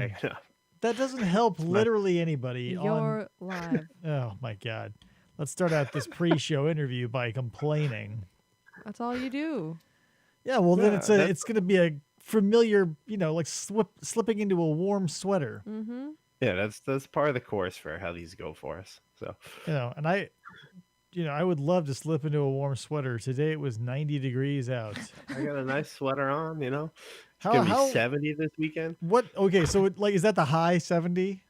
Hanging up. That doesn't help literally anybody. You're live. Oh my God. Let's start out this pre-show interview by complaining. That's all you do. Yeah, well then Yeah, it's going to be a familiar, like slipping into a warm sweater. Mm-hmm. Yeah, that's part of the course for how these go for us. So And I would love to slip into a warm sweater. Today it was 90 degrees out. I got a nice sweater on. It's How gonna be 70 this weekend. What? Okay, so is that the high 70?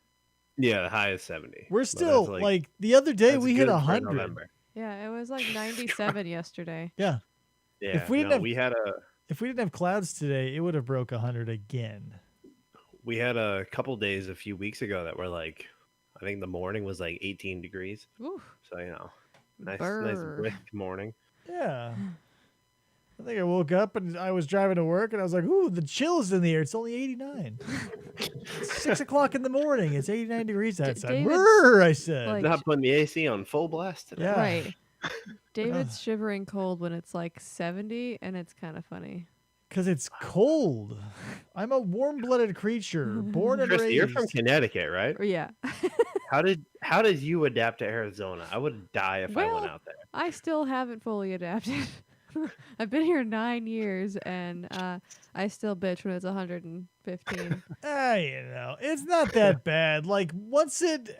Yeah, the high is 70. We're but still that's the other day that's we hit good for 100. November. Yeah, it was like 97 yesterday. Yeah. Yeah, If we didn't have- we didn't have clouds today, it would have broke 100 again. had a couple days a few weeks ago that were like, I think the morning was like 18 degrees. Ooh, So nice Brr. brisk morning. Yeah. I think I woke up and I was driving to work and I was like, ooh, the chill is in the air. It's only 89. It's 6 o'clock in the morning. It's 89 degrees outside. David's, Brr, I said. like- Not putting the AC on full blast today. Yeah. right. David's shivering cold when it's like 70, and it's kind of funny. Because it's cold. I'm a warm-blooded creature, born and Chris, raised. you're from Connecticut, right? Yeah. How did you adapt to Arizona? I would die if I went out there. I still haven't fully adapted. I've been here 9 years, and I still bitch when it's 115. It's not that bad. Like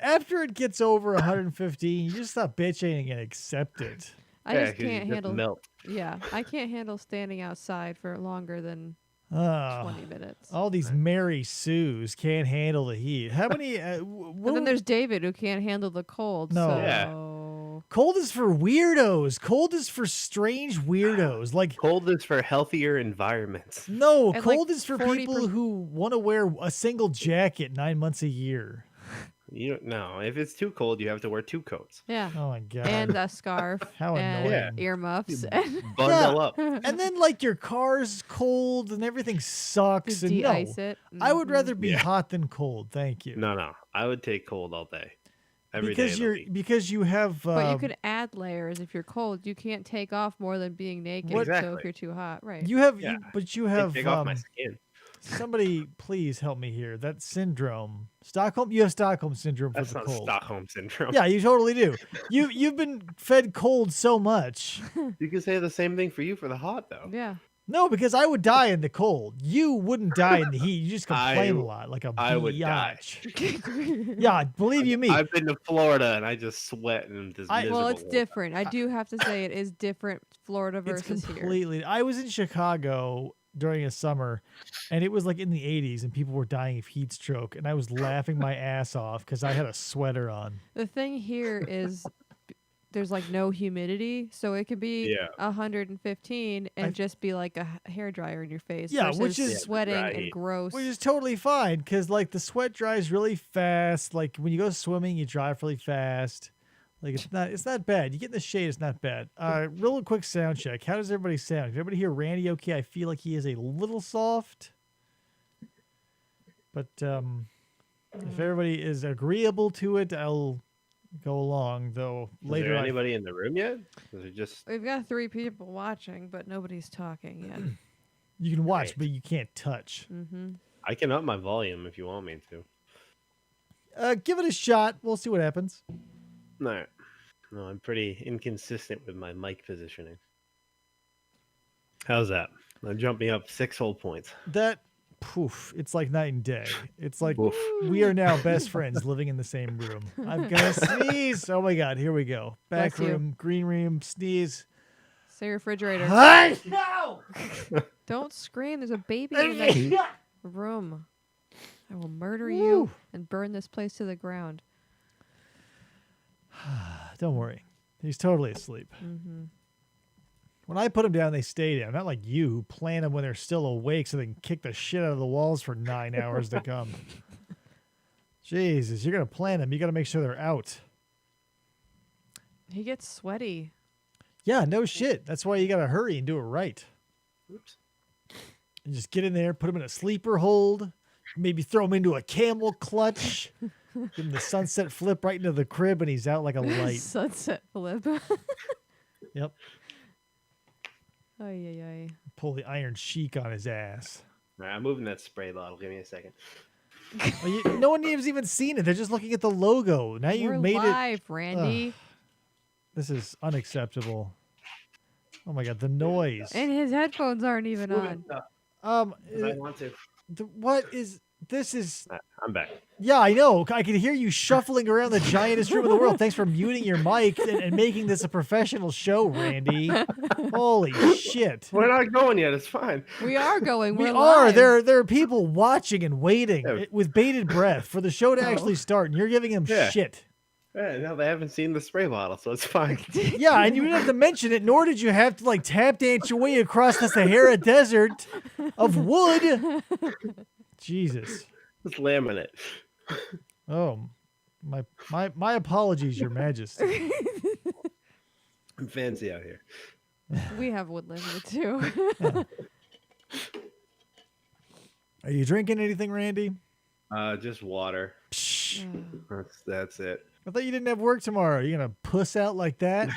after it gets over 115, you just stop bitching and accept it. I just 'cause you can't handle. melt. Yeah, I can't handle standing outside for longer than Oh, 20 minutes. all these Mary Sues can't handle the heat. How many? And then there's David, who can't handle the cold. No. So... Yeah. cold is for weirdos. Cold is for strange weirdos. Like Cold is for healthier environments. no, And, cold like, is for 40%. people who want to wear a single jacket 9 months a year. You don't know. If it's too cold, you have to wear 2 coats. Yeah. Oh my god. And a scarf. How and annoying. earmuffs. Bundle up. And then like your car's cold and everything sucks. To And no, de-ice it. I would Mhm. rather be Yeah. hot than cold. Thank you. No. I would take cold all day. Every day because of the week. because you have. But you could add layers if you're cold. You can't take off more than being naked. So Exactly. if you're too hot, right? You have. Yeah. You I have. take off my skin. Somebody, please help me here. That syndrome, Stockholm. You have Stockholm syndrome for That's the not cold. Stockholm syndrome. Yeah, you totally do. You've been fed cold so much. You can say the same thing for you for the hot though. Yeah. No, because I would die in the cold. You wouldn't die in the heat. You just complain a lot, like a I would die. biatch. Yeah, believe you me. I've been to Florida and I just sweat and I'm just miserable. Well, it's different. I do have to say it is different Florida It's versus here. completely. I was in Chicago during a summer, and it was like in the 80s, and people were dying of heat stroke, and I was laughing my ass off because I had a sweater on. The thing here is there's like no humidity, so it could be 115 and just be like a hair dryer in your face. Yeah, versus which is- sweating right. and gross. Which is totally fine because like the sweat dries really fast. Like when you go swimming, you dry off really fast. Like it's not bad. You get in the shade, it's not bad. Real quick sound check. How does everybody sound? Can everybody hear Randy okay? I feel like he is a little soft. But if everybody is agreeable to it, I'll go along. Though Is later there on, anybody in the room yet? Is it just We've got 3 people watching, but nobody's talking yet. you can watch, Right. but you can't touch. Mm-hmm. I can up my volume if you want me to. Give it a shot. We'll see what happens. No. No, I'm pretty inconsistent with my mic positioning. How's that? I'm jumping up 6 whole points. That poof, it's like night and day. It's like Woof. we are now best friends living in the same room. I'm gonna sneeze. Oh my god, here we go. Back Bless you. room, green room, sneeze. Say refrigerator. Hi! No! Don't scream. There's a baby in the room. I will murder you and burn this place to the ground. Don't worry. He's totally asleep. Mm-hmm. When I put them down, they stay down. Not like you who plant them when they're still awake so they can kick the shit out of the walls for 9 hours to come. Jesus, you're going to plant them. You got to make sure they're out. He gets sweaty. Yeah, no shit. That's why you got to hurry and do it right. Oops. And just get in there, put him in a sleeper hold, maybe throw him into a camel clutch, give him the sunset flip right into the crib, and he's out like a light. Sunset flip. Yep. Ay, ay, ay. Pull the iron sheik on his ass. All right, I'm moving that spray bottle. Give me a second. Well, no one has even seen it. They're just looking at the logo. Now you We're made live, it. Randy. This is unacceptable. Oh my god, the noise. And his headphones aren't even on. I want to. What is this? Is I'm back. yeah, I know. I can hear you shuffling around the giantest room in the world. Thanks for muting your mic and making this a professional show, Randy. Holy shit. We're not going yet. It's fine. We are going. We We're are. live. There are people watching and waiting Yeah. with bated breath for the show to actually start, and you're giving them Yeah. shit. Yeah, no, they haven't seen the spray bottle, so it's fine. Yeah, and you didn't have to mention it, nor did you have to tap dance your way across the Sahara Desert of wood. Jesus. It's laminate. Oh, my apologies, Your Majesty. I'm fancy out here. We have wood limited too. Are you drinking anything, Randy? Just water. Psh, That's it. I thought you didn't have work tomorrow. You gonna puss out like that?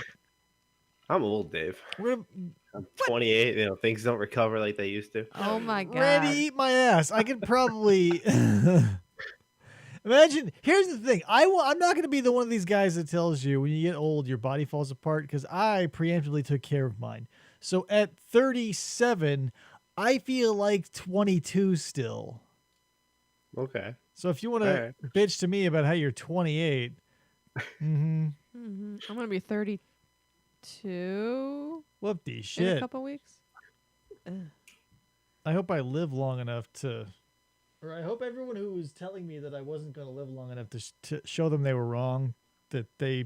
I'm old, Dave. We're gonna, I'm 28. Things don't recover like they used to. Oh my god. Randy, eat my ass. I could probably imagine. Here's the thing. I'm not gonna be the one of these guys that tells you when you get old your body falls apart, because I preemptively took care of mine. So at 37, I feel like 22 still. Okay. So if you want to bitch to me about how you're 28, I'm gonna be 32 whoop-de in a shit. couple weeks. Ugh. I hope I live long enough to, or I hope everyone who was telling me that I wasn't going to live long enough to show them they were wrong, that they,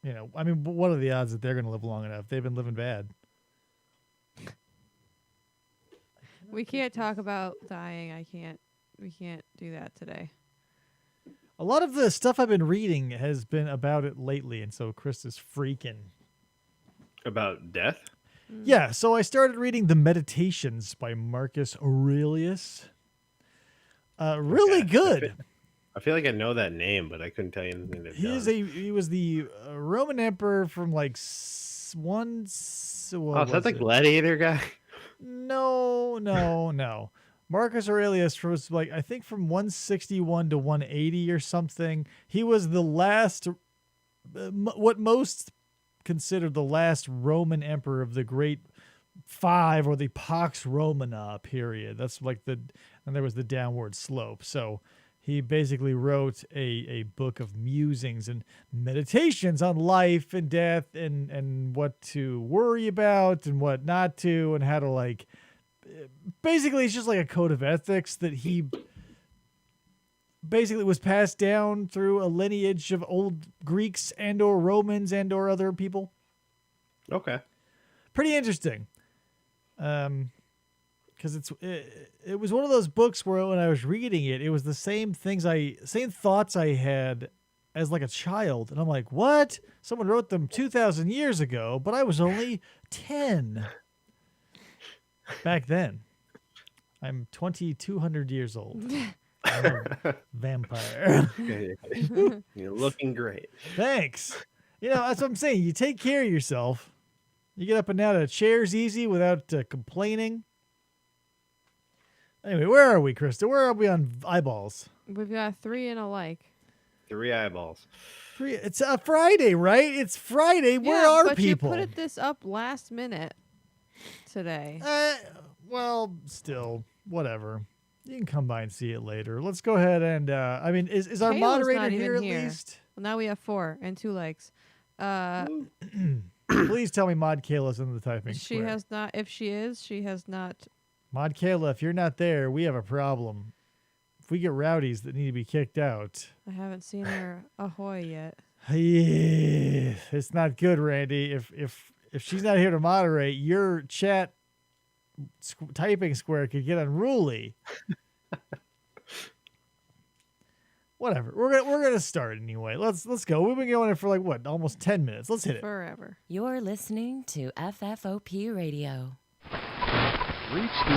I mean, what are the odds that they're going to live long enough? They've been living bad. We can't talk about dying. We can't do that today. A lot of the stuff I've been reading has been about it lately, and so Chris is freaking. About death? Yeah, so I started reading The Meditations by Marcus Aurelius. Really good. I feel like I know that name, but I couldn't tell you anything. He was the Roman emperor from like is that the gladiator guy? No. Marcus Aurelius was I think from 161 to 180 or something. He was the last, what most consider the last Roman emperor of the Great Five, or the Pax Romana period. That's and there was the downward slope. So he basically wrote a book of musings and meditations on life and death and what to worry about and what not to, and how to basically it's just like a code of ethics that he basically was passed down through a lineage of old Greeks and or Romans and or other people. Okay. Pretty interesting. Because it was one of those books where when I was reading it, it was the same thoughts I had as like a child. And I'm like, what? Someone wrote them 2,000 years ago, but I was only 10 back then. I'm 2,200 years old. I'm a vampire. You're looking great. Thanks. That's what I'm saying. You take care of yourself. You get up and out of chairs easy without complaining. Anyway, where are we, Krista? Where are we on eyeballs? We've got 3 and a like. 3 eyeballs. 3. It's a Friday, right? It's Friday. Where are but people? You put this up last minute today. Well, still, whatever. You can come by and see it later. Let's go ahead and, is our Kayla's moderator not here even at least? Well, now we have 4 and 2 legs. Please tell me Mod Kayla's in the typing She square. has not. If she is, she has not. Mod Kayla, if you're not there, we have a problem. If we get rowdies that need to be kicked out. I haven't seen her ahoy yet. Yeah, it's not good, Randy. If she's not here to moderate, your chat typing square could get unruly. Whatever. We're gonna start anyway. Let's go. We've been going for almost 10 minutes. Let's hit it. Forever. You're listening to FFOP Radio. Reach the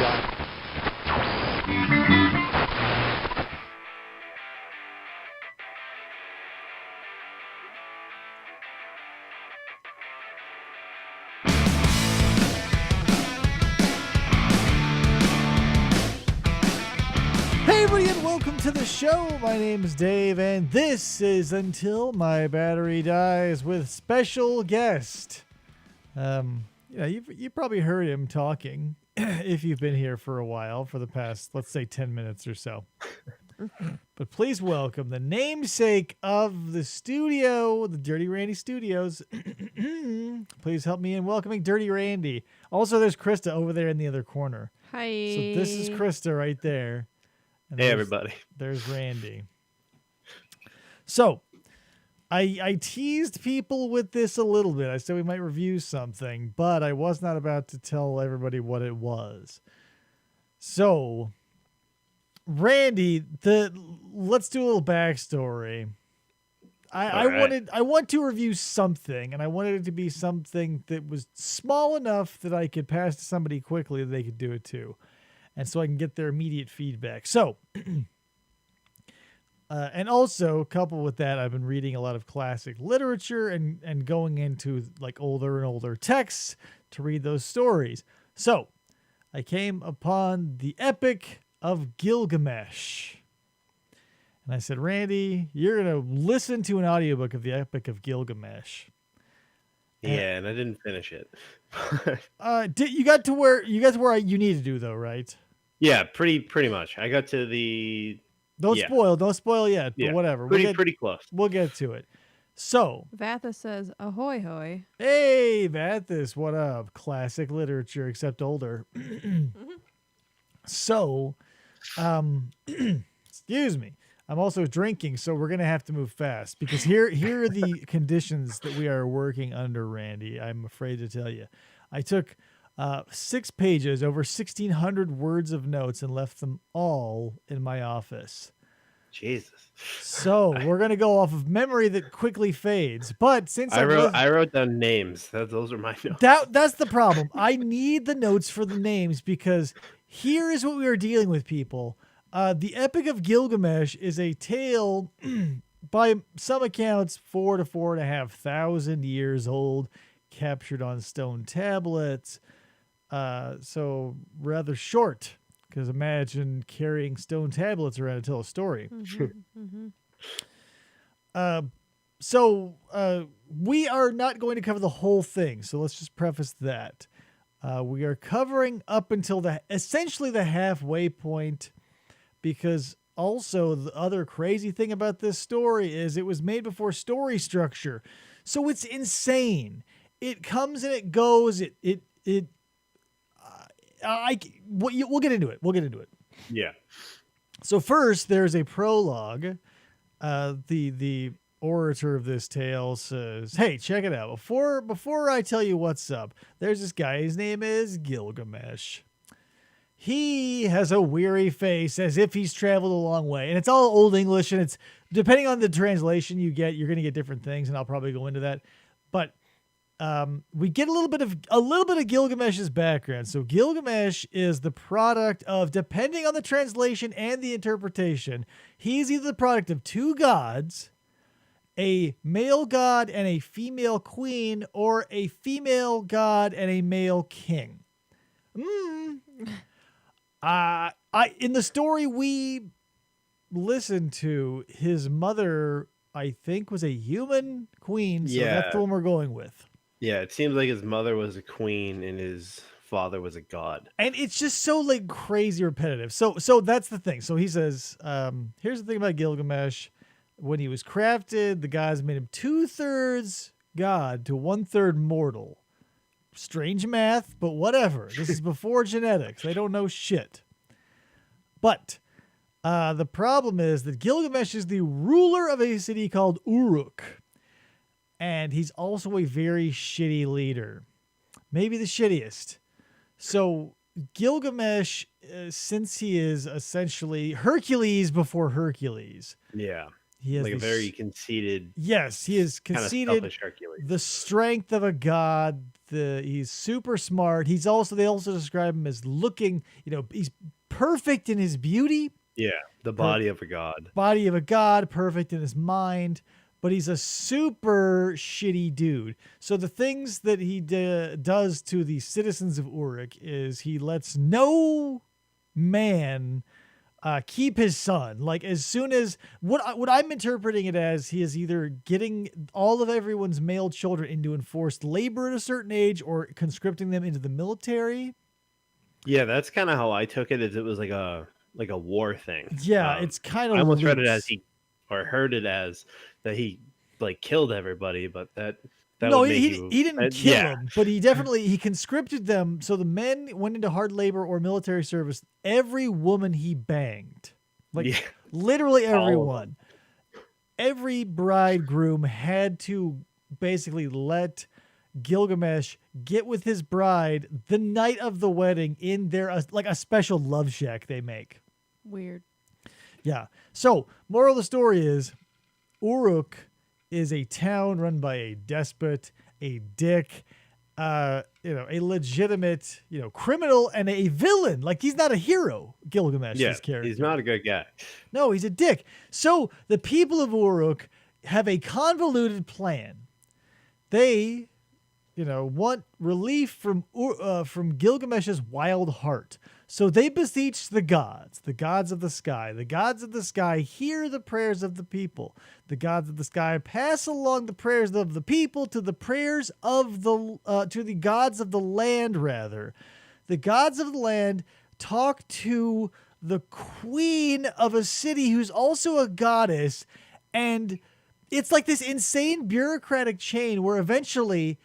welcome to the show. My name is Dave, and this is Until My Battery Dies with special guest. You probably heard him talking if you've been here for a while, for the past, let's say, 10 minutes or so. But please welcome the namesake of the studio, the Dirty Randy Studios. Please help me in welcoming Dirty Randy. Also, there's Krista over there in the other corner. Hi. So this is Krista right there. And hey, everybody. There's Randy. So, I teased people with this a little bit. I said we might review something, but I was not about to tell everybody what it was. So, Randy, let's do a little backstory. I want to review something, and I wanted it to be something that was small enough that I could pass to somebody quickly that they could do it too. And so I can get their immediate feedback. So, and also coupled with that, I've been reading a lot of classic literature and going into like older and older texts to read those stories. So I came upon the Epic of Gilgamesh. And I said, Randy, you're going to listen to an audiobook of the Epic of Gilgamesh. Yeah, and I didn't finish it. You got to where you need to do though, right? Yeah, pretty much. I got to the Don't spoil yet, but whatever. Pretty close. We'll get to it. So Vathis says, ahoy hoy. Hey, Vathis, what up? Classic literature, except older. So, excuse me. I'm also drinking, so we're gonna have to move fast because here are the conditions that we are working under, Randy. I'm afraid to tell you. I took 6 pages, over 1,600 words of notes, and left them all in my office. Jesus. So we're gonna go off of memory that quickly fades. But since I wrote down names. Those are my notes. That's the problem. I need the notes for the names because here is what we are dealing with, people. The Epic of Gilgamesh is a tale, by some accounts, 4,000 to 4,500 years old, captured on stone tablets. So rather short, because imagine carrying stone tablets around to tell a story. So we are not going to cover the whole thing. So let's just preface that. We are covering up until essentially the halfway point, because also the other crazy thing about this story is it was made before story structure. So it's insane. It comes and it goes. We'll get into it. Yeah. So first, there's a prologue. The orator of this tale says, "Hey, check it out. Before I tell you what's up, there's this guy. His name is Gilgamesh. He has a weary face as if he's traveled a long way." And it's all Old English, and it's depending on the translation you get, you're going to get different things, and I'll probably go into that. But we get a little bit of Gilgamesh's background. So Gilgamesh is the product of, depending on the translation and the interpretation, he's either the product of 2 gods, a male god and a female queen, or a female god and a male king. In the story we listened to, his mother, I think, was a human queen. So that's the one we're going with. Yeah, it seems like his mother was a queen and his father was a god. And it's just so like crazy repetitive. So that's the thing. So he says, here's the thing about Gilgamesh. When he was crafted, the gods made him 2/3 god to 1/3 mortal. Strange math, but whatever. This is before genetics. They don't know shit. But the problem is that Gilgamesh is the ruler of a city called Uruk. And he's also a very shitty leader. Maybe the shittiest. So Gilgamesh, since he is essentially Hercules before Hercules. Yeah. He has like a very conceited. Yes, he is conceited. Kind of Hercules. The strength of a god. He's super smart. They also describe him as looking, he's perfect in his beauty. Yeah, the body of a god. Body of a god, perfect in his mind. But he's a super shitty dude. So the things that he does to the citizens of Uruk is he lets no man keep his son. Like as soon as what I'm interpreting it as, he is either getting all of everyone's male children into enforced labor at a certain age or conscripting them into the military. Yeah, that's kind of how I took it. Is it was like a war thing. Yeah, it's kind of. I almost read it as heard it as that he like killed everybody, but that no, would make he didn't kill them, but he conscripted them. So the men went into hard labor or military service. Every woman he banged, like literally everyone, every bridegroom had to basically let Gilgamesh get with his bride the night of the wedding in their like a special love shack they make. Weird. Yeah. So moral of the story is Uruk is a town run by a despot, a dick, a legitimate, criminal and a villain. Like he's not a hero, Gilgamesh, this character. He's not a good guy. No, he's a dick. So the people of Uruk have a convoluted plan. They, want relief from Gilgamesh's wild heart. So they beseech the gods of the sky. The gods of the sky hear the prayers of the people. The gods of the sky pass along the prayers of the people to the prayers of to the gods of the land, rather. The gods of the land talk to the queen of a city who's also a goddess, and it's like this insane bureaucratic chain where eventually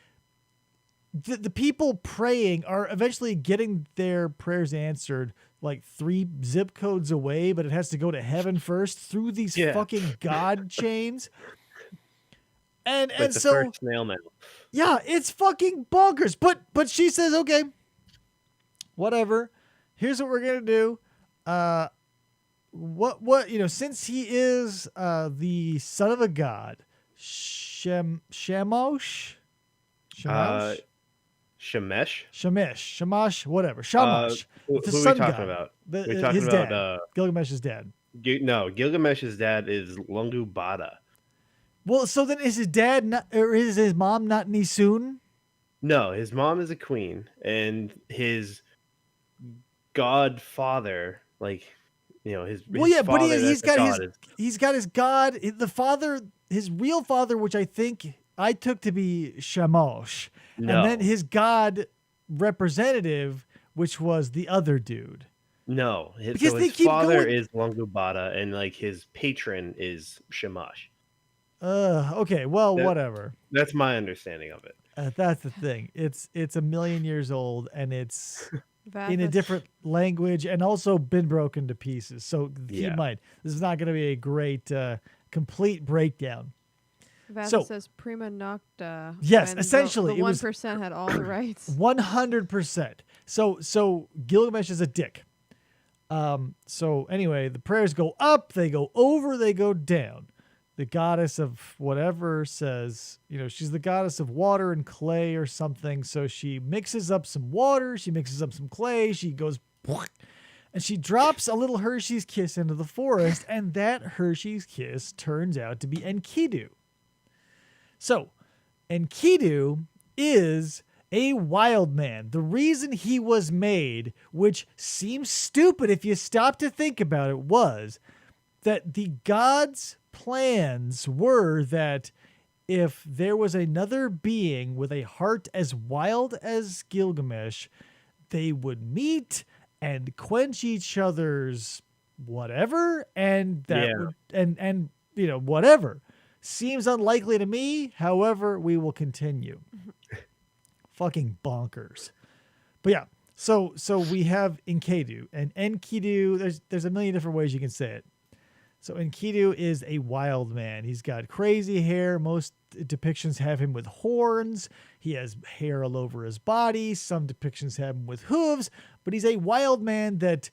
the people praying are eventually getting their prayers answered like 3 zip codes away, but it has to go to heaven first through these fucking god chains. And like so first snail mail. Yeah, it's fucking bonkers. But she says, okay, whatever. Here's what we're gonna do. Since he is the son of a god, Shamash. Shamash, whatever. Shamash. Who are we talking about? His dad. Gilgamesh's dad. No, Gilgamesh's dad is Lungubada. Well, so then is his dad not, or is his mom not Nisun? No, his mom is a queen, and his godfather, he's got his god, the father, his real father, which I think I took to be Shamash. No. And then his god representative, which was the other dude. No, his father is Lungubada, and his patron is Shamash. Okay, well, whatever. That's my understanding of it. That's the thing. It's a million years old, and it's in a different language, and also been broken to pieces. So keep in mind, this is not going to be a great, complete breakdown. Vasa says prima nocta. Yes, essentially. The 1% had all the rights. 100%. So Gilgamesh is a dick. So anyway, the prayers go up, they go over, they go down. The goddess of whatever says, she's the goddess of water and clay or something. So she mixes up some water, she mixes up some clay, she goes, and she drops a little Hershey's Kiss into the forest, and that Hershey's Kiss turns out to be Enkidu. So, Enkidu is a wild man. The reason he was made, which seems stupid if you stop to think about it, was that the gods' plans were that if there was another being with a heart as wild as Gilgamesh, they would meet and quench each other's whatever, and that would, whatever. Seems unlikely to me. However, we will continue. Fucking bonkers. But yeah, so we have Enkidu, and Enkidu. There's a million different ways you can say it. So Enkidu is a wild man. He's got crazy hair. Most depictions have him with horns. He has hair all over his body. Some depictions have him with hooves. But he's a wild man that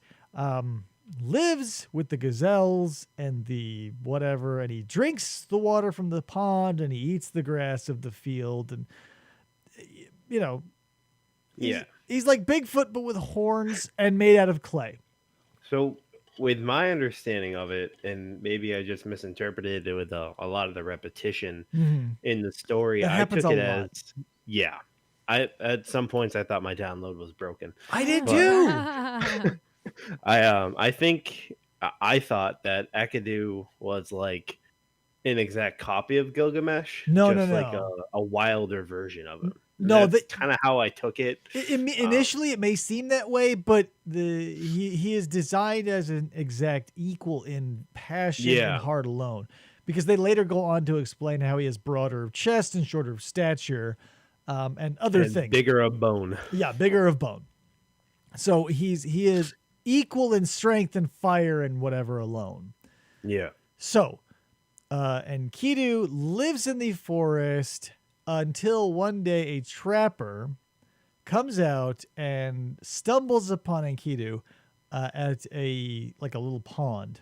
lives with the gazelles and the whatever, and he drinks the water from the pond, and he eats the grass of the field, and he's like Bigfoot but with horns and made out of clay. So with my understanding of it, and maybe I just misinterpreted it with a lot of the repetition in the story, I took it as at some points I thought my download was broken. I did too. I think I thought that Enkidu was like an exact copy of Gilgamesh, No, just like no. a wilder version of him. And No, that's kind of how I took it. Initially, it may seem that way, but he is designed as an exact equal in passion and heart alone, because they later go on to explain how he has broader chest and shorter stature, and other things. Bigger of bone. Yeah, bigger of bone. So he is equal in strength and fire and whatever alone. Yeah. So, Enkidu lives in the forest until one day a trapper comes out and stumbles upon Enkidu at a little pond.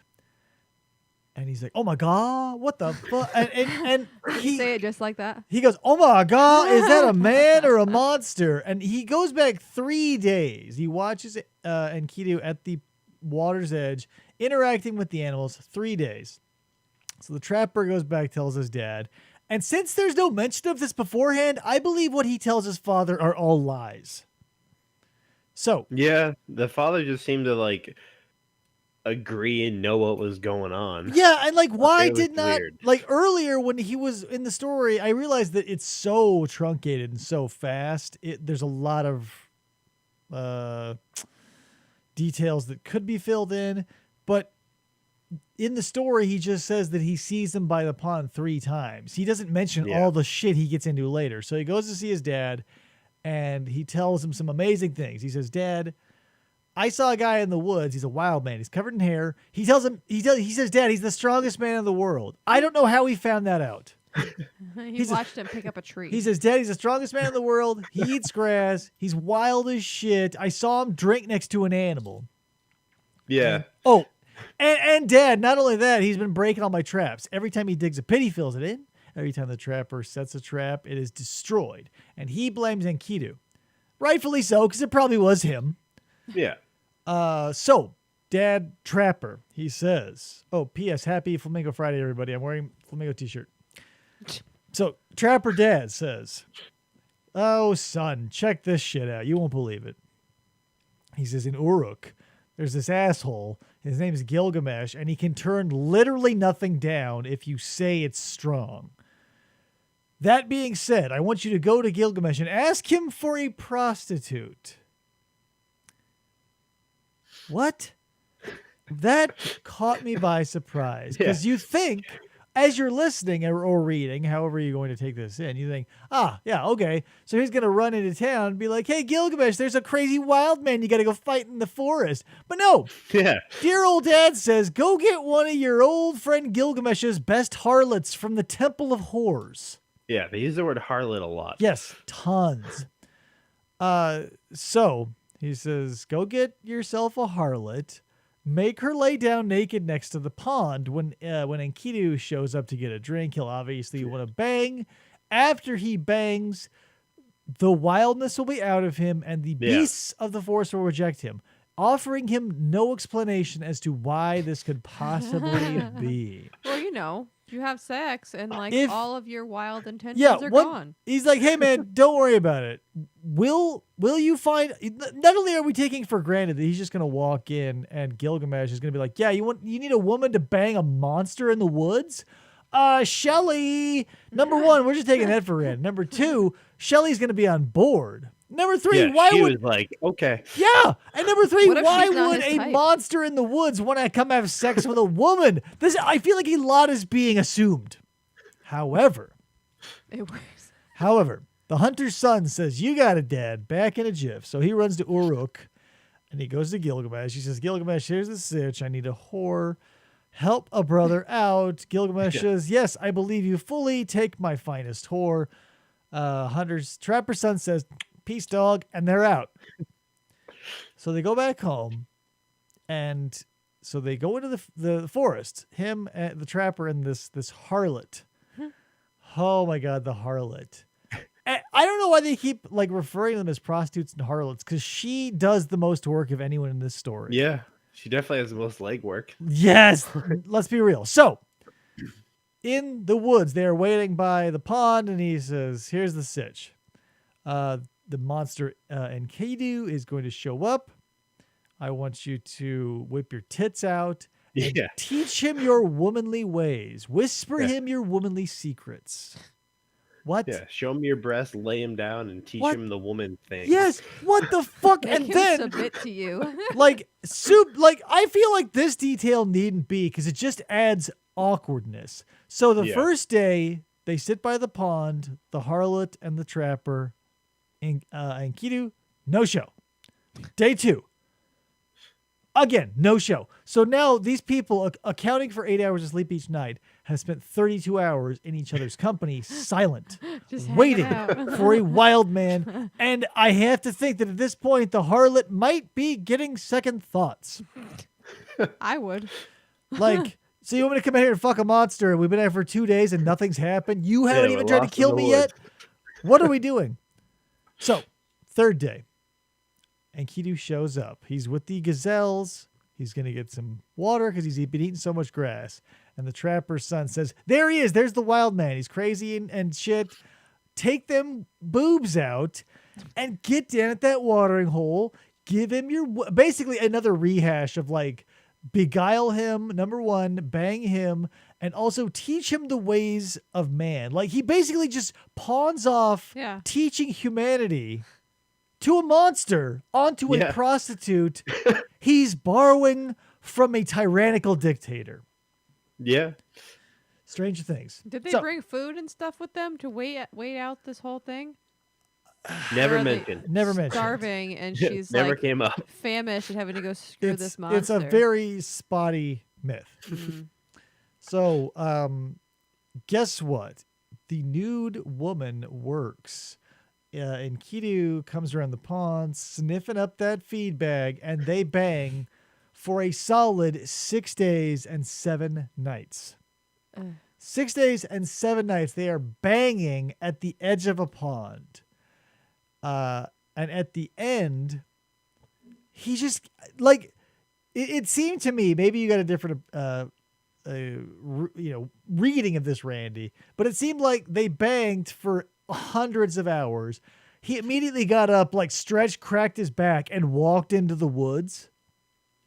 And he's like, "Oh my God, what the fuck?" And he say it just like that. He goes, "Oh my God, is that a man or a monster?" And he goes back 3 days. He watches Enkidu at the water's edge, interacting with the animals 3 days. So the trapper goes back, tells his dad. And since there's no mention of this beforehand, I believe what he tells his father are all lies. So yeah, the father just seemed to like agree and know what was going on. Yeah, and like why did not weird. Like earlier when he was in the story, I realized that it's so truncated and so fast. There's a lot of details that could be filled in, but in the story, he just says that he sees him by the pond 3 times. He doesn't mention all the shit he gets into later. So he goes to see his dad, and he tells him some amazing things. He says, "Dad, I saw a guy in the woods. He's a wild man. He's covered in hair." He says, "Dad, he's the strongest man in the world." I don't know how he found that out. He watched him pick up a tree. He says, "Dad, he's the strongest man in the world. He eats grass. He's wild as shit. I saw him drink next to an animal." Yeah. And Dad, not only that, he's been breaking all my traps. Every time he digs a pit, he fills it in. Every time the trapper sets a trap, it is destroyed. And he blames Enkidu. Rightfully so, because it probably was him. Yeah. So, Dad Trapper, he says, P.S. Happy Flamingo Friday, everybody. I'm wearing a Flamingo t-shirt. So, Trapper Dad says, "Oh, son, check this shit out. You won't believe it." He says, "In Uruk, there's this asshole. His name is Gilgamesh, and he can turn literally nothing down if you say it's strong. That being said, I want you to go to Gilgamesh and ask him for a prostitute." What? That caught me by surprise, because you think, as you're listening or reading, however you're going to take this in, you think, okay. So he's going to run into town and be like, "Hey, Gilgamesh, there's a crazy wild man you got to go fight in the forest." But no. Yeah. Dear old Dad says, "Go get one of your old friend Gilgamesh's best harlots from the Temple of Whores." Yeah, they use the word harlot a lot. Yes, tons. So he says, "Go get yourself a harlot. Make her lay down naked next to the pond. When Enkidu shows up to get a drink, he'll obviously want to bang. After he bangs, the wildness will be out of him, and the beasts of the forest will reject him, offering him no explanation as to why this could possibly be." Well, you have sex and all of your wild intentions are gone. He's like, "Hey man, don't worry about it. Will you find?" Not only are we taking for granted that he's just gonna walk in and Gilgamesh is gonna be like, "Yeah, you need a woman to bang a monster in the woods?" Shelly. Number 1, we're just taking that for granted. Number 2, Shelly's gonna be on board. Number 3, why she would was like, okay. Yeah, and number 3, What if why she's not would his a type? monster in the woods want to come have sex with a woman? I feel like a lot is being assumed. However, It works. the hunter's son says, "You got it, Dad," back in a jiff. So he runs to Uruk, and he goes to Gilgamesh. He says, "Gilgamesh, here's the sitch. I need a whore. Help a brother out." Gilgamesh says, "Yes, I believe you fully. Take my finest whore." Hunter's trapper son says, "Peace, dog," and they're out. So they go back home, and so they go into the forest. Him, and the trapper, and this harlot. Oh my God, the harlot! I don't know why they keep referring to them as prostitutes and harlots, because she does the most work of anyone in this story. Yeah, she definitely has the most legwork. Yes, let's be real. So, in the woods, they are waiting by the pond, and he says, "Here's the sitch. The monster Enkidu is going to show up. I want you to whip your tits out and Yeah. teach him your womanly ways. Whisper him your womanly secrets. What? Yeah, show him your breast, lay him down, and teach What? him the woman thing. Yes. What the fuck? Make And him then, submit to you. like, I feel like this detail needn't be because it just adds awkwardness. So the first day, they sit by the pond, the harlot and the trapper, and Enkidu, no show. Day 2. Again, no show. So now these people, accounting for 8 hours of sleep each night, have spent 32 hours in each other's company, silent, Just waiting hanging out. for a wild man. And I have to think that at this point, the harlot might be getting second thoughts. I would. Like, so you want me to come out here and fuck a monster, and we've been there for 2 days and nothing's happened? You haven't even tried to kill me yet? What are we doing? So, third day. Enkidu shows up. He's with the gazelles. He's going to get some water because he's been eating so much grass. And the trapper's son says, there he is. There's the wild man. He's crazy and shit. Take them boobs out and get down at that watering hole. Give him your... Basically, another rehash of like, beguile him, number 1, bang him, and also teach him the ways of man. Like, he basically just pawns off teaching humanity to a monster, onto a prostitute he's borrowing from a tyrannical dictator. Yeah. Stranger things. Did they bring food and stuff with them to wait out this whole thing? Never mentioned. Never mentioned. Starving, and she's never like came up. famished and having to go screw this monster. It's a very spotty myth. So, guess what? The nude woman works. Enkidu comes around the pond, sniffing up that feed bag, and they bang for a solid 6 days and 7 nights. 6 days and 7 nights. They are banging at the edge of a pond. And at the end, he just, like, it seemed to me, maybe you got a different, reading of this, Randy, but it seemed like they banged for hundreds of hours. He immediately got up, like, stretched, cracked his back, and walked into the woods.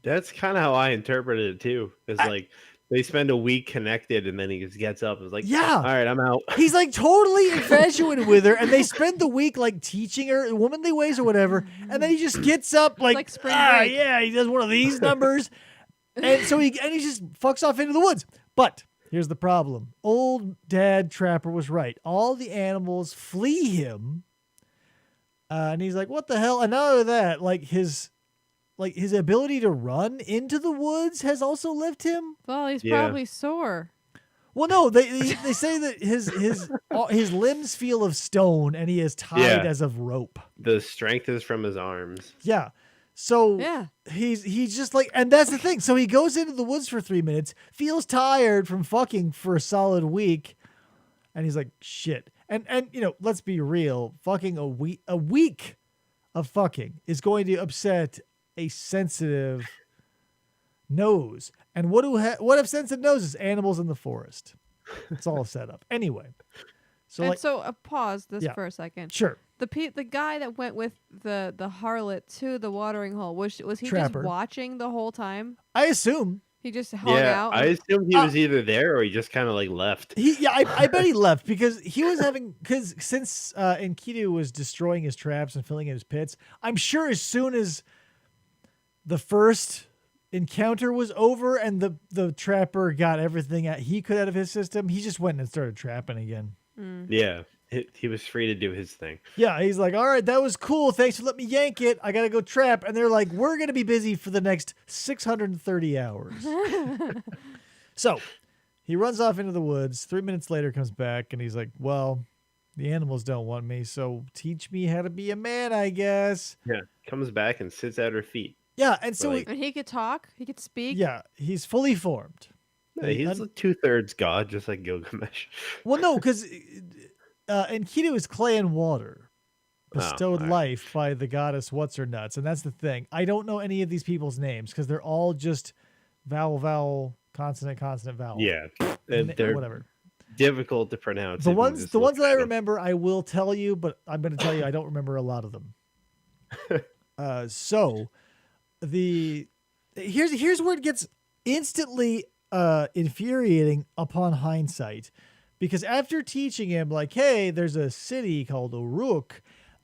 That's kind of how I interpreted it, too. It's like, they spend a week connected, and then he just gets up and is like, all right, I'm out. He's like totally infatuated with her, and they spend the week like teaching her womanly ways or whatever, and then he just gets up like spring break. he does one of these numbers, and so he just fucks off into the woods. But here's the problem: old dad Trapper was right. All the animals flee him, and he's like, "What the hell?" And not only that, like his ability to run into the woods has also left him. Well, he's probably sore. Well, no, they say that his limbs feel of stone and he is tied as of rope. The strength is from his arms. Yeah. So he's just like, and that's the thing. So he goes into the woods for 3 minutes, feels tired from fucking for a solid week, and he's like, shit. And let's be real, fucking a week of fucking is going to upset a sensitive nose. And what have sensitive noses? Animals in the forest. It's all set up. Anyway. So pause this for a second. Sure. The guy that went with the harlot to the watering hole, was he Trapper. just watching the whole time? I assume. He just hung out? I assume he was either there or he just kind of like left. I bet he left because he was since Enkidu was destroying his traps and filling his pits, I'm sure as soon as the first encounter was over and the trapper got everything he could out of his system, he just went and started trapping again. Yeah, he was free to do his thing. Yeah, he's like, all right, that was cool. Thanks for letting me yank it. I got to go trap. And they're like, we're going to be busy for the next 630 hours. So he runs off into the woods. 3 minutes later comes back and he's like, well, the animals don't want me, so teach me how to be a man, I guess. Yeah, comes back and sits at her feet. Yeah, and so and he could talk, he could speak. Yeah, he's fully formed. Yeah, he's like 2/3 god, just like Gilgamesh. Well, no, because Enkidu is clay and water, bestowed life by the goddess What's-Her-Nuts, and that's the thing. I don't know any of these people's names because they're all just vowel, consonant, vowel. Yeah, they're whatever. Difficult to pronounce. The ones that I remember, I will tell you, but I'm going to tell you I don't remember a lot of them. Here's where it gets instantly infuriating upon hindsight, because after teaching him like, hey, there's a city called Uruk,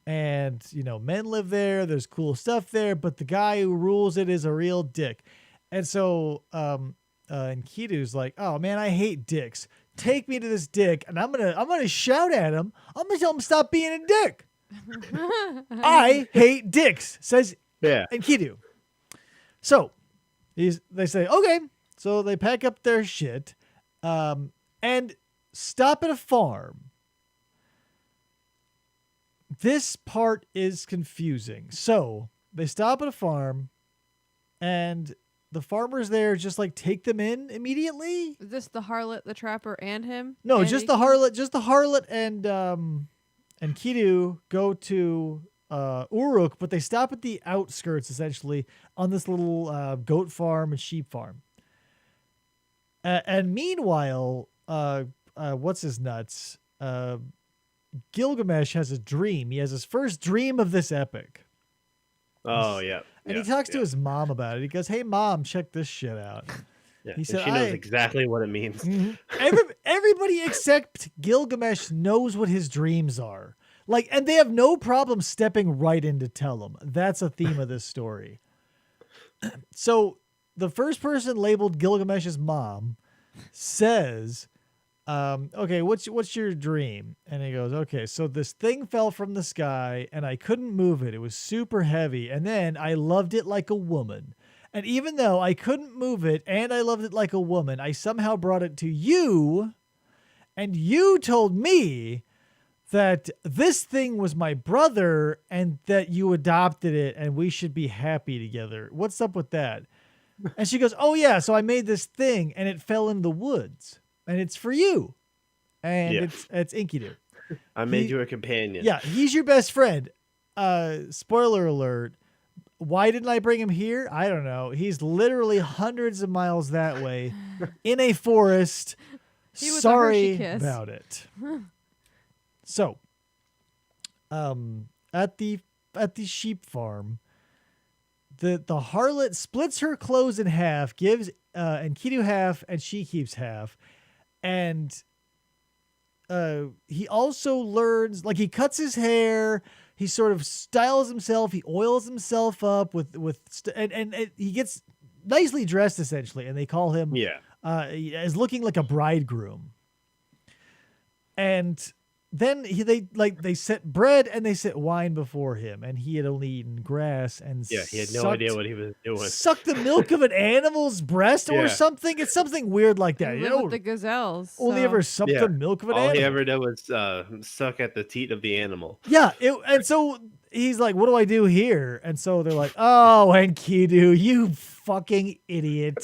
and men live there, there's cool stuff there, but the guy who rules it is a real dick. And so Enkidu's like, oh man, I hate dicks. Take me to this dick, and I'm gonna shout at him. I'm gonna tell him stop being a dick. I hate dicks, says Enkidu. So they say, okay. So they pack up their shit and stop at a farm. This part is confusing. So they stop at a farm, and the farmers there just like take them in immediately. Is this the harlot, the trapper, and him? No, and just the harlot. Just the harlot and Kidu go to Uruk, but they stop at the outskirts, essentially, on this little goat farm and sheep farm. And meanwhile, what's his nuts? Gilgamesh has a dream. He has his first dream of this epic. Oh, yeah. And he talks to his mom about it. He goes, hey, Mom, check this shit out. Yeah. He said, she knows exactly what it means. Everybody except Gilgamesh knows what his dreams are. Like, and they have no problem stepping right in to tell him. That's a theme of this story. So the first person labeled Gilgamesh's mom says, okay, what's your dream? And he goes, okay, so this thing fell from the sky and I couldn't move it. It was super heavy. And then I loved it like a woman. And even though I couldn't move it and I loved it like a woman, I somehow brought it to you, and you told me that this thing was my brother and that you adopted it and we should be happy together. What's up with that? And she goes, oh yeah, so I made this thing and it fell in the woods and it's for you. And it's Enkidu. I made you a companion. Yeah, he's your best friend. Spoiler alert. Why didn't I bring him here? I don't know. He's literally hundreds of miles that way in a forest. Sorry about it. So, at the sheep farm, the harlot splits her clothes in half, gives Enkidu half, and she keeps half. And he also learns, like, he cuts his hair, he sort of styles himself, he oils himself up and he gets nicely dressed, essentially, and they call him as looking like a bridegroom. And then they set bread and they set wine before him, and he had only eaten grass and he had no idea what he was doing. Sucked the milk of an animal's breast or something. It's something weird like that. With the gazelles. Only ever sucked the milk of an animal. All he ever did was suck at the teat of the animal. Yeah, and so he's like, "What do I do here?" And so they're like, "Oh, Enkidu, you fucking idiot."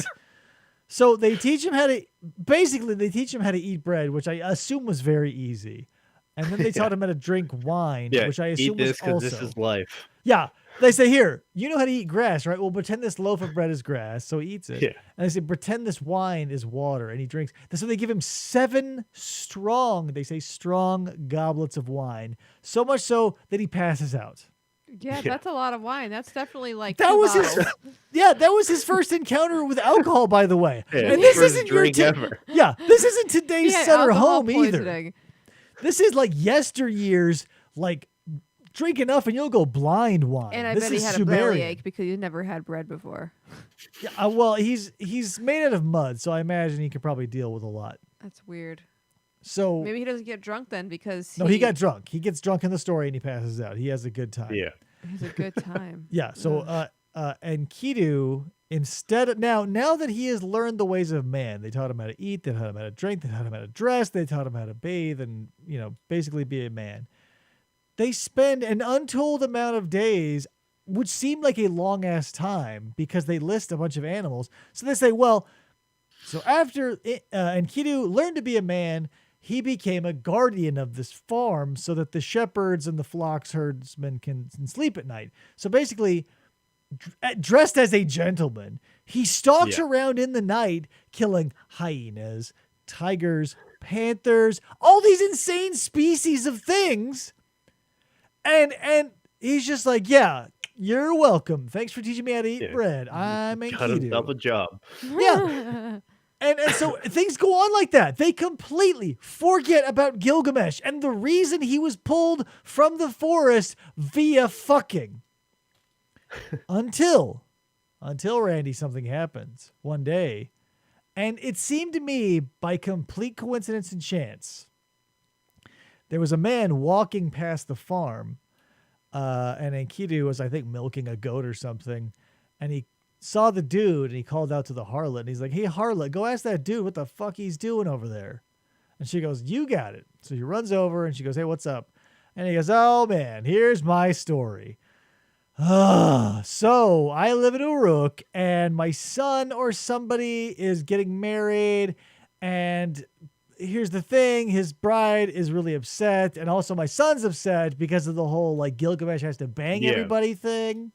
So they teach him how to eat bread, which I assume was very easy. And then they taught him how to drink wine, which I assume was also. This is life. Yeah. They say, here, you know how to eat grass, right? Well, pretend this loaf of bread is grass, so he eats it. Yeah. And they say, pretend this wine is water, and he drinks. So they give him 7 strong goblets of wine, so much so that he passes out. Yeah, that's a lot of wine. That's definitely like that was his first encounter with alcohol, by the way. Yeah, and this isn't drink ever. Yeah, this isn't today's Center Home poisoning. Either. This is like yesteryear's, like, drink enough and you'll go blind wine. And I this bet he is had Sumerian. a bellyache because he's never had bread before. Yeah, well, he's made out of mud, so I imagine he could probably deal with a lot. That's weird. So maybe he doesn't get drunk then because he got drunk. He gets drunk in the story and he passes out. He has a good time. Yeah, he has a good time. Yeah. So and Kidu, instead of now that he has learned the ways of man, they taught him how to eat, they taught him how to drink, they taught him how to dress, they taught him how to bathe, and basically be a man. They spend an untold amount of days, which seem like a long ass time because they list a bunch of animals. So they say, well, so after Enkidu learned to be a man, he became a guardian of this farm so that the shepherds and the flocks herdsmen can sleep at night. So basically, dressed as a gentleman, he stalks around in the night, killing hyenas, tigers, panthers, all these insane species of things. And he's just like, yeah, You're welcome. Thanks for teaching me how to eat bread. I'm Got Enkidu. himself a job. Yeah. And so things go on like that. They completely forget about Gilgamesh and the reason he was pulled from the forest via fucking. Until Randy, something happens one day. And it seemed to me by complete coincidence and chance. There was a man walking past the farm. And Enkidu was, I think, milking a goat or something. And he saw the dude and he called out to the harlot. And he's like, hey, harlot, go ask that dude what the fuck he's doing over there. And she goes, you got it. So he runs over and she goes, hey, what's up? And he goes, oh, man, here's my story. So I live in Uruk and my son or somebody is getting married. And here's the thing. His bride is really upset. And also my son's upset because of the whole like Gilgamesh has to bang everybody thing.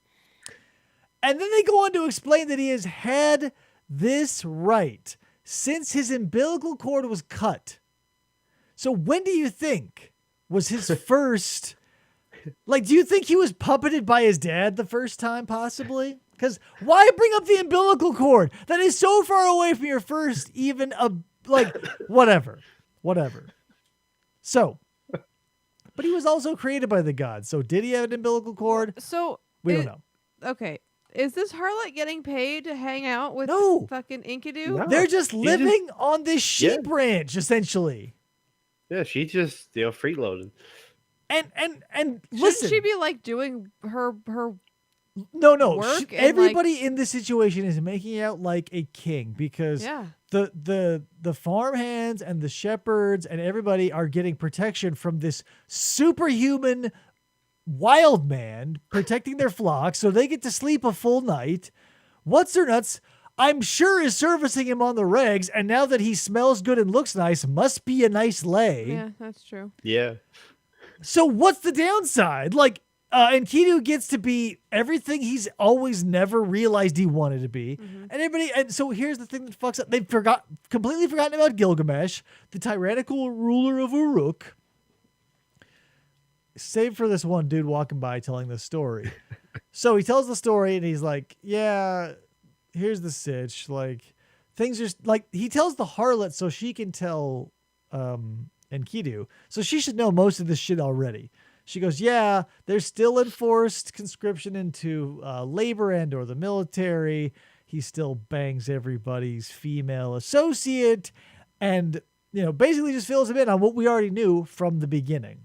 And then they go on to explain that he has had this right since his umbilical cord was cut. So when do you think was his first... Like, do you think he was puppeted by his dad the first time, possibly? Because why bring up the umbilical cord? That is so far away from your first even, whatever. So, but he was also created by the gods. So did he have an umbilical cord? So we don't know. Okay. Is this harlot getting paid to hang out with fucking Enkidu? No. They're just living on this sheep ranch, essentially. Yeah, she's just, freeloading. And listen. Shouldn't she be like doing her No. work Everybody in this situation is making out like a king because the farmhands and the shepherds and everybody are getting protection from this superhuman wild man protecting their flocks so they get to sleep a full night. What's their nuts? I'm sure is servicing him on the regs, and now that he smells good and looks nice, must be a nice lay. Yeah, that's true. Yeah. So what's the downside? Like, Enkidu gets to be everything he's always never realized he wanted to be. Mm-hmm. And so here's the thing that fucks up. They've completely forgotten about Gilgamesh, the tyrannical ruler of Uruk. Save for this one dude walking by telling this story. So he tells the story and he's like, yeah, here's the sitch. Like, things are like, he tells the harlot so she can tell, Enkidu. So she should know most of this shit already. She goes, yeah, there's still enforced conscription into labor and or the military. He still bangs everybody's female associate and, basically just fills him in on what we already knew from the beginning.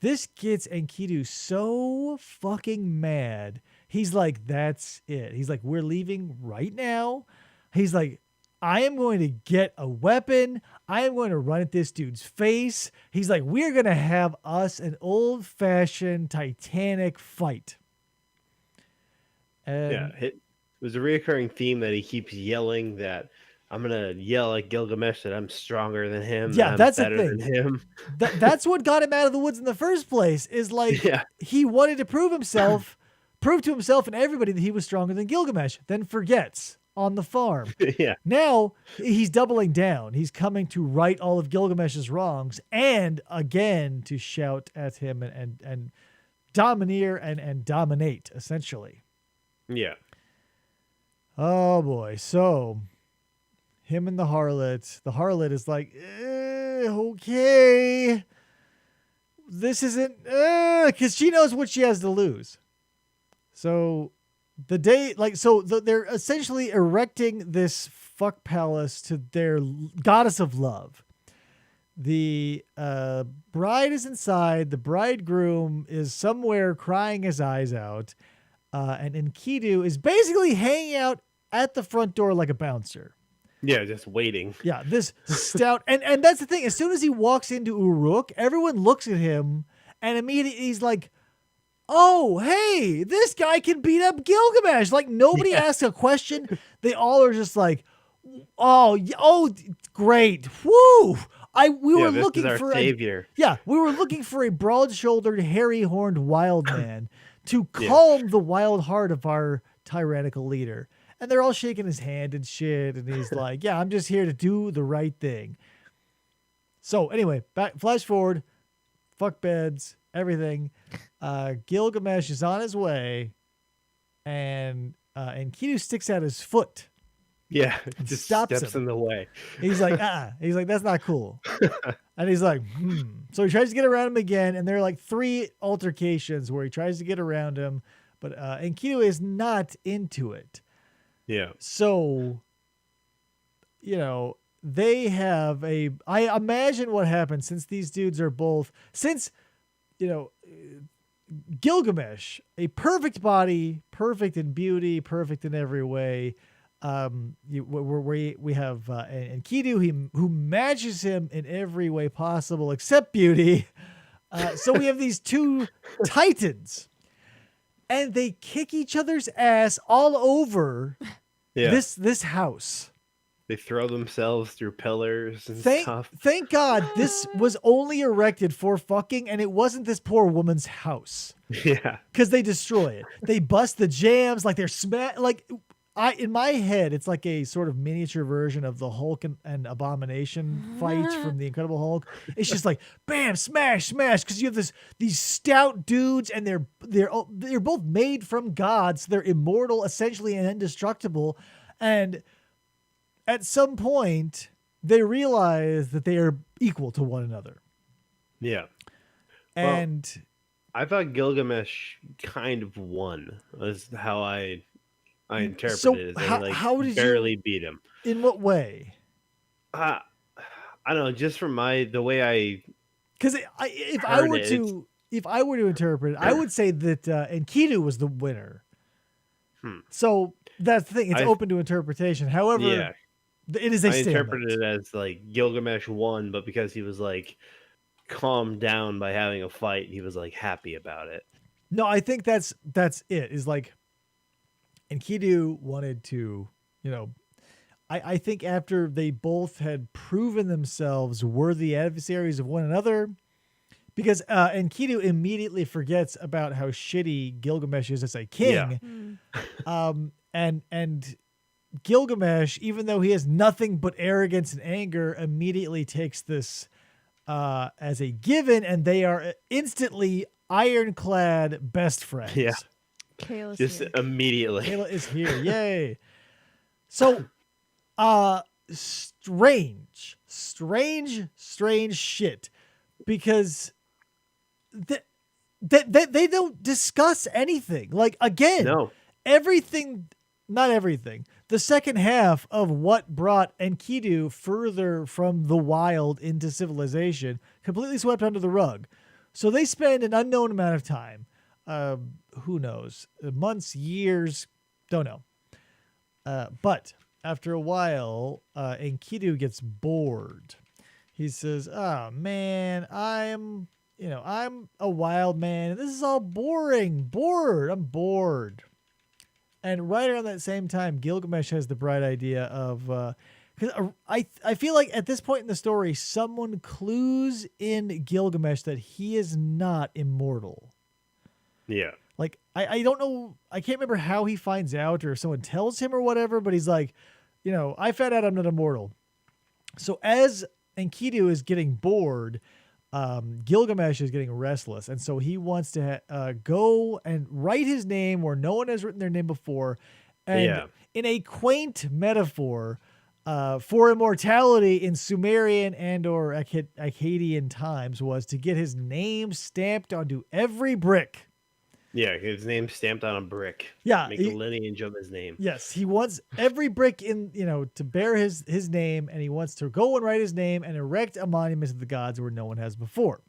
This gets Enkidu so fucking mad. He's like, that's it. He's like, we're leaving right now. He's like, I am going to get a weapon. I am going to run at this dude's face. He's like, we're going to have us an old-fashioned Titanic fight. And it was a reoccurring theme that he keeps yelling that I'm going to yell at Gilgamesh that I'm stronger than him. Yeah, that's the thing. Than him. That's what got him out of the woods in the first place is like he wanted to prove to himself and everybody that he was stronger than Gilgamesh, then forgets on the farm. Yeah. Now he's doubling down. He's coming to right all of Gilgamesh's wrongs and again to shout at him and domineer and dominate essentially. Yeah. Oh boy. So him and the harlot is like, okay, this isn't, because she knows what she has to lose. So the day, they're essentially erecting this fuck palace to their goddess of love. The bride is inside. The bridegroom is somewhere crying his eyes out. And Enkidu is basically hanging out at the front door like a bouncer. Yeah, just waiting. Yeah, this stout. And that's the thing. As soon as he walks into Uruk, everyone looks at him and immediately he's like, oh, hey, this guy can beat up Gilgamesh. Like, nobody asks a question. They all are just like, oh, great. Woo. We were looking for savior. We were looking for a broad-shouldered, hairy-horned wild man to calm the wild heart of our tyrannical leader. And they're all shaking his hand and shit. And he's like, yeah, I'm just here to do the right thing. So anyway, flash forward. fuck beds, everything. Gilgamesh is on his way, and Enkidu sticks out his foot. Yeah, And just stops steps him. in the way. He's like, He's like, that's not cool. And he's like, So he tries to get around him again, and there are like 3 altercations where he tries to get around him, but Enkidu is not into it. Yeah. So, they have I imagine what happened since these dudes are both, Gilgamesh, a perfect body, perfect in beauty, perfect in every way. We have Enkidu, who matches him in every way possible except beauty. So we have these 2 titans, and they kick each other's ass all over this house. They throw themselves through pillars and stuff. Thank God this was only erected for fucking, and it wasn't this poor woman's house. Yeah. Because they destroy it. They bust the jams, like they're in my head, it's like a sort of miniature version of the Hulk and Abomination fight from the Incredible Hulk. It's just like bam, smash, smash, because you have these stout dudes, and they're both made from gods. They're immortal, essentially, and indestructible. And at some point, they realize that they are equal to one another. Yeah. And I thought Gilgamesh kind of won. Was how I interpreted it. How did barely beat him. In what way? I don't know. Just from the way I. Because if I were to interpret it, I would say that Enkidu was the winner. So that's the thing. It's open to interpretation. However, it is a statement. I interpreted it as like Gilgamesh won, but because he was like calmed down by having a fight, he was like happy about it. No, I think that's it. Is like Enkidu wanted to, I think after they both had proven themselves worthy adversaries of one another, because Enkidu immediately forgets about how shitty Gilgamesh is as a king. Yeah. And Gilgamesh, even though he has nothing but arrogance and anger, immediately takes this as a given, and they are instantly ironclad best friends. Yeah. Kayla's just here. Immediately. Kayla is here. Yay. So, strange shit, because they don't discuss anything. Like, again, no. Not everything. The second half of what brought Enkidu further from the wild into civilization completely swept under the rug. So they spend an unknown amount of time. Who knows? Months, years, don't know. But after a while, Enkidu gets bored. He says, "Oh man, I'm a wild man. This is all boring. I'm bored." And right around that same time, Gilgamesh has the bright idea of, because I feel like at this point in the story, someone clues in Gilgamesh that he is not immortal. Yeah. Like, I don't know, I can't remember how he finds out or if someone tells him or whatever, but he's like, I found out I'm not immortal. So as Enkidu is getting bored, Gilgamesh is getting restless, and so he wants to go and write his name where no one has written their name before, and in a quaint metaphor for immortality in Sumerian and or Akkadian times was to get his name stamped onto every brick. Yeah, his name stamped on a brick. Yeah, make a lineage of his name. Yes, he wants every brick in, to bear his name, and he wants to go and write his name and erect a monument to the gods where no one has before.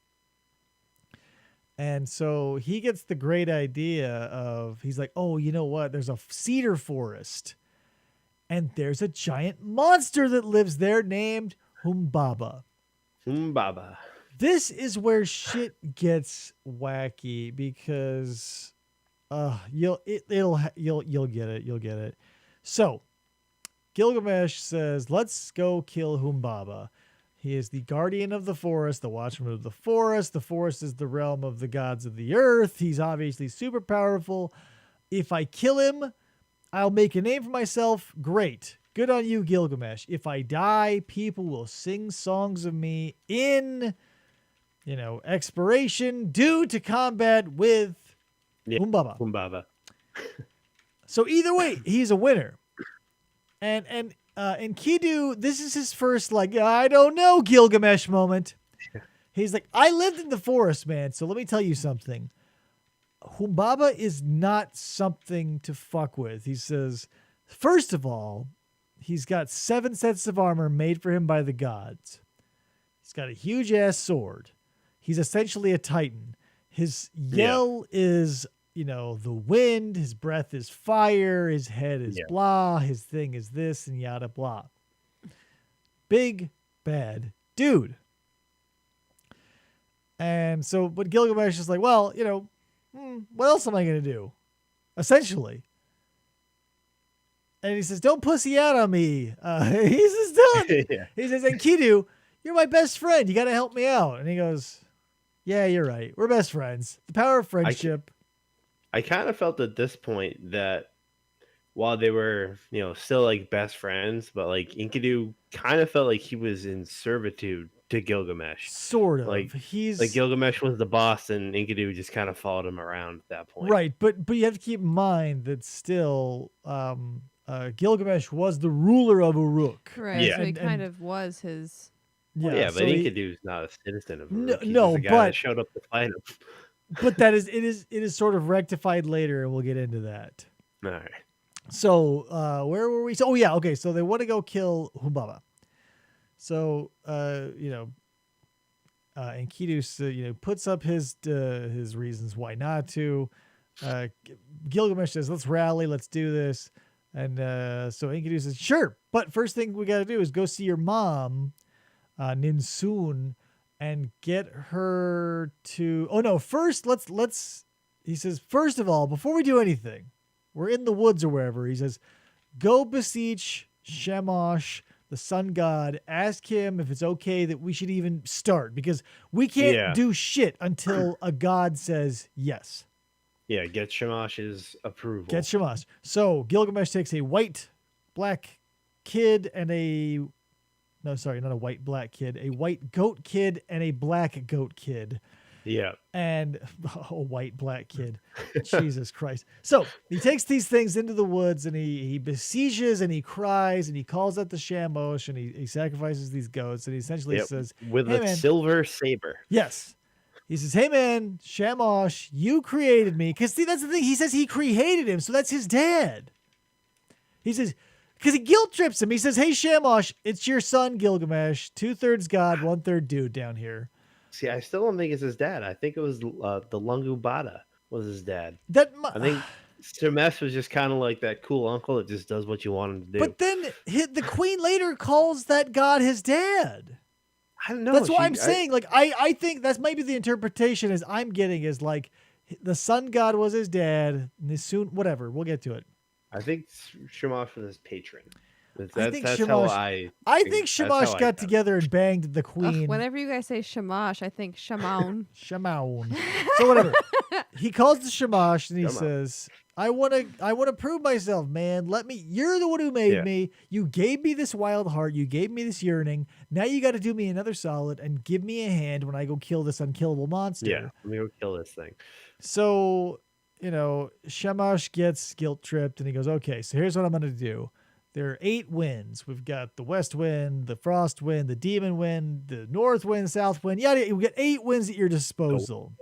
And so he gets the great idea of, he's like, oh, you know what? There's a cedar forest, and there's a giant monster that lives there named Humbaba. Humbaba. This is where shit gets wacky because you'll get it. You'll get it. So Gilgamesh says, let's go kill Humbaba. He is the guardian of the forest, the watchman of the forest. The forest is the realm of the gods of the earth. He's obviously super powerful. If I kill him, I'll make a name for myself. Great. Good on you, Gilgamesh. If I die, people will sing songs of me in expiration due to combat with Humbaba. Humbaba. So either way, he's a winner. And Enkidu, this is his first I don't know Gilgamesh moment. He's like, I lived in the forest, man. So let me tell you something. Humbaba is not something to fuck with. He says, first of all, he's got 7 sets of armor made for him by the gods. He's got a huge ass sword. He's essentially a titan. His yell is, the wind. His breath is fire. His head is blah. His thing is this and yada blah. Big, bad dude. And so, but Gilgamesh is like, well, what else am I going to do? Essentially. And he says, don't pussy out on me. He says, don't. He says, Enkidu, you're my best friend. You got to help me out. And he goes, yeah, you're right. We're best friends. The power of friendship. I kind of felt at this point that while they were, still like best friends, but like Enkidu kind of felt like he was in servitude to Gilgamesh. Sort of. He's like Gilgamesh was the boss and Enkidu just kind of followed him around at that point. Right, but you have to keep in mind that still Gilgamesh was the ruler of Uruk. Right, so he kind of was his... Yeah, but Enkidu's not a citizen of Uruk. No, He's the guy that showed up to fight him. But it is sort of rectified later, and we'll get into that. All right. So where were we? So okay. So they want to go kill Humbaba. So Enkidu puts up his reasons why not to. Gilgamesh says, "Let's rally, let's do this." And so Enkidu says, "Sure, but first thing we got to do is go see your mom, Ninsun, and get her to." Oh no! First, let's. He says, first of all, before we do anything, we're in the woods or wherever. He says, go beseech Shamash, the sun god. Ask him if it's okay that we should even start, because we can't do shit until a god says yes. Yeah, get Shamash's approval. Get Shamash. So Gilgamesh takes a white, black kid and a white goat kid and a black goat kid. Yeah. And a white black kid. Jesus Christ. So he takes these things into the woods and he besieges and he cries and he calls out the Shamash and he sacrifices these goats and he essentially says, with a silver saber. Yes. He says, hey man, Shamash, you created me. Because see, that's the thing. He says he created him. So that's his dad. He says, because he guilt trips him. He says, hey Shamash, it's your son Gilgamesh. 2/3 God, 1/3 dude down here. See, I still don't think it's his dad. I think it was the Lungu Bada was his dad. I think Shamash was just kind of like that cool uncle that just does what you want him to do. But then the queen later calls that god his dad. I don't know. That's why I'm saying, I think that's maybe the interpretation is I'm getting is like the sun god was his dad. Nisun, whatever. We'll get to it. I think Shamash was his patron. I think Shamash got together and banged the queen. Whenever you guys say Shamash, I think Shamaun. Shamaun. So whatever. He calls the Shamash and he says, I wanna prove myself, man. You're the one who made me. You gave me this wild heart, you gave me this yearning. Now you gotta do me another solid and give me a hand when I go kill this unkillable monster. Yeah, let me go kill this thing. So, Shamash gets guilt tripped and he goes, okay, so here's what I'm gonna do. There are 8 winds. We've got the west wind, the frost wind, the demon wind, the north wind, south wind. Yeah, you get 8 winds at your disposal.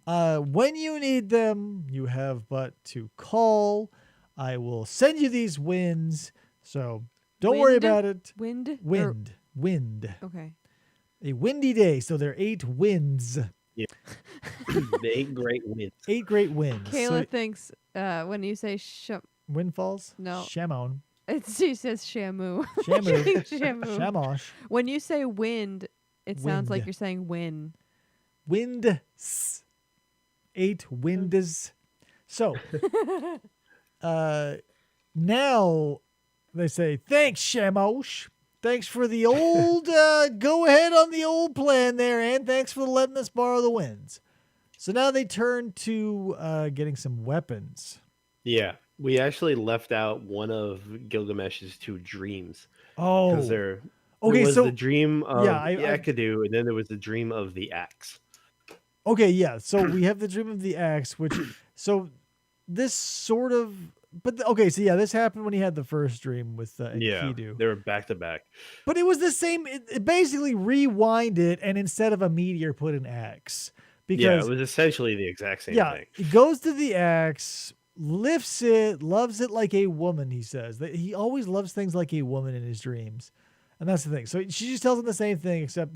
When you need them, you have but to call. I will send you these winds. So don't worry about it. Wind. Okay. A windy day. So there are 8 winds. Yeah. The 8 great winds. 8 great winds. Kayla thinks when you say Windfalls? No. Shamon. She says Shamu. Shamu. Shamosh. When you say wind, it sounds like you're saying win. Wind. 8 winds. So, now they say, thanks, Shamosh. Thanks for the old, go ahead on the old plan there, and thanks for letting us borrow the winds. So now they turn to getting some weapons. Yeah. We actually left out one of Gilgamesh's 2 dreams. Oh. Because they're Okay, there was so the dream of yeah, the Enkidu, and then there was the dream of the axe. okay, yeah. So we have the dream of the axe, which so this sort of, but okay, so yeah, this happened when he had the first dream with Enkidu. They were back to back. But it was the same. It basically rewind it, and instead of a meteor, put an axe. Because it was essentially the exact same thing. he goes to the axe, lifts it, loves it like a woman. He says that he always loves things like a woman in his dreams, and that's the thing. So she just tells him the same thing, except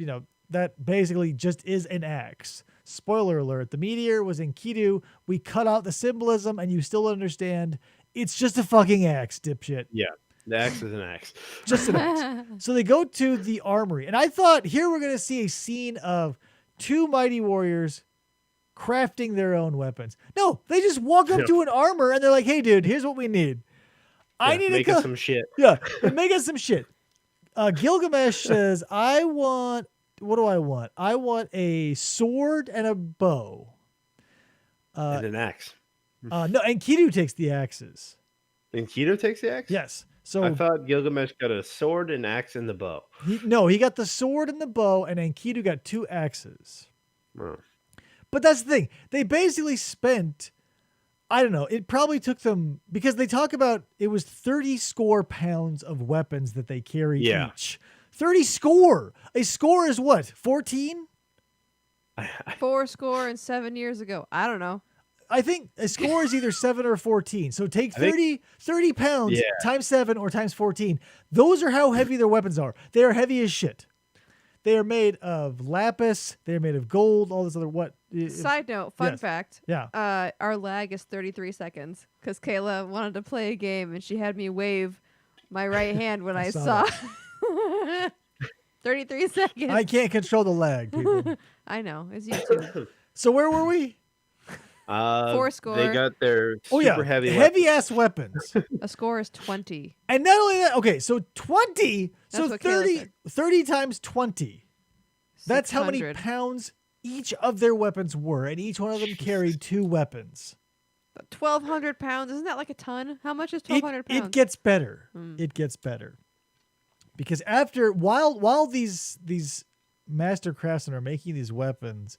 that basically just is an axe. Spoiler alert: the meteor was Enkidu. We cut out the symbolism, and you still understand it's just a fucking axe, dipshit. Yeah. The axe is an axe. Just an axe. So they go to the armory. And I thought here we're going to see a scene of two mighty warriors crafting their own weapons. No, they just walk up to an armor and they're like, hey, dude, here's what we need. I need make us some shit. Yeah, make us some shit. Gilgamesh says, what do I want? I want a sword and a bow. And an axe. No, Enkidu takes the axes. Enkidu takes the axe? Yes. So I thought Gilgamesh got a sword, an axe, and the bow. He got the sword and the bow, and Enkidu got 2 axes. Oh. But that's the thing. They basically spent, I don't know, it probably took them, because they talk about it was 30 score pounds of weapons that they carried each. 30 score. A score is what? 14? 4 years ago. I don't know. I think a score is either 7 or 14. So take 30 pounds times 7 or times 14. Those are how heavy their weapons are. They are heavy as shit. They are made of lapis. They are made of gold. All this other what? Side note, fun fact. Yeah. Our lag is 33 seconds because Kayla wanted to play a game and she had me wave my right hand when I saw. 33 seconds. I can't control the lag, people. I know. It's YouTube. So where were we? 4 score. They got their super heavy ass weapons. A score is 20. And not only that, okay, so 20. That's so 30 times 20. That's how many 600. pounds each of their weapons were, and each one of them carried 2 weapons. 1,200 pounds. Isn't that like a ton? How much is 1,200 pounds? It gets better. It gets better. Because while these master craftsmen are making these weapons,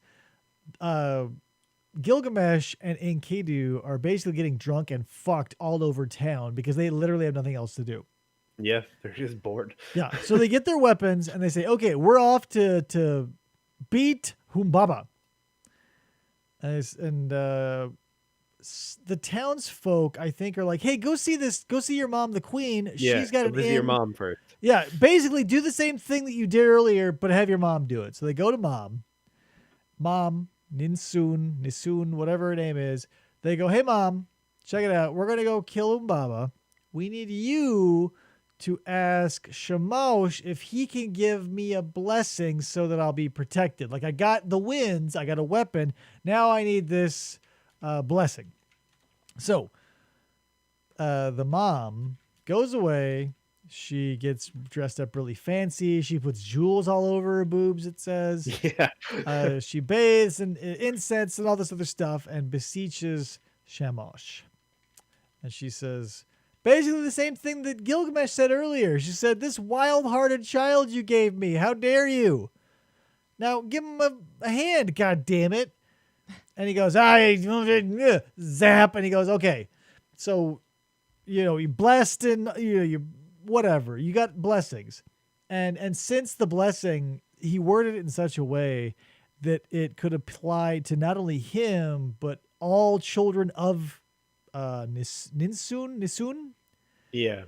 Gilgamesh and Enkidu are basically getting drunk and fucked all over town because they literally have nothing else to do. Yeah, they're just bored. Yeah, so they get their weapons and they say, okay, we're off to beat Humbaba. And the townsfolk, I think, are like, hey, go see your mom, the queen. Yeah, she's got an visit inn. your mom first. Yeah, basically do the same thing that you did earlier, but have your mom do it. So they go to mom, Nisun, whatever her name is. They go, hey, mom, check it out. We're going to go kill Umbaba. We need you to ask Shamash if he can give me a blessing so that I'll be protected. Like, I got the winds, I got a weapon. Now I need this blessing. So the mom goes away. She gets dressed up really fancy. She puts jewels all over her boobs, it says. Yeah. She bathes in incense and all this other stuff and beseeches Shamash. And she says basically the same thing that Gilgamesh said earlier. She said, this wild-hearted child you gave me, how dare you? Now give him a hand, God damn it. And he goes, zap. And he goes, okay. So, you blessed and you whatever. You got blessings. And since the blessing, he worded it in such a way that it could apply to not only him, but all children of Nisun? Yeah.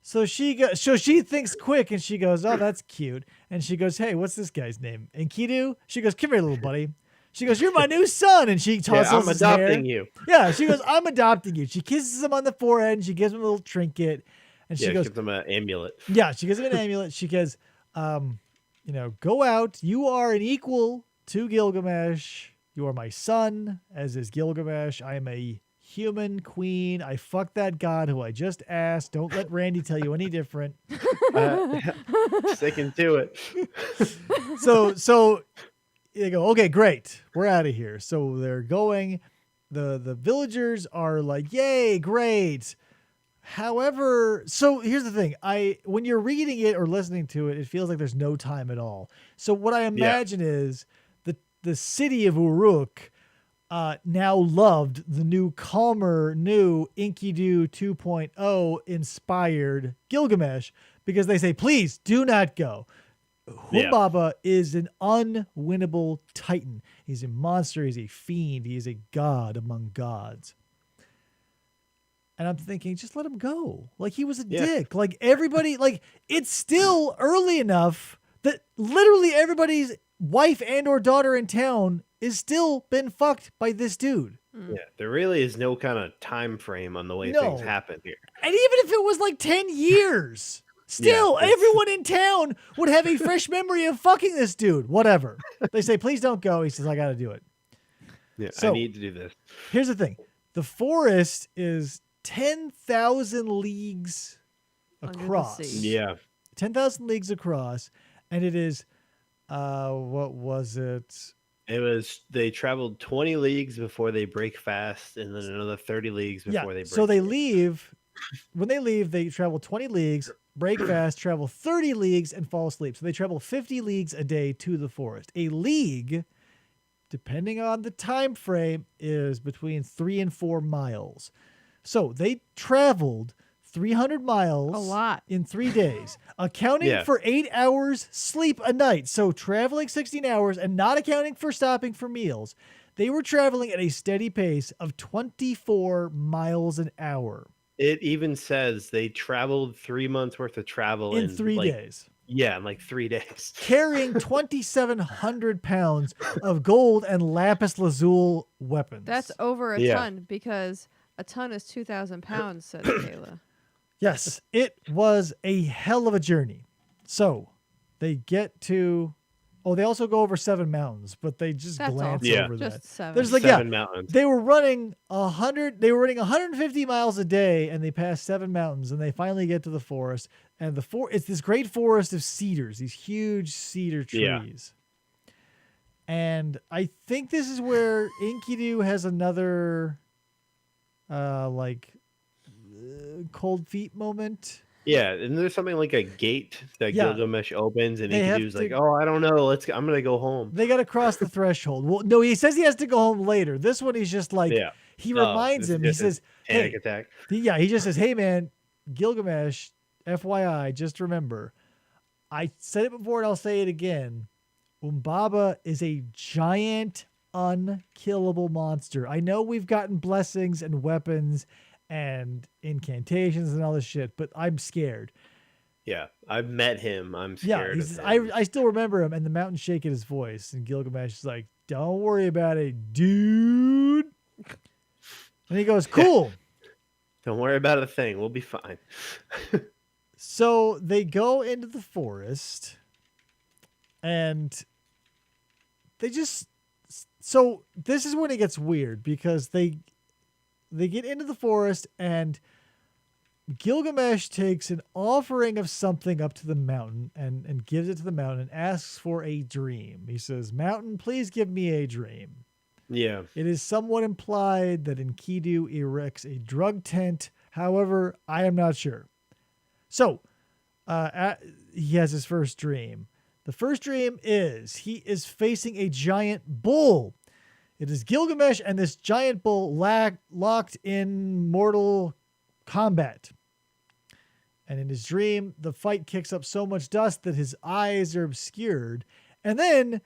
So she thinks quick and she goes, oh, that's cute. And she goes, hey, what's this guy's name? Enkidu? She goes, come here, little buddy. She goes, you're my new son. And she tosses I'm his hair. adopting you. Yeah, she goes, I'm adopting you. She kisses him on the forehead and she gives him a little trinket. And she goes, gives him an amulet. Yeah, she gives him an amulet. She goes, go out. You are an equal to Gilgamesh. You are my son, as is Gilgamesh. I am a human queen. I fucked that god who I just asked. Don't let Randy tell you any different. Sticking to it. So they go, okay, great. We're out of here. So they're going. The villagers are like, yay, great. However, so here's the thing. When you're reading it or listening to it, it feels like there's no time at all. So what I imagine is the city of Uruk now loved the new calmer, new Enkidu 2.0 inspired Gilgamesh because they say, please do not go. Humbaba is an unwinnable titan. He's a monster. He's a fiend. He is a god among gods. And I'm thinking, just let him go. Like, he was a dick. Like, everybody, like, it's still early enough that literally everybody's wife and or daughter in town is still been fucked by this dude. Yeah, there really is no kind of time frame on the way things happen here. And even if it was like 10 years, still everyone in town would have a fresh memory of fucking this dude. Whatever. They say, please don't go. He says, I got to do it. Yeah, so, I need to do this. Here's the thing. The forest is 10,000 leagues across. Yeah. 10,000 leagues across. And it is, what was it? It was, they traveled 20 leagues before they break fast, and then another 30 leagues before they break. So they leave, when they leave, they travel 20 leagues, break fast, travel 30 leagues, and fall asleep. So they travel 50 leagues a day to the forest. A league, depending on the time frame, is between 3 and 4 miles. So they traveled 300 miles a lot in 3 days, accounting for 8 hours sleep a night. So traveling 16 hours and not accounting for stopping for meals, they were traveling at a steady pace of 24 miles an hour. It even says they traveled 3 months worth of travel in 3 days. Yeah, in like 3 days. Carrying 2,700 pounds of gold and lapis lazuli weapons. That's over a ton because a ton is 2,000 pounds, says Kayla. Yes, it was a hell of a journey. So they get to, they also go over 7 mountains, but they just glance over just that. 7. There's like 7 mountains. They were running 150 miles a day, and they passed 7 mountains, and they finally get to the forest. And it's this great forest of cedars, these huge cedar trees. And I think this is where Enkidu has another cold feet moment. Yeah, and there's something like a gate that Gilgamesh opens, and Enkidu's like, "Oh, I don't know. I'm gonna go home." They got to cross the threshold. Well, no, he says he has to go home later. This one, he's just like, he reminds him. He says, "Panic attack." He just says, "Hey, man, Gilgamesh, FYI, just remember, I said it before and I'll say it again. Humbaba is a giant, unkillable monster. I know we've gotten blessings and weapons and incantations and all this shit, but I'm scared." Yeah, I've met him. I'm scared of him. I still remember him and the mountain shake in his voice. And Gilgamesh is like, "Don't worry about it, dude." And he goes, "Cool. Don't worry about a thing. We'll be fine." So they go into the forest and so this is when it gets weird because they get into the forest and Gilgamesh takes an offering of something up to the mountain and gives it to the mountain and asks for a dream. He says, "Mountain, please give me a dream." Yeah. It is somewhat implied that Enkidu erects a drug tent. However, I am not sure. So he has his first dream. The first dream is he is facing a giant bull. It is Gilgamesh and this giant bull locked in mortal combat. And in his dream, the fight kicks up so much dust that his eyes are obscured. And then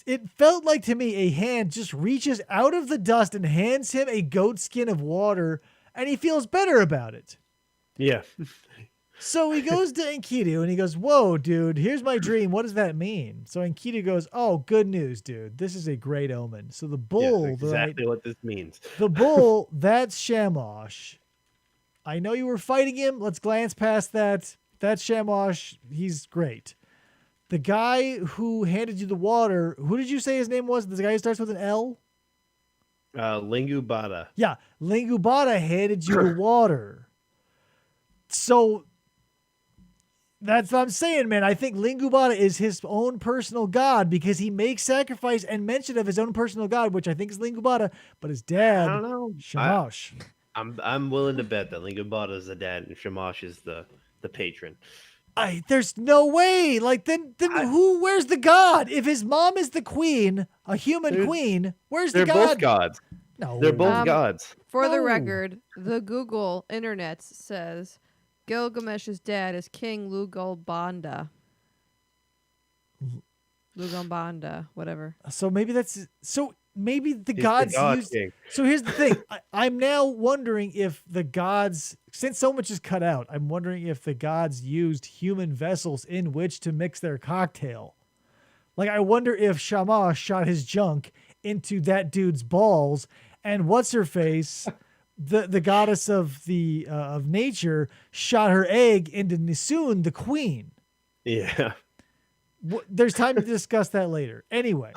it felt like to me a hand just reaches out of the dust and hands him a goat skin of water, and he feels better about it. Yeah. So he goes to Enkidu and he goes, "Whoa, dude, here's my dream. What does that mean?" So Enkidu goes, "Oh, good news, dude. This is a great omen." So the bull, that's exactly what this means. The bull, that's Shamash. I know you were fighting him. Let's glance past that. That's Shamash. He's great. The guy who handed you the water, who did you say his name was? The guy who starts with an L? Lingubada. Yeah, Lingubada handed you the water. So that's what I'm saying, man. I think Lingubada is his own personal god because he makes sacrifice and mention of his own personal god, which I think is Lingubada, but his dad, I don't know. Shamash. I'm willing to bet that Lincoln is the dad and Shamash is the patron. There's no way. Like then who? Where's the god? If his mom is the queen, a human queen, where's the god? They're both gods. No, they're both gods. For the record, the Google Internet says Gilgamesh's dad is King Lugalbanda. Lugalbanda, whatever. So maybe maybe the He's gods the god used. king. So here's the thing. I'm now wondering if the gods, since so much is cut out, I'm wondering if the gods used human vessels in which to mix their cocktail. Like, I wonder if Shamash shot his junk into that dude's balls, and what's her face, the goddess of the of nature, shot her egg into Nisun, the queen. Yeah. There's time to discuss that later. Anyway,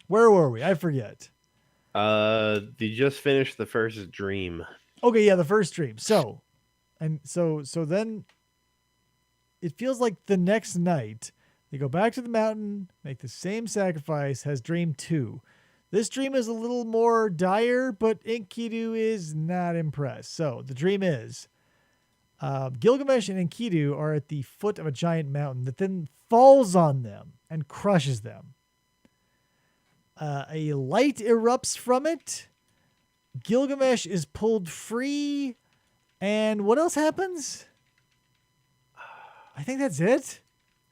where were we? I forget. You just finished the first dream. Okay, yeah, the first dream. So then it feels like the next night they go back to the mountain, make the same sacrifice, has dream 2. This dream is a little more dire, but Enkidu is not impressed. So the dream is Gilgamesh and Enkidu are at the foot of a giant mountain that then falls on them and crushes them. A light erupts from it. Gilgamesh is pulled free. And what else happens? I think that's it.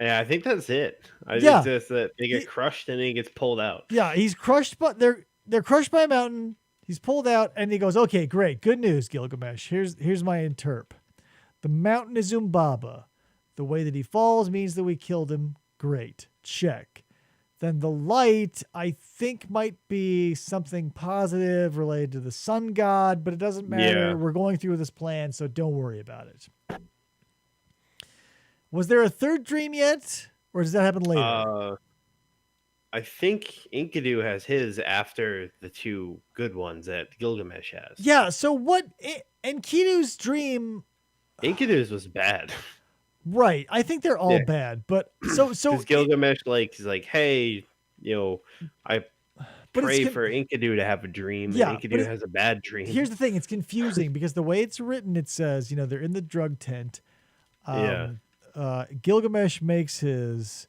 Yeah, I think that's it. I think just that they get crushed and then he gets pulled out. Yeah, he's crushed, but they're crushed by a mountain. He's pulled out, and he goes, "Okay, great, good news, Gilgamesh. Here's my interp. The mountain is Umbaba. The way that he falls means that we killed him. Great, check. Then the light, I think, might be something positive related to the sun god, but it doesn't matter. Yeah. We're going through this plan, so don't worry about it." Was there a third dream yet, or does that happen later? I think Enkidu has his after the 2 good ones that Gilgamesh has. Yeah, so what Enkidu's dream... Enkidu's was bad. Right. I think they're all bad, but so Gilgamesh he's like, hey, I pray for Enkidu to have a dream, and Enkidu has a bad dream. Here's the thing, it's confusing because the way it's written, it says, they're in the drug tent. Gilgamesh makes his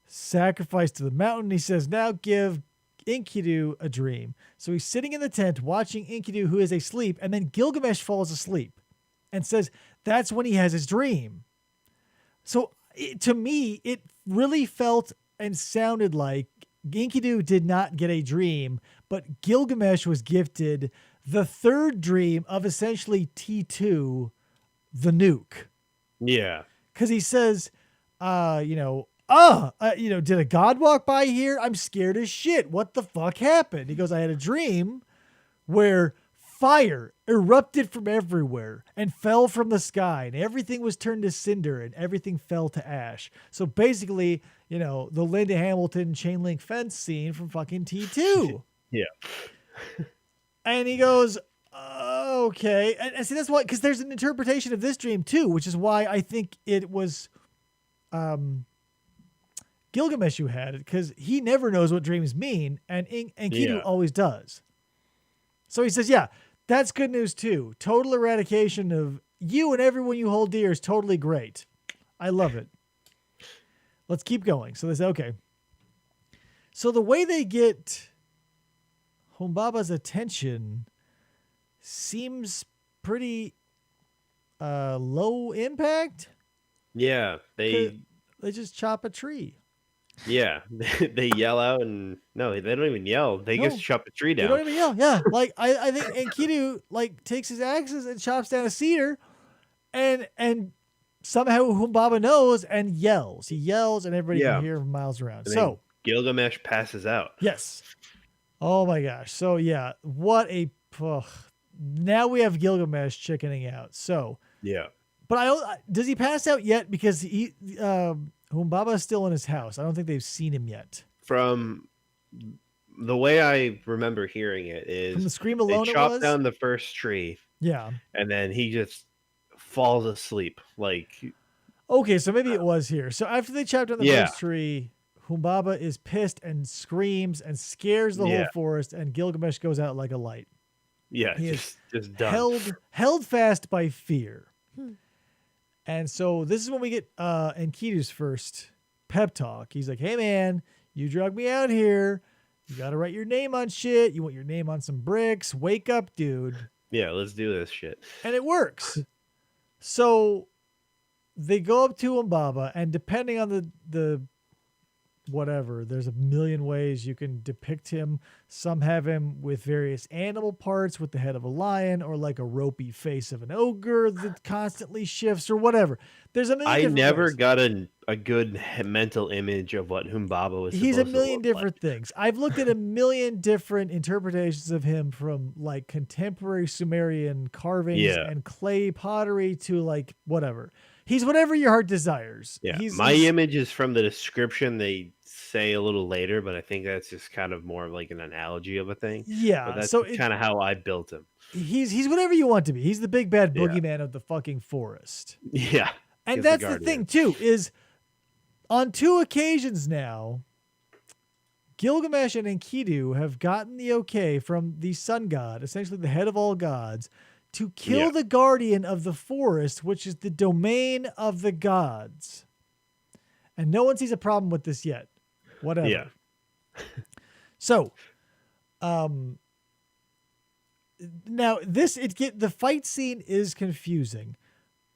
sacrifice to the mountain. He says, now give Enkidu a dream. So he's sitting in the tent watching Enkidu, who is asleep, and then Gilgamesh falls asleep and says that's when he has his dream. So to me, it really felt and sounded like Enkidu did not get a dream, but Gilgamesh was gifted the third dream of essentially T2, the nuke. Yeah. Because he says, did a god walk by here? I'm scared as shit. What the fuck happened? He goes, I had a dream where fire erupted from everywhere and fell from the sky, and everything was turned to cinder and everything fell to ash. So basically, the Linda Hamilton chain link fence scene from fucking T2. Yeah. And he goes, okay. And see, that's why, because there's an interpretation of this dream too, which is why I think it was Gilgamesh who had it, because he never knows what dreams mean, and Enkidu always does. So he says, yeah, that's good news too. Total eradication of you and everyone you hold dear is totally great. I love it. Let's keep going. So they say, okay. So the way they get Humbaba's attention seems pretty low impact. Yeah, they just chop a tree. Yeah, they yell out, and no, they don't even yell. They just chop a tree down. They don't even yell. Yeah, like I think Enkidu takes his axes and chops down a cedar, and somehow Humbaba knows and yells. He yells, and everybody can hear him miles around. And so Gilgamesh passes out. Yes. Oh my gosh. So yeah, what a now we have Gilgamesh chickening out. So yeah, but does he pass out yet? Because Humbaba is still in his house. I don't think they've seen him yet. From the way I remember hearing it is from the scream alone, they chop down the first tree. Yeah, and then he just falls asleep. Okay, so maybe it was here. So after they chop down the first tree, Humbaba is pissed and screams and scares the whole forest, and Gilgamesh goes out like a light. Yeah, He just done. held fast by fear. And so this is when we get Enkidu's first pep talk. He's like, hey man, you drug me out here. You got to write your name on shit. You want your name on some bricks. Wake up, dude. Yeah, let's do this shit. And it works. So they go up to Umbaba, and depending on the whatever, there's a million ways you can depict him. Some have him with various animal parts, with the head of a lion, or like a ropey face of an ogre that constantly shifts, or whatever. There's a million I different never ways. got a good mental image of what Humbaba was. He's a million to look different things. I've looked at a million different interpretations of him, from like contemporary Sumerian carvings and clay pottery to like whatever. He's whatever your heart desires. Yeah, He's image is from the description they say a little later, but I think that's just kind of more like an analogy of a thing. Yeah, but that's so kind of how I built him. He's whatever you want to be. He's the big bad boogeyman of the fucking forest. Yeah, and that's the thing too, is on 2 occasions now, Gilgamesh and Enkidu have gotten the okay from the sun god, essentially the head of all gods, to kill the guardian of the forest, which is the domain of the gods. And no one sees a problem with this yet. Whatever. Yeah. So, now the fight scene is confusing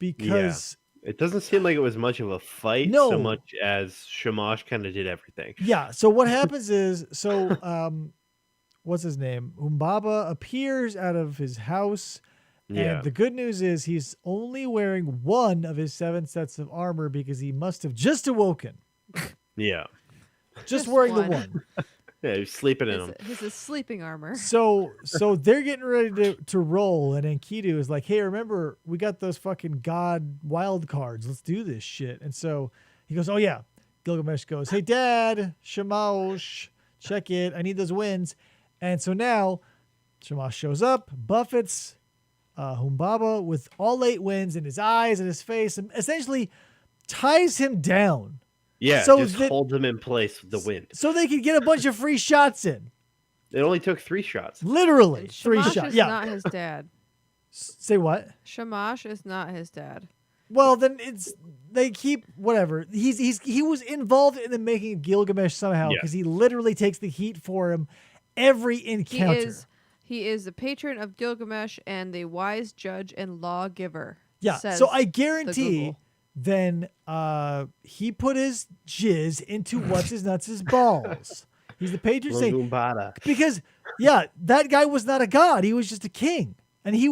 because it doesn't seem like it was much of a fight so much as Shamash kind of did everything. Yeah. So what happens is, what's his name? Umbaba appears out of his house. And the good news is he's only wearing 1 of his 7 sets of armor because he must have just awoken. Yeah. Just wearing the 1. Yeah, he's sleeping in them. This is sleeping armor. So they're getting ready to roll, and Enkidu is like, hey, remember, we got those fucking god wild cards. Let's do this shit. And so he goes, oh yeah. Gilgamesh goes, hey dad, Shamash, check it. I need those wins. And so now Shamash shows up, buffets Humbaba with all 8 wins in his eyes and his face, and essentially ties him down. Yeah, so just holds him in place with the wind. So they could get a bunch of free shots in. It only took 3 shots. Literally, 3 shots. Shamash is not his dad. Say what? Shamash is not his dad. Well, then they keep whatever. He was involved in the making of Gilgamesh somehow because he literally takes the heat for him every encounter. He is the patron of Gilgamesh and the wise judge and lawgiver. Yeah, so I guarantee then he put his jizz into what's his nuts' balls. He's the patron saint. Because, that guy was not a god. He was just a king. And he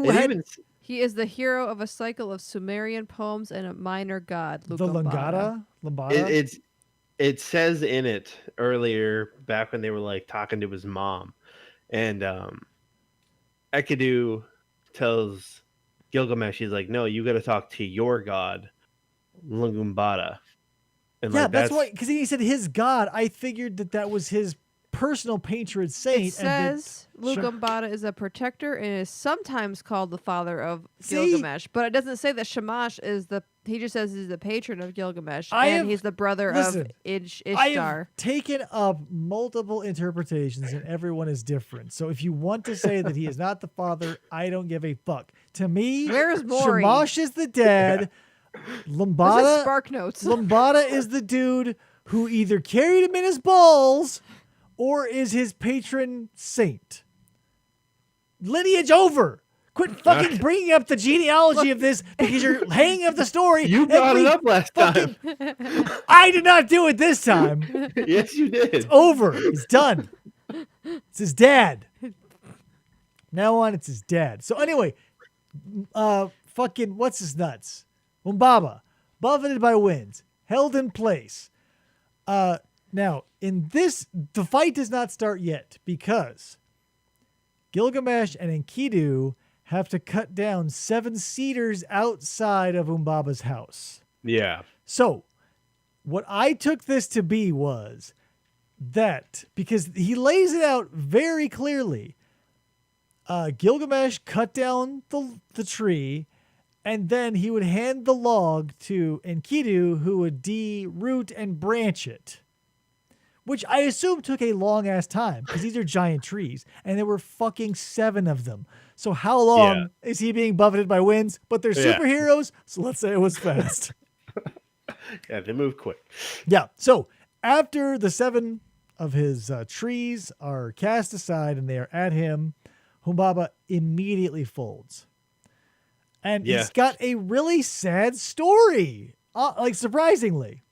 is the hero of a cycle of Sumerian poems and a minor god, the Lambada. It says in it earlier, back when they were like talking to his mom, and Enkidu tells Gilgamesh, he's like, no, you got to talk to your god, Lungumbada. And that's why, because he said his god. I figured that was his personal patron saint. It says Lungumbada is a protector and is sometimes called the father of Gilgamesh, but it doesn't say that Shamash is he just says he's the patron of Gilgamesh he's the brother of Ishtar. I have taken up multiple interpretations and everyone is different. So if you want to say that he is not the father, I don't give a fuck. To me, where's Maury? Shamash is the dad. Lambada, Spark Notes. Lambada is the dude who either carried him in his balls or is his patron saint. Lineage over. Quit fucking bringing up the genealogy of this because you're hanging up the story. You brought it up last time. I did not do it this time. Yes, you did. It's over. It's done. It's his dad. Now on, it's his dad. So anyway, fucking what's his nuts? Umbaba, buffeted by winds, held in place. Now, in this, the fight does not start yet because Gilgamesh and Enkidu have to cut down 7 cedars outside of Umbaba's house. Yeah. So, what I took this to be was that, because he lays it out very clearly, Gilgamesh cut down the tree, and then he would hand the log to Enkidu, who would de-root and branch it. which I assume took a long ass time because these are giant trees and there were fucking 7 of them. So how long is he being buffeted by winds? But they're superheroes, so let's say it was fast. Yeah, they move quick. Yeah. So after the 7 of his trees are cast aside and they are at him, Humbaba immediately folds. And he's got a really sad story, like surprisingly.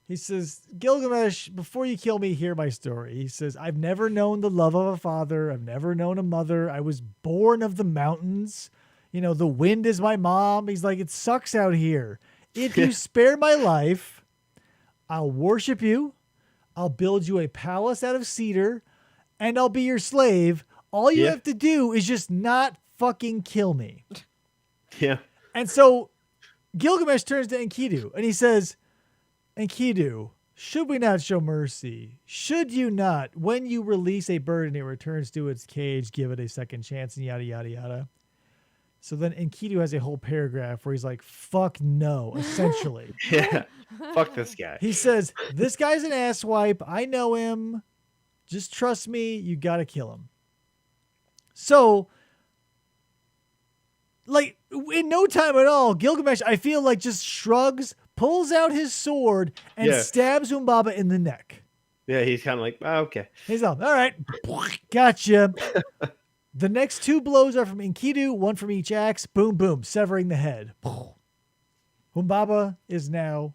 He says, Gilgamesh, before you kill me, hear my story. He says, I've never known the love of a father. I've never known a mother. I was born of the mountains. You know, the wind is my mom. He's like, it sucks out here. If you spare my life, I'll worship you. I'll build you a palace out of cedar, and I'll be your slave. All you have to do is just not fucking kill me. Yeah. And so Gilgamesh turns to Enkidu, and he says, Enkidu, should we not show mercy? Should you not, when you release a bird and it returns to its cage, give it a second chance, and yada, yada, yada? So then Enkidu has a whole paragraph where he's like, fuck no, essentially. Yeah. Fuck this guy. He says, this guy's an asswipe. I know him. Just trust me. You got to kill him. So, like, in no time at all, Gilgamesh, I feel like, just shrugs, pulls out his sword, and stabs Humbaba in the neck. Yeah, he's kind of like, oh, okay. He's all right, gotcha. The next 2 blows are from Enkidu, 1 from each axe. Boom, boom, severing the head. Humbaba is now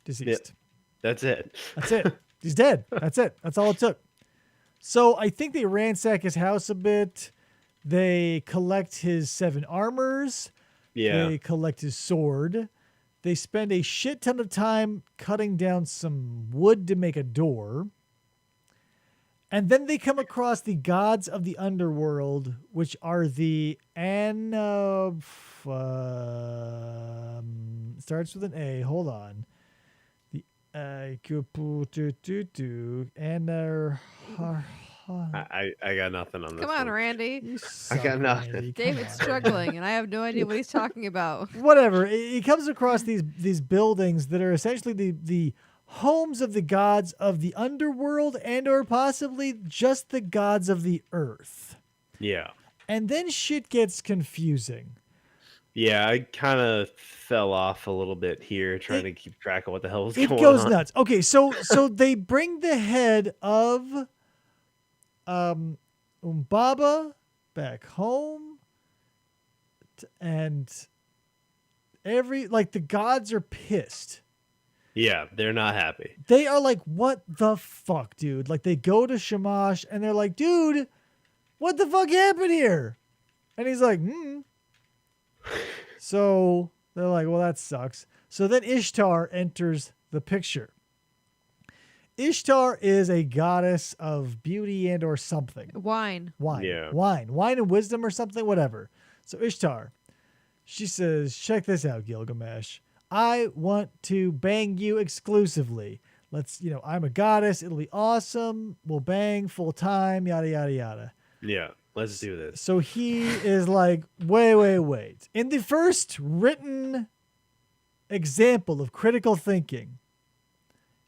deceased. That's it. That's it. He's dead. That's it. That's all it took. So I think they ransack his house a bit. They collect his 7 armors. Yeah. They collect his sword. They spend a shit ton of time cutting down some wood to make a door. And then they come across the gods of the underworld, which are the starts with an A. Hold on. The I got nothing on this. Come on, one. Randy. I got nothing. Randy. David's struggling, and I have no idea what he's talking about. Whatever. He comes across these buildings that are essentially the homes of the gods of the underworld and or possibly just the gods of the earth. Yeah. And then shit gets confusing. Yeah, I kind of fell off a little bit here trying to keep track of what the hell was going on. It goes nuts. Okay, so they bring the head of Humbaba back home, and the gods are pissed. Yeah, they're not happy. They are like, what the fuck, dude? Like, they go to Shamash and they're like, dude, what the fuck happened here? And he's like, So they're like, well, that sucks. So then Ishtar enters the picture. Ishtar is a goddess of beauty and or something. Wine. Yeah. Wine and wisdom or something, whatever. So Ishtar, she says, check this out, Gilgamesh. I want to bang you exclusively. I'm a goddess. It'll be awesome. We'll bang full time, yada, yada, yada. Yeah, let's do this. So he is like, wait. In the first written example of critical thinking,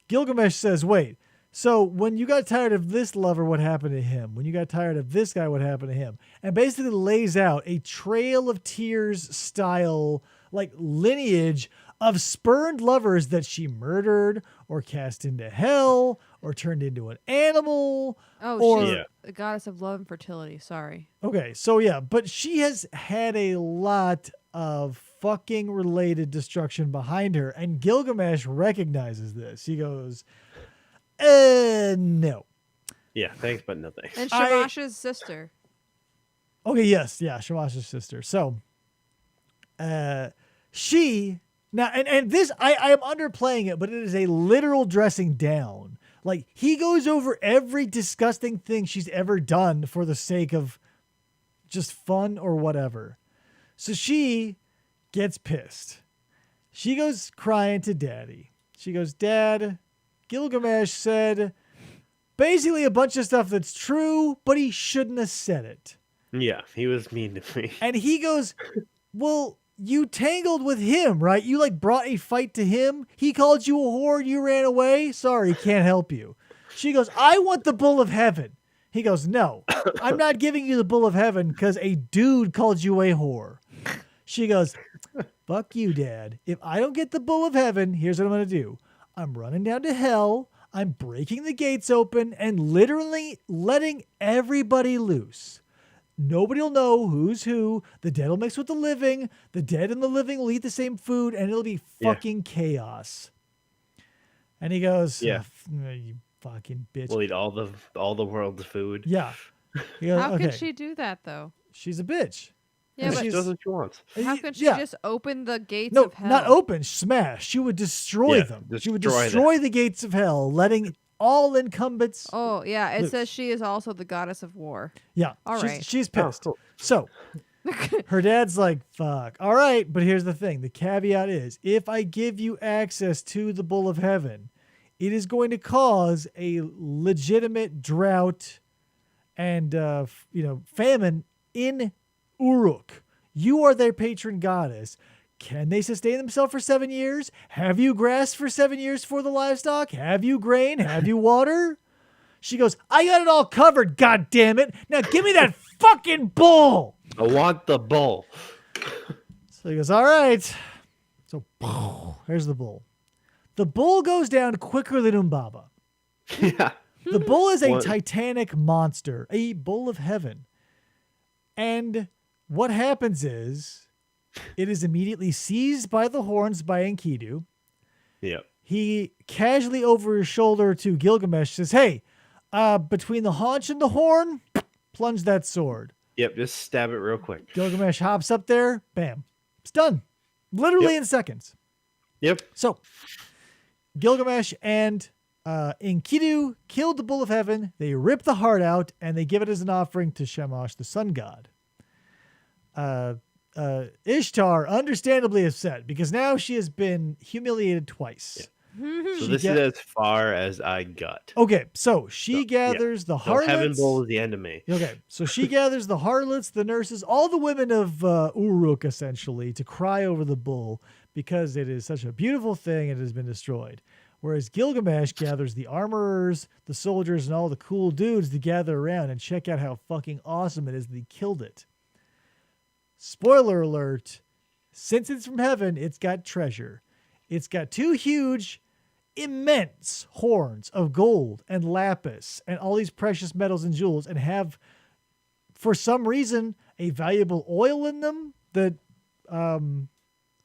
Gilgamesh says, wait, so when you got tired of this lover, what happened to him? When you got tired of this guy, what happened to him? And basically lays out a Trail of Tears style, like, lineage of spurned lovers that she murdered or cast into hell or turned into an animal. Oh, she's the goddess of love and fertility. Sorry. Okay, so yeah, but she has had a lot of fucking related destruction behind her, and Gilgamesh recognizes this. He goes, no. Yeah, thanks, but no thanks. And Shamash's sister. Okay, yes, yeah, Shamash's sister. So, she... Now, and this, I am underplaying it, but it is a literal dressing down. Like, he goes over every disgusting thing she's ever done for the sake of just fun or whatever. So she gets pissed. She goes crying to Daddy. She goes, Dad, Gilgamesh said basically a bunch of stuff that's true, but he shouldn't have said it. Yeah, he was mean to me. And he goes, well, you tangled with him, right? You like brought a fight to him. He called you a whore. You ran away. Sorry, can't help you. She goes, I want the bull of heaven. He goes, no, I'm not giving you the bull of heaven because a dude called you a whore. She goes, fuck you, Dad. If I don't get the bull of heaven, here's what I'm going to do. I'm running down to hell. I'm breaking the gates open and literally letting everybody loose. Nobody will know who's who. The dead will mix with the living. The dead and the living will eat the same food, and it'll be fucking chaos. And he goes, Yeah. Oh, you fucking bitch. We'll eat all the world's food. Yeah. He goes, How okay. can she do that though? She's a bitch. Yeah, And but She does what she wants. how can she Yeah. just open the gates No, of hell? not open, smash. She would destroy Yeah, them. She destroy would them. destroy the gates of hell, letting all incumbents. Oh, yeah. It Loose. says she is also the goddess of war. Yeah, All she's, right. she's Oh, pissed. cool. So her dad's like, fuck. All right, but here's the thing. The caveat is if I give you access to the bull of heaven, it is going to cause a legitimate drought and famine in Uruk. You are their patron goddess. Can they sustain themselves for 7 years? Have you grass for 7 years for the livestock? Have you grain? Have you water? She goes, I got it all covered, god damn it. Now give me that fucking bull. I want the bull. So he goes, all right. So here's the bull. The bull goes down quicker than Umbaba. Yeah. The bull is a What? titanic monster, a bull of heaven. And what happens is it is immediately seized by the horns by Enkidu. Yep. He casually over his shoulder to Gilgamesh says, hey, between the haunch and the horn, plunge that sword. Yep. Just stab it real quick. Gilgamesh hops up there, bam. It's done. Literally Yep. in seconds. Yep. So Gilgamesh and Enkidu killed the bull of heaven. They rip the heart out and they give it as an offering to Shamash, the sun god. Ishtar, understandably upset because now she has been humiliated twice. So this is as far as I got. Okay, so she gathers the So harlots. Heaven Bowl is the end of me. Okay, so she gathers the harlots, the nurses, all the women of Uruk, essentially, to cry over the bull because it is such a beautiful thing and it has been destroyed. Whereas Gilgamesh gathers the armorers, the soldiers, and all the cool dudes to gather around and check out how fucking awesome it is that he killed it. Spoiler alert, since it's from heaven, it's got treasure. It's got two huge, immense horns of gold and lapis and all these precious metals and jewels and have, for some reason, a valuable oil in them that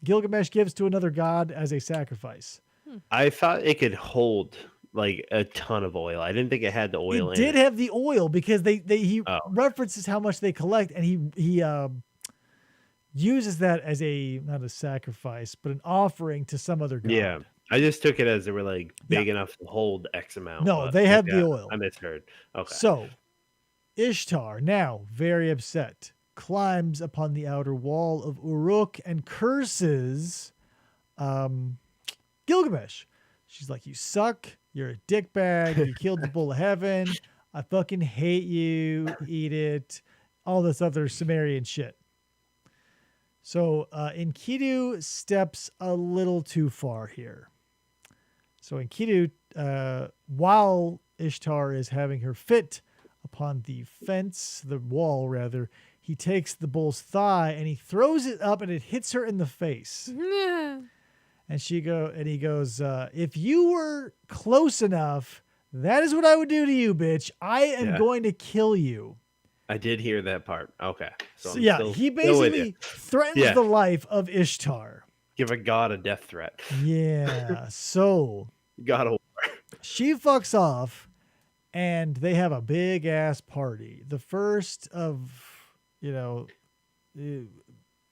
Gilgamesh gives to another god as a sacrifice. I thought it could hold like a ton of oil. I didn't think it had the oil It in did it. have the oil because he Oh. references how much they collect and he uses that as not a sacrifice, but an offering to some other god. Yeah. I just took it as they were like big enough to hold X amount. No, but they had the yeah, oil. I misheard. Okay. So, Ishtar, now very upset, climbs upon the outer wall of Uruk and curses Gilgamesh. She's like, you suck. You're a dickbag. You killed the bull of heaven. I fucking hate you. Eat it. All this other Sumerian shit. So Enkidu steps a little too far here. So Enkidu, while Ishtar is having her fit upon the fence, the wall rather, he takes the bull's thigh and he throws it up and it hits her in the face. And he goes, if you were close enough, that is what I would do to you, bitch. I am going to kill you. I did hear that part. Okay. So, I'm yeah, still- he still with basically you. threatens the life of Ishtar. Give a god a death threat. Yeah. So God of war. she fucks off and they have a big ass party. The first of,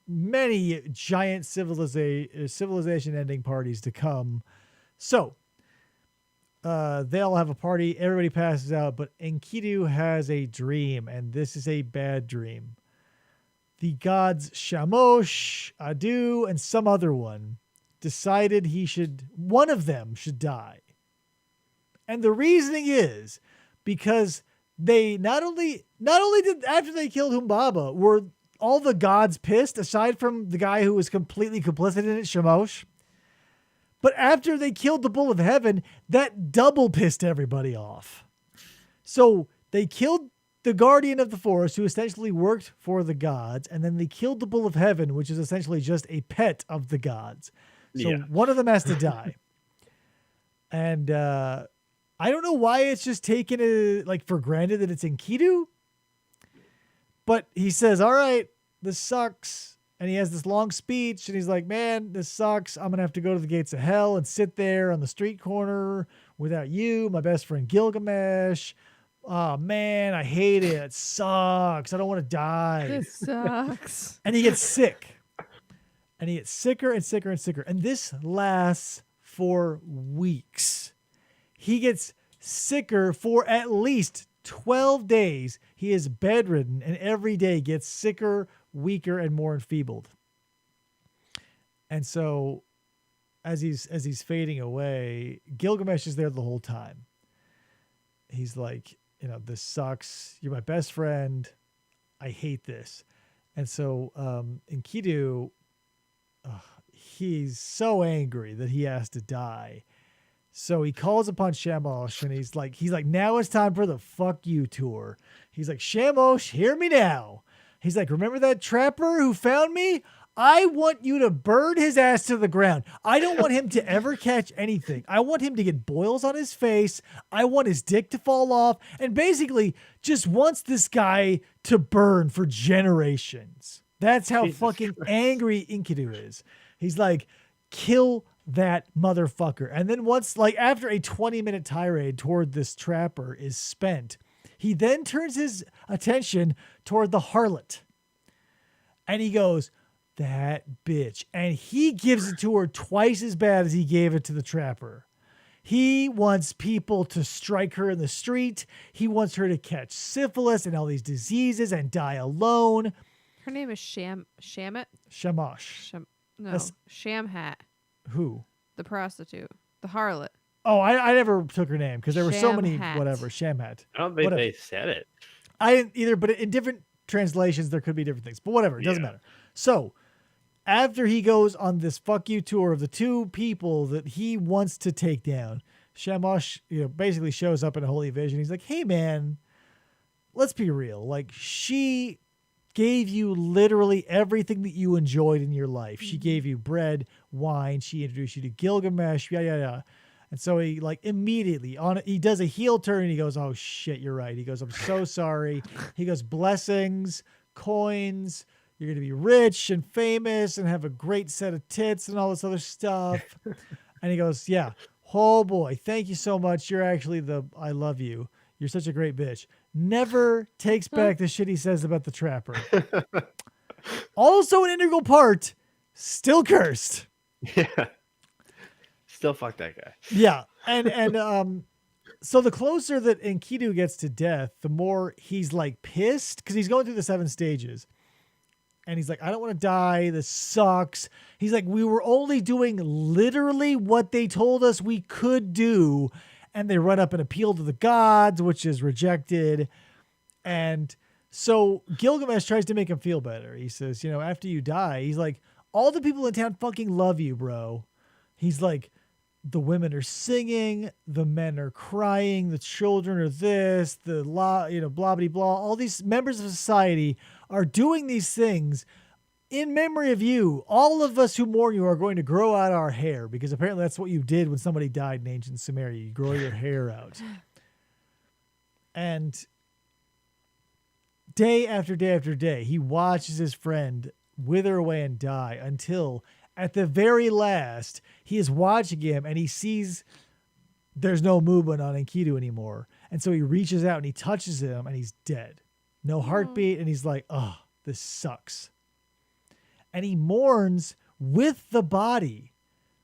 many giant civilization ending parties to come. So they all have a party. Everybody passes out, but Enkidu has a dream, and this is a bad dream. The gods Shamosh, Adu, and some other one decided one of them should die. And the reasoning is because they not only did after they killed Humbaba were all the gods pissed, aside from the guy who was completely complicit in it, Shamash. But after they killed the bull of heaven, that double pissed everybody off. So they killed the guardian of the forest, who essentially worked for the gods, and then they killed the bull of heaven, which is essentially just a pet of the gods. So one of them has to die. And I don't know why it's just taken for granted that it's Enkidu. But he says, all right, this sucks. And he has this long speech, and he's like, man, this sucks. I'm going to have to go to the gates of hell and sit there on the street corner without you, my best friend Gilgamesh. Oh, man, I hate it. It sucks. I don't want to die. This sucks. And he gets sick. And he gets sicker and sicker and sicker. And this lasts for weeks. He gets sicker for at least 12 days. He is bedridden and every day gets sicker, weaker, and more enfeebled. And so as he's fading away, Gilgamesh is there the whole time. He's like, this sucks. You're my best friend. I hate this. And so Enkidu, he's so angry that he has to die. So he calls upon Shamash, and he's like, now it's time for the fuck you tour. He's like, Shamash, hear me now. He's like, remember that trapper who found me? I want you to burn his ass to the ground. I don't want him to ever catch anything. I want him to get boils on his face. I want his dick to fall off. And basically just wants this guy to burn for generations. That's how fucking angry Enkidu is. He's like, kill that motherfucker. And then once, after a 20-minute tirade toward this trapper is spent, he then turns his attention toward the harlot. And he goes, that bitch. And he gives it to her twice as bad as he gave it to the trapper. He wants people to strike her in the street. He wants her to catch syphilis and all these diseases and die alone. Her name is Shamit? Shamash. Shamhat. Who? The prostitute. The harlot. Oh, I never took her name because there were so many, Shamhat. whatever, Shamhat. I don't think they said it. I didn't either, but in different translations, there could be different things. But whatever, it doesn't matter. So, after he goes on this fuck you tour of the two people that he wants to take down, Shamash, basically shows up in a holy vision. He's like, hey, man, let's be real. She gave you literally everything that you enjoyed in your life. She gave you bread, wine. She introduced you to Gilgamesh, yada. And so he immediately he does a heel turn and he goes, oh shit, you're right. He goes, I'm so sorry. He goes, blessings, coins. You're going to be rich and famous and have a great set of tits and all this other stuff. And he goes, yeah, oh boy, thank you so much. You're actually I love you. You're such a great bitch. Never takes back the shit he says about the trapper. Also an integral part, still cursed. Yeah. Still fuck that guy. Yeah. And so the closer that Enkidu gets to death, the more he's pissed because he's going through the 7 stages. And he's like, I don't want to die. This sucks. He's like, we were only doing literally what they told us we could do. And they run up and appeal to the gods, which is rejected. And so Gilgamesh tries to make him feel better. He says, after you die, he's like, all the people in town fucking love you, bro. He's like, the women are singing, the men are crying, the children are this, blah, blah, blah, blah. All these members of society are doing these things in memory of you. All of us who mourn you are going to grow out our hair because apparently that's what you did when somebody died in ancient Sumeria. You grow your hair out. And day after day after day, he watches his friend wither away and die until at the very last, he is watching him and he sees there's no movement on Enkidu anymore. And so he reaches out and he touches him and he's dead. No heartbeat. And he's like, oh, this sucks. And he mourns with the body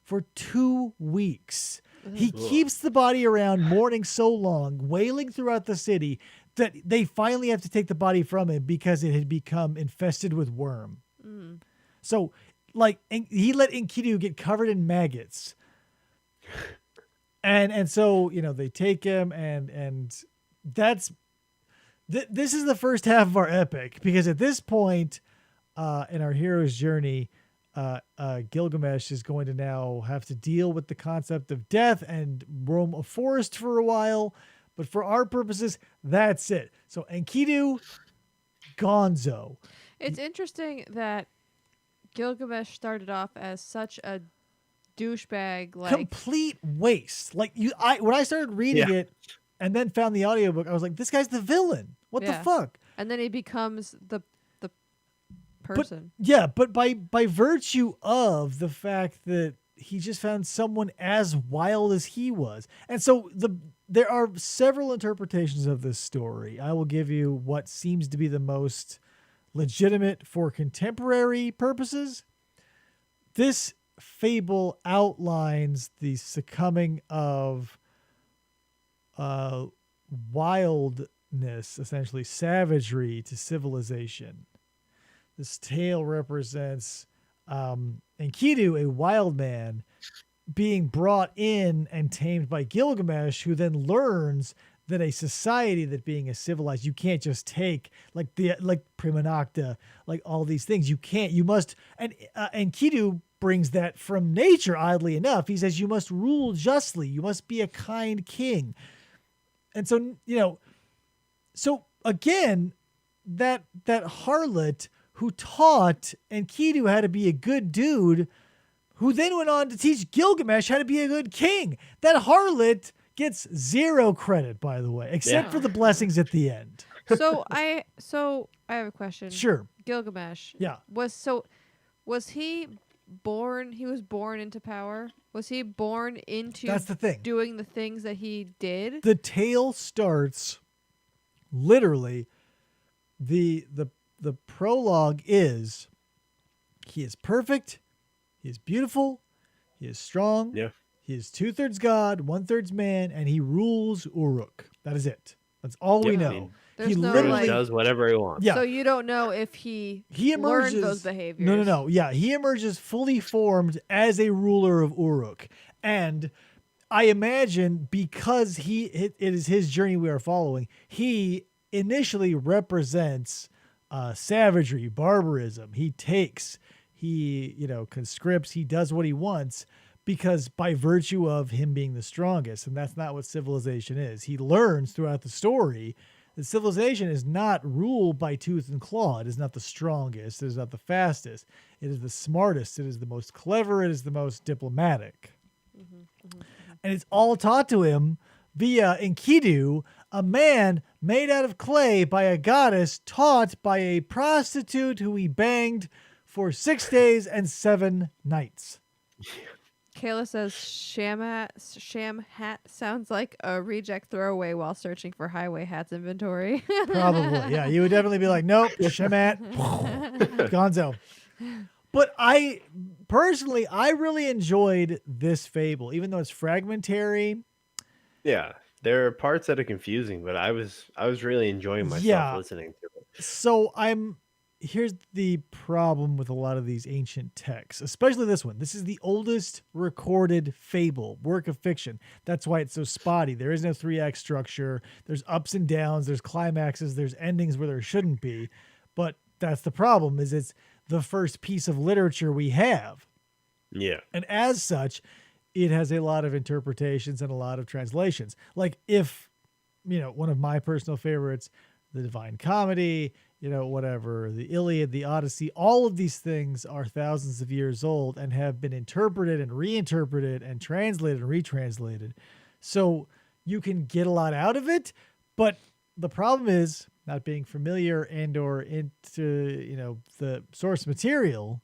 for 2 weeks. He keeps the body around mourning so long, wailing throughout the city that they finally have to take the body from him because it had become infested with worm. So he let Enkidu get covered in maggots. And so, they take him and that's, this is the first half of our epic because at this point, in our hero's journey, Gilgamesh is going to now have to deal with the concept of death and roam a forest for a while. But for our purposes, that's it. So Enkidu, gonzo. It's interesting that Gilgamesh started off as such a douchebag, like complete waste. Like when I started reading it and then found the audiobook, I was like, this guy's the villain. What the fuck? And then he becomes the person. But by virtue of the fact that he just found someone as wild as he was. And so there are several interpretations of this story. I will give you what seems to be the most legitimate for contemporary purposes. This fable outlines the succumbing of wildness, essentially savagery, to civilization. This tale represents Enkidu, a wild man, being brought in and tamed by Gilgamesh, who then learns that a society that being a civilized, you can't just take like prima nocta, like all these things. You must, and Enkidu brings that from nature, oddly enough. He says, you must rule justly. You must be a kind king. And so, so again, that harlot who taught Enkidu how to be a good dude, who then went on to teach Gilgamesh how to be a good king. That harlot gets zero credit, by the way, except for the blessings at the end. So I have a question. Sure. Gilgamesh. Yeah. Was he born? He was born into power. Was he born into? That's the thing. Doing the things that he did. The tale starts literally. The prologue is he is perfect, he is beautiful, he is strong, he is 2/3 God, 1/3 man, and he rules Uruk. That is it. That's all we know. He literally does whatever he wants. Yeah. So you don't know if he emerges, learned those behaviors. No. Yeah, he emerges fully formed as a ruler of Uruk. And I imagine because it is his journey we are following, he initially represents savagery, barbarism. He takes, conscripts, he does what he wants because by virtue of him being the strongest. And that's not what civilization is. He learns throughout the story that civilization is not ruled by tooth and claw. It is not the strongest. It is not the fastest. It is the smartest. It is the most clever. It is the most diplomatic. And it's all taught to him via Enkidu, a man made out of clay by a goddess, taught by a prostitute who he banged for 6 days and 7 nights. Kayla says sham hat sounds like a reject throwaway while searching for highway hats inventory. Probably, yeah. You would definitely be like, nope, shamat, gonzo. But I really enjoyed this fable, even though it's fragmentary. Yeah, there are parts that are confusing, but I was really enjoying myself listening to it. So here's the problem with a lot of these ancient texts, especially this one. This is the oldest recorded fable, work of fiction. That's why it's so spotty. There is no 3-act structure. There's ups and downs. There's climaxes. There's endings where there shouldn't be. But that's the problem, is it's the first piece of literature we have. Yeah. And as such, it has a lot of interpretations and a lot of translations. Like if, one of my personal favorites, the Divine Comedy, whatever, the Iliad, the Odyssey, all of these things are thousands of years old and have been interpreted and reinterpreted and translated and retranslated. So you can get a lot out of it, but the problem is not being familiar and or into, the source material.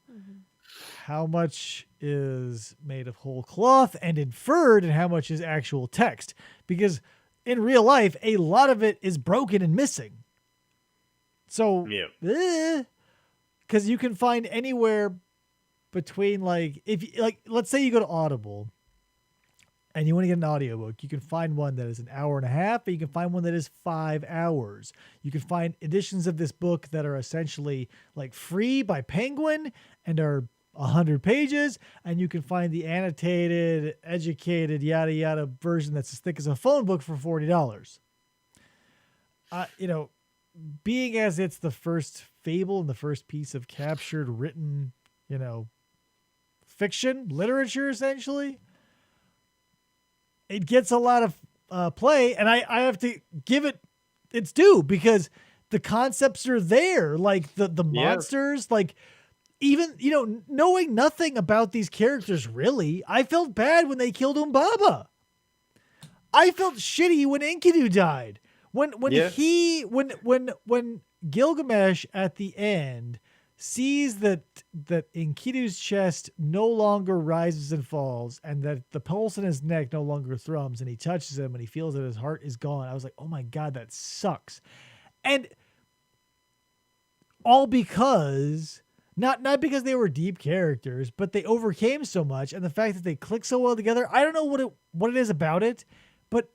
How much is made of whole cloth and inferred and how much is actual text? Because in real life, a lot of it is broken and missing. So, because you can find anywhere between let's say you go to Audible and you want to get an audiobook, you can find one that is an hour and a half, and you can find one that is 5 hours. You can find editions of this book that are essentially like free by Penguin and are 100 pages, and you can find the annotated, educated, yada yada version that's as thick as a phone book for $40. Being as it's the first fable and the first piece of captured written, fiction, literature, essentially. It gets a lot of play, and I have to give it its due because the concepts are there, like the monsters, like even, knowing nothing about these characters, really, I felt bad when they killed Umbaba. I felt shitty when Enkidu died. When Gilgamesh at the end sees that Enkidu's chest no longer rises and falls, and that the pulse in his neck no longer thrums, and he touches him and he feels that his heart is gone, I was like, oh my God, that sucks. And all because, not because they were deep characters, but they overcame so much, and the fact that they click so well together, I don't know what it is about it, but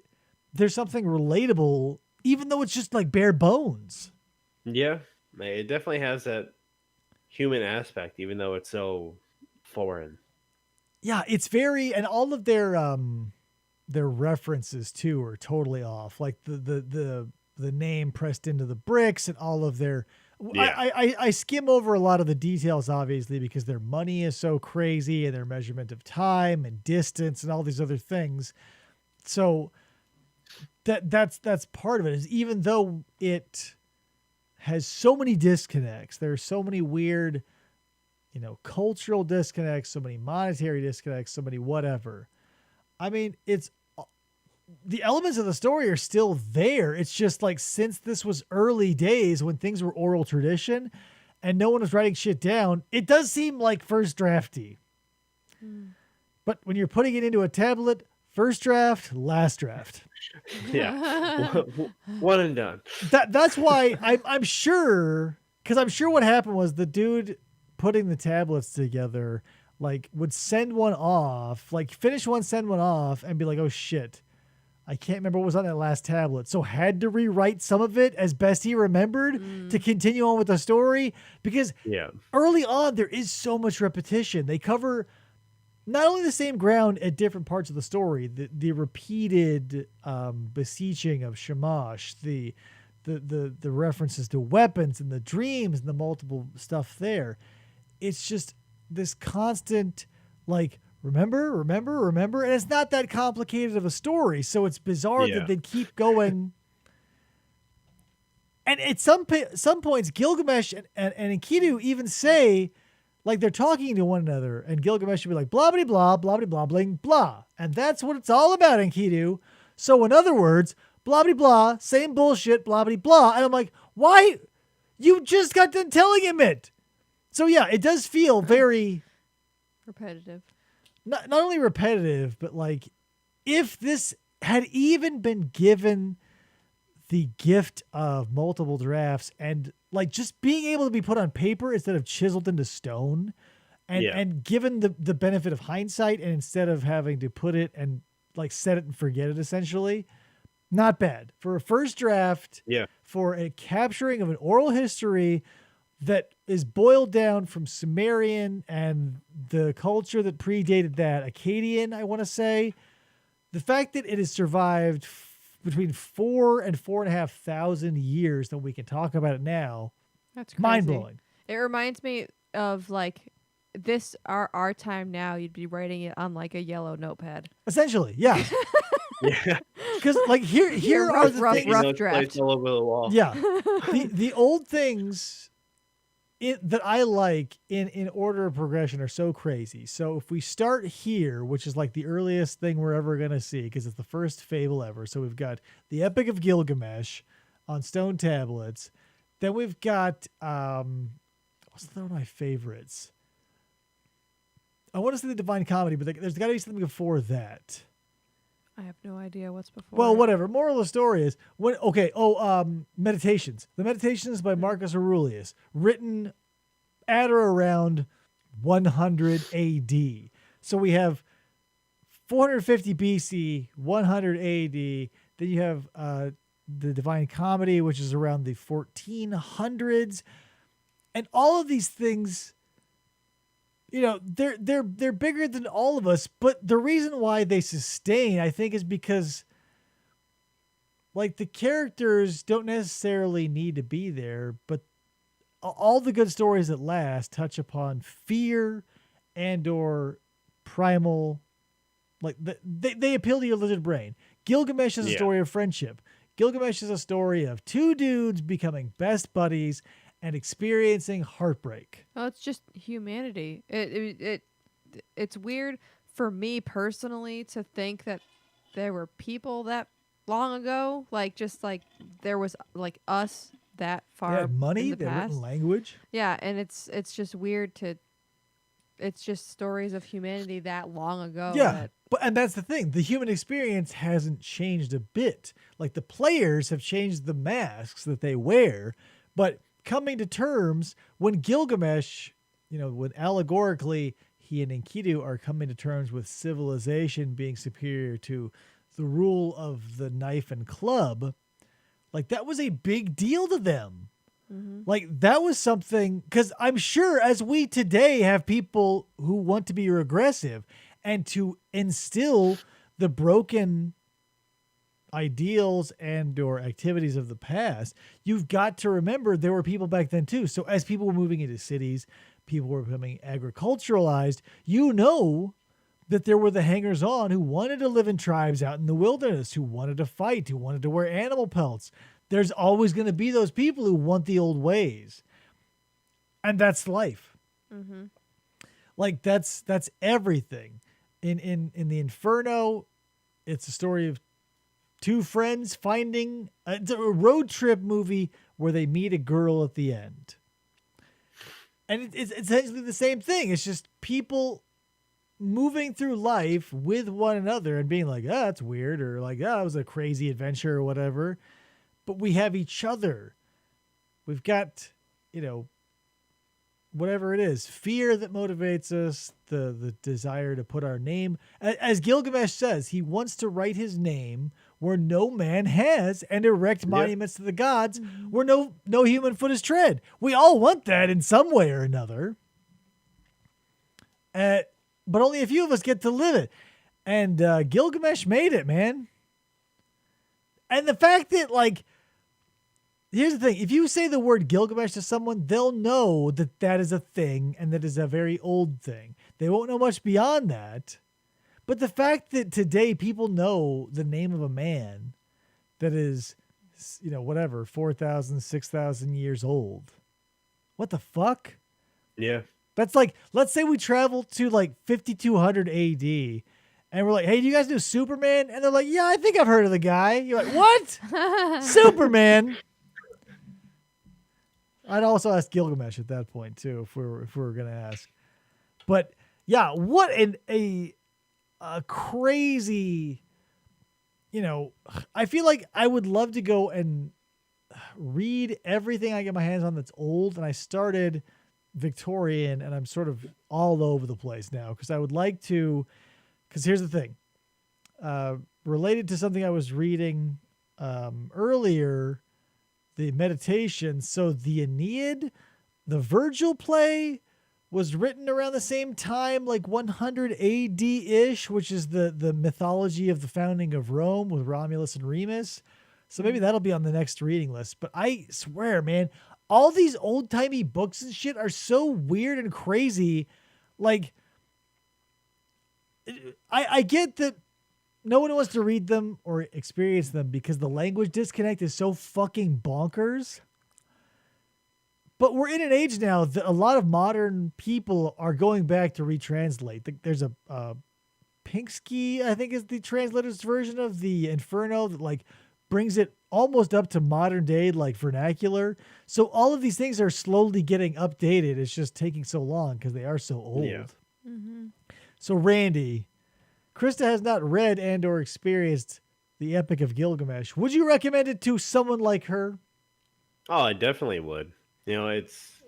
there's something relatable, even though it's just like bare bones. Yeah, it definitely has that human aspect, even though it's so foreign. Yeah, it's very, and all of their references too are totally off. Like the name pressed into the bricks and all of their. Yeah. I skim over a lot of the details, obviously, because their money is so crazy and their measurement of time and distance and all these other things. So that's part of it. Is even though it has so many disconnects, there are so many weird, cultural disconnects, so many monetary disconnects, so many whatever. I mean, it's the elements of the story are still there. It's just like, since this was early days when things were oral tradition and no one was writing shit down, it does seem like first drafty. But when you're putting it into a tablet, first draft, last draft. Yeah. One and done. That's why I'm sure, because I'm sure what happened was the dude putting the tablets together, like, would send one off, like finish one, send one off, and be like, oh shit, I can't remember what was on that last tablet. So had to rewrite some of it as best he remembered to continue on with the story. Because early on, there is so much repetition. They cover not only the same ground at different parts of the story, the repeated beseeching of Shamash, the references to weapons and the dreams and the multiple stuff there. It's just this constant, like, remember, and it's not that complicated of a story, so it's bizarre that they'd keep going. And at some points, Gilgamesh and Enkidu even say, like, they're talking to one another, and Gilgamesh would be like, blah, blah, blah, blah, blah, blah, blah, blah. And that's what it's all about, Enkidu. So in other words, blah, blah, blah, same bullshit, blah, blah, blah. And I'm like, why? You just got done telling him it. So yeah, it does feel very repetitive. Not only repetitive, but like, if this had even been given the gift of multiple drafts and like just being able to be put on paper instead of chiseled into stone, and given the benefit of hindsight, and instead of having to put it and like set it and forget it, essentially, not bad for a first draft. Yeah, for a capturing of an oral history that is boiled down from Sumerian and the culture that predated that, Akkadian, I want to say. The fact that it has survived between 4,000 and 4,500 years, that we can talk about it now, that's crazy. Mind-blowing. It reminds me of like this, our time now, you'd be writing it on like a yellow notepad. Essentially, yeah. Yeah. Because like here are the things. Rough draft. All over the wall. Yeah. The old things that I like in order of progression are so crazy. So if we start here, which is like the earliest thing we're ever going to see, because it's the first fable ever. So we've got the Epic of Gilgamesh on stone tablets. Then we've got, what's one of my favorites? I want to say the Divine Comedy, but there's got to be something before that. I have no idea what's before. Well, whatever. Moral of the story is Meditations. The Meditations by Marcus Aurelius, written at or around 100 AD. So we have 450 BC, 100 AD. Then you have the Divine Comedy, which is around the 1400s, and all of these things. They're bigger than all of us, but the reason why they sustain, I think, is because like the characters don't necessarily need to be there, but all the good stories that last touch upon fear and or primal, like they appeal to your lizard brain. Gilgamesh is a story of friendship. Gilgamesh is a story of two dudes becoming best buddies and experiencing heartbreak. Well, it's just humanity. It's weird for me personally to think that there were people that long ago, like just like there was like us that far. They had money, in the they had past. written language. Yeah, and it's just weird to. It's just stories of humanity that long ago. Yeah, and that's the thing. The human experience hasn't changed a bit. Like the players have changed the masks that they wear, but coming to terms when Gilgamesh, when allegorically he and Enkidu are coming to terms with civilization being superior to the rule of the knife and club, like that was a big deal to them. Mm-hmm. Like that was something, because I'm sure as we today have people who want to be regressive and to instill the broken ideals and or activities of the past, you've got to remember there were people back then too. So as people were moving into cities, people were becoming agriculturalized, that there were the hangers-on who wanted to live in tribes out in the wilderness, who wanted to fight, who wanted to wear animal pelts. There's always going to be those people who want the old ways. And that's life. Mm-hmm. Like that's everything. In the Inferno, it's a story of two friends finding it's a road trip movie where they meet a girl at the end. And it's essentially the same thing. It's just people moving through life with one another and being like, that's weird, or like, it was a crazy adventure or whatever. But we have each other. We've got, whatever it is, fear that motivates us, the desire to put our name. As Gilgamesh says, he wants to write his name where no man has and erect monuments to the gods where no human foot is tread. We all want that in some way or another. But only a few of us get to live it. And Gilgamesh made it, man. And the fact that, like, here's the thing. If you say the word Gilgamesh to someone, they'll know that that is a thing and that is a very old thing. They won't know much beyond that. But the fact that today people know the name of a man that is, 4,000, 6,000 years old. What the fuck? Yeah. That's like, let's say we travel to like 5200 AD and we're like, hey, do you guys know Superman? And they're like, yeah, I think I've heard of the guy. You're like, what? Superman? I'd also ask Gilgamesh at that point too, if we were going to ask. But yeah, what a crazy, I feel like I would love to go and read everything I get my hands on that's old. And I started Victorian and I'm sort of all over the place now because I would like to, because here's the thing, related to something I was reading earlier, the meditation. So the Aeneid, the Virgil play was written around the same time, like 100 AD ish, which is the mythology of the founding of Rome with Romulus and Remus. So maybe that'll be on the next reading list. But I swear, man, all these old timey books and shit are so weird and crazy. Like, I get that no one wants to read them or experience them because the language disconnect is so fucking bonkers. But we're in an age now that a lot of modern people are going back to retranslate. There's a Pinksky, I think is the translator's version of the Inferno that like brings it almost up to modern day, like vernacular. So all of these things are slowly getting updated. It's just taking so long because they are so old. Yeah. Mm-hmm. So Randy, Krista has not read and or experienced the Epic of Gilgamesh. Would you recommend it to someone like her? Oh, I definitely would. It's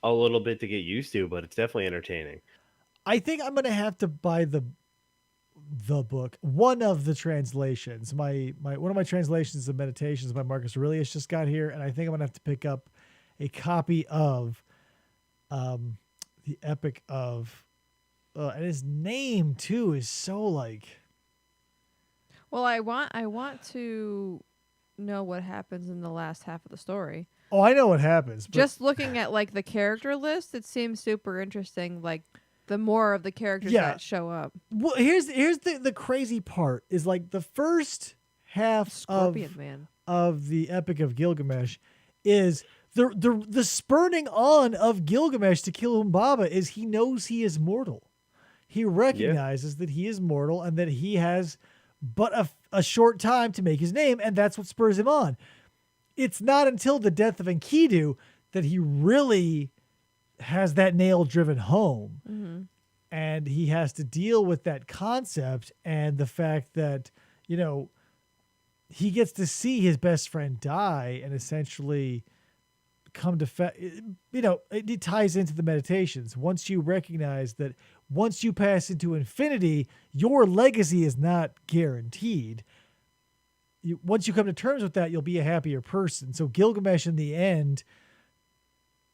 a little bit to get used to, but it's definitely entertaining. I think I'm going to have to buy the book, one of the translations. One of my translations of Meditations by Marcus Aurelius just got here, and I think I'm going to have to pick up a copy of the Epic of and his name too is so like. Well, I want to know what happens in the last half of the story. Oh, I know what happens. Just looking at like the character list, it seems super interesting. Like the more of the characters that show up. Well, here's the crazy part is like the first half of the Epic of Gilgamesh is the spurning on of Gilgamesh to kill Humbaba is he knows he is mortal. He recognizes that he is mortal and that he has but a short time to make his name, and that's what spurs him on. It's not until the death of Enkidu that he really has that nail driven home. Mm-hmm. And he has to deal with that concept and the fact that, you know, he gets to see his best friend die and essentially come to, you know, it ties into the meditations. Once you recognize that once you pass into infinity, your legacy is not guaranteed. Once you come to terms with that, you'll be a happier person. So Gilgamesh in the end,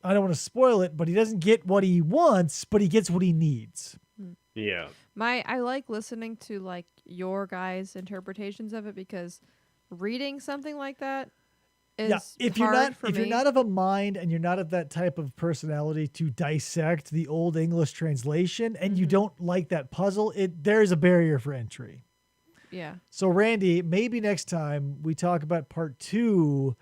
I don't want to spoil it, but he doesn't get what he wants, but he gets what he needs. Yeah. I like listening to like your guys' interpretations of it because reading something like that is if hard you're not of a mind and you're not of that type of personality to dissect the old English translation and you don't like that puzzle, there's a barrier for entry. Yeah. So Randy, maybe next time we talk about part 2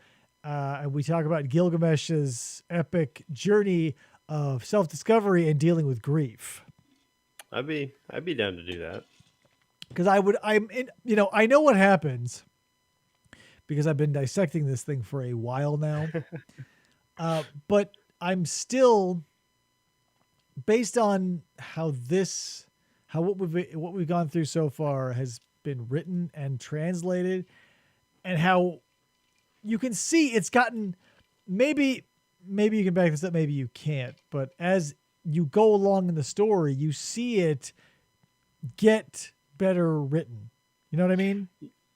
and we talk about Gilgamesh's epic journey of self-discovery and dealing with grief. I'd be down to do that. Because I know what happens because I've been dissecting this thing for a while now. But I'm still, based on what we've gone through so far has been written and translated, and how you can see it's gotten, maybe you can back this up, maybe you can't, but as you go along in the story, you see it get better written. You know what I mean?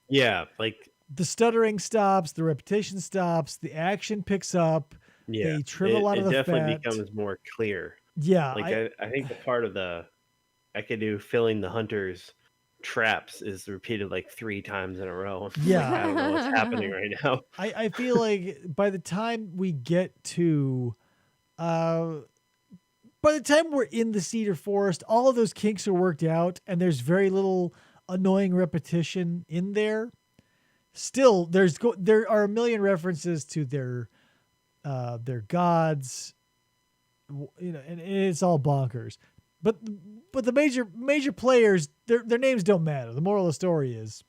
Yeah, like the stuttering stops, the repetition stops, the action picks up. Yeah, they trim a lot of the fat. It definitely becomes more clear. Yeah, like I think the part of the Enkidu filling the hunters traps is repeated like 3 times in a row. Yeah. Like, I don't know what's happening right now. I feel like by the time we get to by the time we're in the cedar forest, all of those kinks are worked out and there's very little annoying repetition in there. Still, there are a million references to their gods, you know, and it's all bonkers. But the major players, their names don't matter. The moral of the story is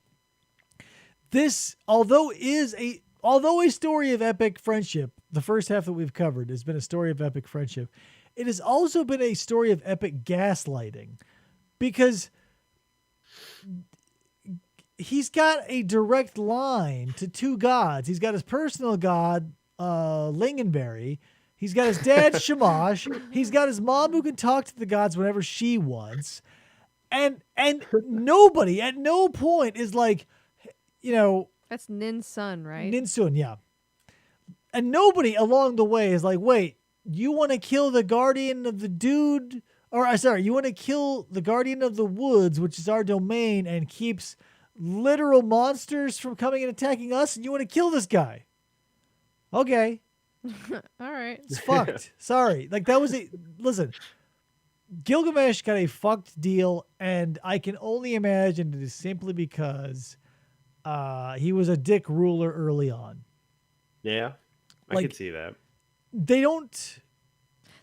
this, although a story of epic friendship, the first half that we've covered has been a story of epic friendship. It has also been a story of epic gaslighting because he's got a direct line to 2 gods. He's got his personal god, Lingonberry. He's got his dad, Shamash. He's got his mom who can talk to the gods whenever she wants. And nobody at no point is like, you know. That's Nin's son, right? Ninsun, yeah. And nobody along the way is like, wait, you want to kill the guardian of the dude? You want to kill the guardian of the woods, which is our domain and keeps literal monsters from coming and attacking us, and you want to kill this guy? Okay. All right. It's fucked. Sorry. Like that was listen, Gilgamesh got a fucked deal, and I can only imagine it is simply because he was a dick ruler early on. Yeah. I can see that. They don't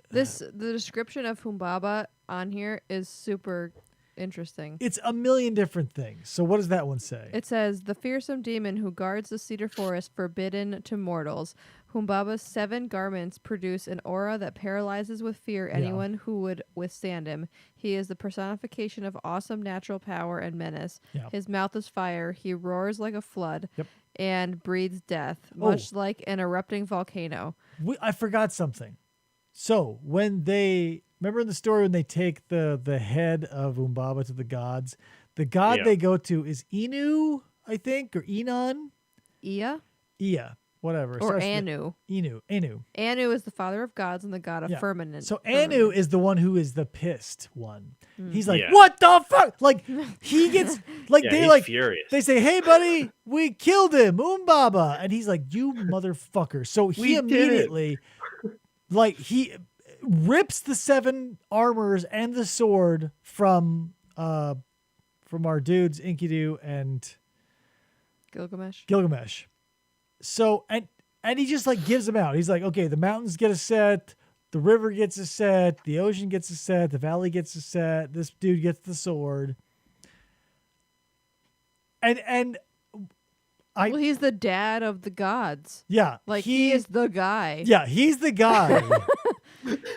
the description of Humbaba on here is super interesting. It's a million different things. So what does that one say? It says, the fearsome demon who guards the cedar forest forbidden to mortals. Humbaba's 7 garments produce an aura that paralyzes with fear anyone who would withstand him. He is the personification of awesome natural power and menace. Yeah. His mouth is fire. He roars like a flood and breathes death, much like an erupting volcano. I forgot something. So when remember in the story when they take the head of Humbaba to the gods, the god they go to is Inu, I think, or Enon? Ea? Ea. whatever. Or Anu. Anu. Anu is the father of gods and the god of firmament. So Anu is the one who is the pissed one. He's like, Yeah. what the fuck? Like he gets like Yeah, he's furious. They say, hey buddy, we killed him, Umbaba, and he's like, you motherfucker. So he immediately like he rips the 7 armors and the sword from our dudes Enkidu and Gilgamesh. So and he just like gives them out. He's like, okay, the mountains get a set, the river gets a set, the ocean gets a set, the valley gets a set, this dude gets the sword. And well, he's the dad of the gods. Yeah. Like he is the guy. Yeah, he's the guy.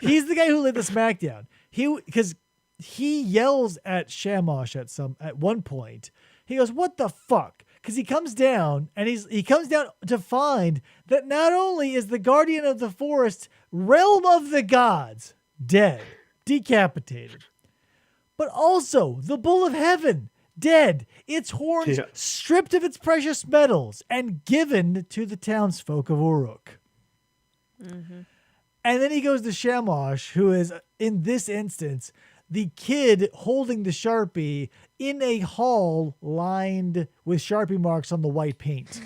He's the guy who laid the smackdown. Because he yells at Shamash at one point. He goes, what the fuck? Because he comes down and he comes down to find that not only is the guardian of the forest, realm of the gods, dead, decapitated, but also the bull of heaven, dead, its horns stripped of its precious metals and given to the townsfolk of Uruk. Mm-hmm. And then he goes to Shamash, who is, in this instance, the kid holding the Sharpie in a hall lined with Sharpie marks on the white paint.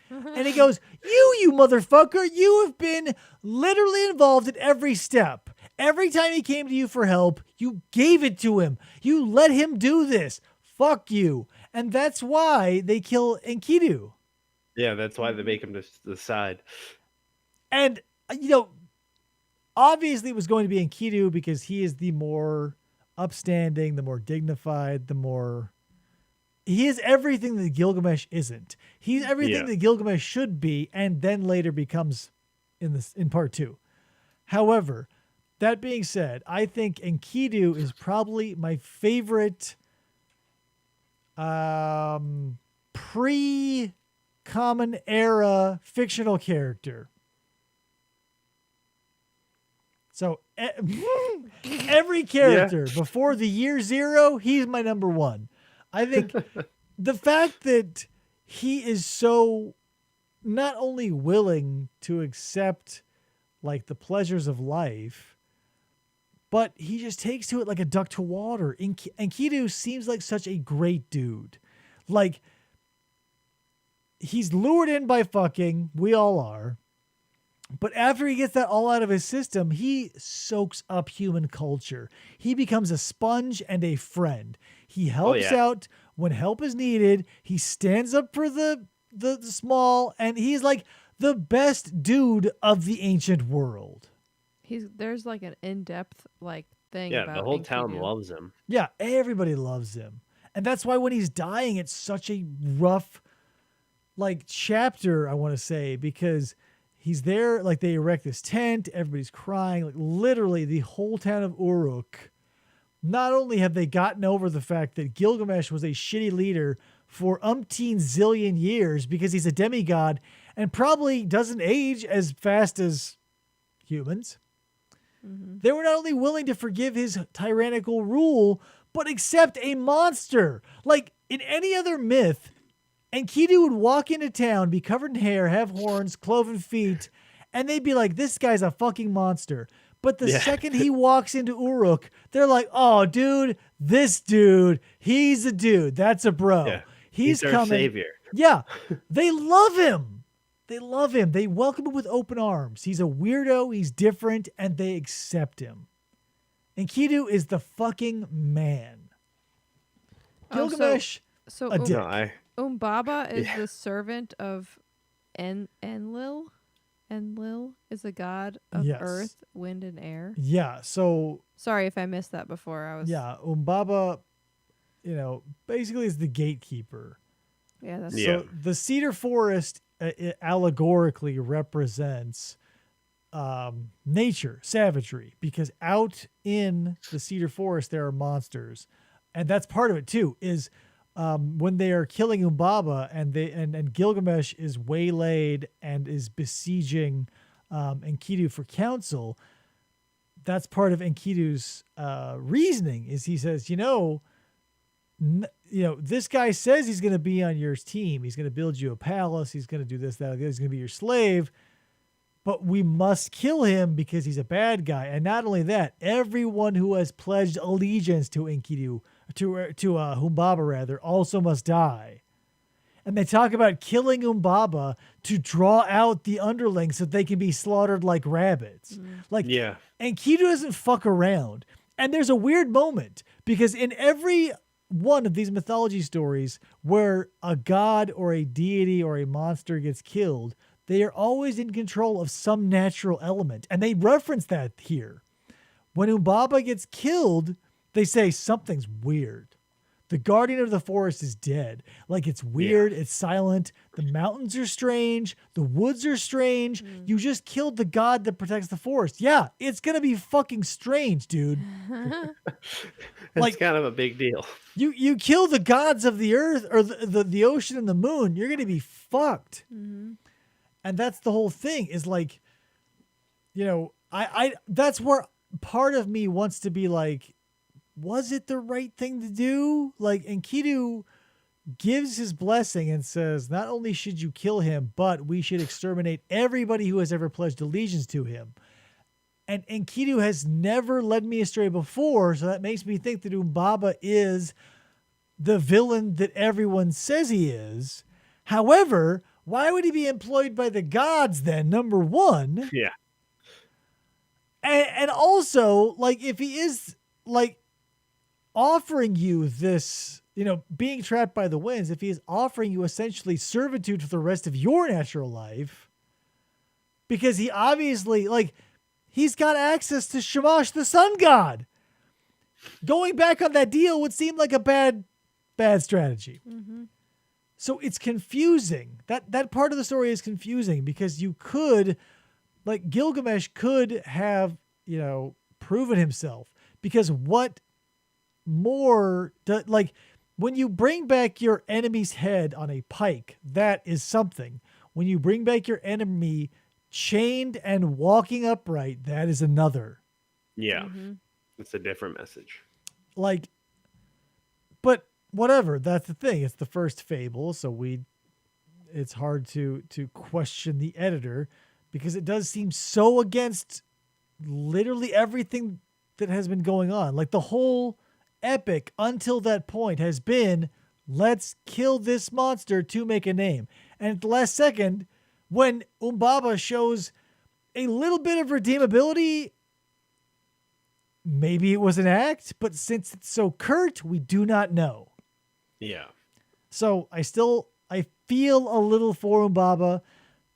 And he goes, you motherfucker, you have been literally involved in every step. Every time he came to you for help, you gave it to him. You let him do this. Fuck you. And that's why they kill Enkidu. Yeah, that's why they make him decide. And, you know, obviously it was going to be Enkidu because he is the more upstanding, the more dignified, he is everything that Gilgamesh isn't. He's everything that Gilgamesh should be, and then later becomes in part 2. However, that being said, I think Enkidu is probably my favorite pre-Common Era fictional character. So every character before the year 0, he's my number 1. I think the fact that he is so not only willing to accept like the pleasures of life, but he just takes to it like a duck to water. Enkidu seems like such a great dude. Like he's lured in by fucking, we all are. But after he gets that all out of his system, he soaks up human culture. He becomes a sponge and a friend. He helps out when help is needed. He stands up for the small, and he's like the best dude of the ancient world. There's like an in-depth like thing. Yeah, about the whole Enkidu. town loves him. Yeah, everybody loves him. And that's why when he's dying, it's such a rough like chapter, I want to say, because he's there, like they erect this tent, everybody's crying, like literally the whole town of Uruk. Not only have they gotten over the fact that Gilgamesh was a shitty leader for umpteen zillion years because he's a demigod and probably doesn't age as fast as humans. Mm-hmm. They were not only willing to forgive his tyrannical rule, but accept a monster. Like in any other myth, Enkidu would walk into town, be covered in hair, have horns, cloven feet, and they'd be like, this guy's a fucking monster. But the second he walks into Uruk, they're like, oh, dude, this dude, he's a dude. That's a bro. Yeah. He's our coming. savior. Yeah. They love him. They love him. They welcome him with open arms. He's a weirdo. He's different, and they accept him. Enkidu is the fucking man. Gilgamesh, a dick. Umbaba is the servant of Enlil. Enlil is a god of earth, wind, and air. Yeah, so... Sorry if I missed that before. Yeah, Umbaba, basically is the gatekeeper. Yeah, that's So the cedar forest allegorically represents nature, savagery, because out in the cedar forest there are monsters. And that's part of it, too, is... when they are killing Umbaba and Gilgamesh is waylaid and is besieging Enkidu for counsel, that's part of Enkidu's reasoning. Is he says, this guy says he's going to be on your team. He's going to build you a palace. He's going to do this, that. He's going to be your slave. But we must kill him because he's a bad guy. And not only that, everyone who has pledged allegiance to Enkidu, to Humbaba rather, also must die. And they talk about killing Humbaba to draw out the underlings so they can be slaughtered like rabbits. Enkidu doesn't fuck around. And there's a weird moment because in every one of these mythology stories where a god or a deity or a monster gets killed, they are always in control of some natural element. And they reference that here. When Humbaba gets killed, they say something's weird. The guardian of the forest is dead. Like, it's weird. Yeah. It's silent. The mountains are strange. The woods are strange. You just killed the god that protects the forest. Yeah, it's going to be fucking strange, dude. It's kind of a big deal. You kill the gods of the earth or the ocean and the moon, you're going to be fucked. Mm-hmm. And that's the whole thing is like, I that's where part of me wants to be like, was it the right thing to do? Like, Enkidu gives his blessing and says, not only should you kill him, but we should exterminate everybody who has ever pledged allegiance to him. And Enkidu has never led me astray before, so that makes me think that Humbaba is the villain that everyone says he is. However, why would he be employed by the gods then, number one? Yeah. And also, like, if he is, like, offering you this, being trapped by the winds, if he is offering you essentially servitude for the rest of your natural life, because he obviously, like, he's got access to Shamash, the sun god. Going back on that deal would seem like a bad strategy. Mm-hmm. So it's confusing. That part of the story is confusing because you could, like, Gilgamesh could have, proven himself, because what more like when you bring back your enemy's head on a pike, that is something. When you bring back your enemy chained and walking upright, that is another. Yeah. Mm-hmm. It's a different message. Like, but whatever, that's the thing. It's the first fable, so it's hard to question the editor because it does seem so against literally everything that has been going on. Like, the whole epic until that point has been, let's kill this monster to make a name. And at the last second, when Humbaba shows a little bit of redeemability, maybe it was an act, but since it's so curt, we do not know. Yeah. So I feel a little for Humbaba,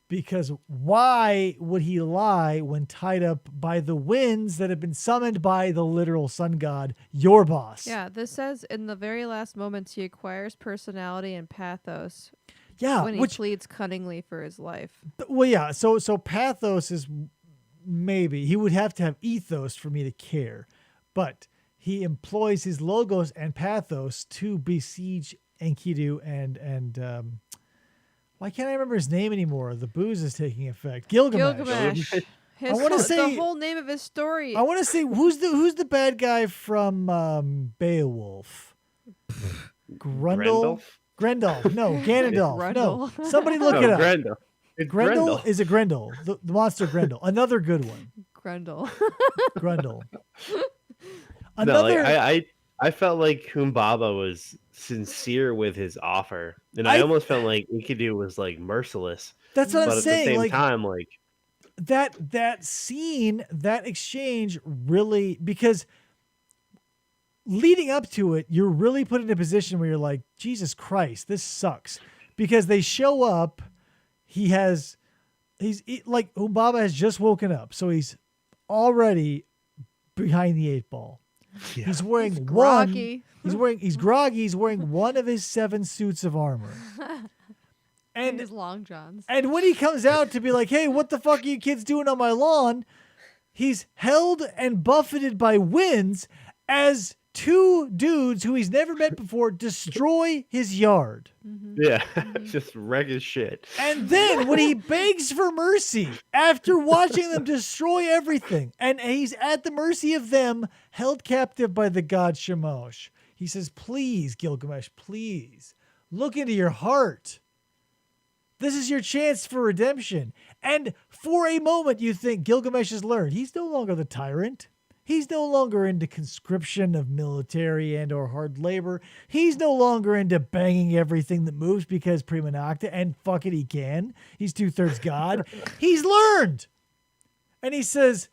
because why would he lie when tied up by the winds that have been summoned by the literal sun god, your boss? Yeah, this says in the very last moments he acquires personality and pathos. Yeah, when he pleads cunningly for his life. Well, yeah. So pathos is maybe he would have to have ethos for me to care, but he employs his logos and pathos to besiege Enkidu and why can't I remember his name anymore? The booze is taking effect. Gilgamesh. I want to say the whole name of his story. I want to say who's the bad guy from Beowulf? Grendel. No, Ganondorf. No, somebody look it up. Grendel. Grendel is a Grendel. The monster Grendel. Another good one. Grendel. Another. No, I felt like Humbaba was sincere with his offer, and I almost felt like Enkidu was like merciless. That's what I'm saying. But at the same time, like that scene, that exchange, really, because leading up to it, you're really put in a position where you're like, Jesus Christ, this sucks, because they show up. He's like Humbaba has just woken up, so he's already behind the 8 ball. Yeah. He's wearing groggy. He's groggy. He's wearing one of his 7 suits of armor. And his long johns. And when he comes out to be like, hey, what the fuck are you kids doing on my lawn? He's held and buffeted by winds as 2 dudes who he's never met before destroy his yard. Mm-hmm. Yeah, just wreck his shit. And then when he begs for mercy after watching them destroy everything, and he's at the mercy of them, held captive by the god Shamash, He says, please, Gilgamesh, please, look into your heart. This is your chance for redemption. And for a moment, you think Gilgamesh has learned. He's no longer the tyrant. He's no longer into conscription of military and or hard labor. He's no longer into banging everything that moves because prima nocta, and fuck it, he can. He's 2/3 God. He's learned. And he says,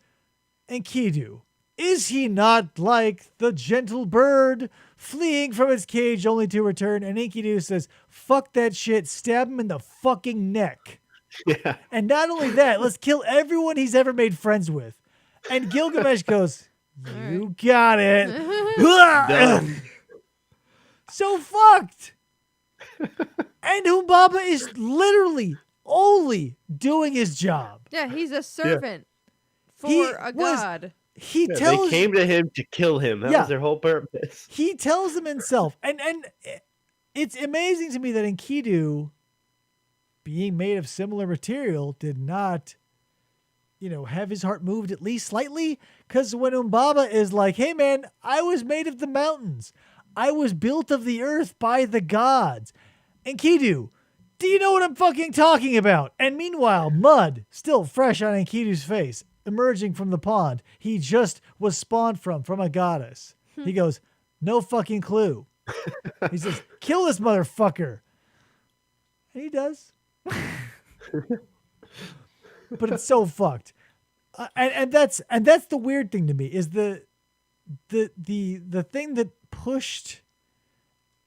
Enkidu, is he not like the gentle bird fleeing from its cage only to return? And Enkidu says, fuck that shit, stab him in the fucking neck. Yeah. And not only that, let's kill everyone he's ever made friends with. And Gilgamesh goes, you got it. So fucked. And Humbaba is literally only doing his job. Yeah, he's a servant for a god. They came to him to kill him. That was their whole purpose. He tells them himself. And it's amazing to me that Enkidu, being made of similar material, did not, have his heart moved at least slightly. Because when Humbaba is like, hey man, I was made of the mountains. I was built of the earth by the gods. Enkidu, do you know what I'm fucking talking about? And meanwhile, mud still fresh on Enkidu's face, emerging from the pond he just was spawned from a goddess. He goes, no fucking clue. He says, kill this motherfucker. And he does. But it's so fucked. And that's the weird thing to me is the thing that pushed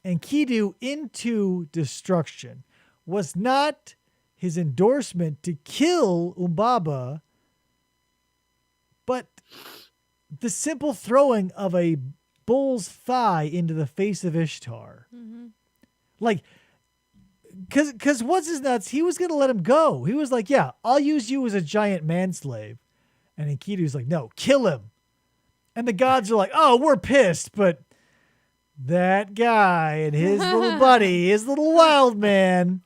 Enkidu into destruction was not his endorsement to kill Humbaba, but the simple throwing of a bull's thigh into the face of Ishtar. Mm-hmm. Like, because what's his nuts? He was going to let him go. He was like, yeah, I'll use you as a giant manslave. And Enkidu's like, no, kill him. And the gods are like, oh, we're pissed, but that guy and his little buddy, his little wild man.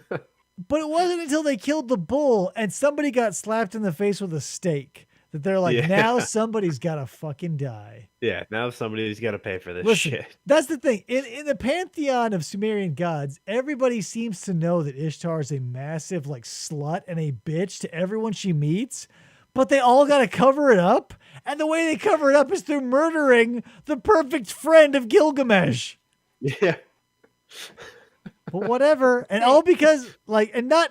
But it wasn't until they killed the bull and somebody got slapped in the face with a stake that they're like, now somebody's got to fucking die. Yeah, now somebody's got to pay for this shit. That's the thing. In the pantheon of Sumerian gods, everybody seems to know that Ishtar is a massive slut and a bitch to everyone she meets, but they all got to cover it up. And the way they cover it up is through murdering the perfect friend of Gilgamesh. Yeah. But whatever. And all because and not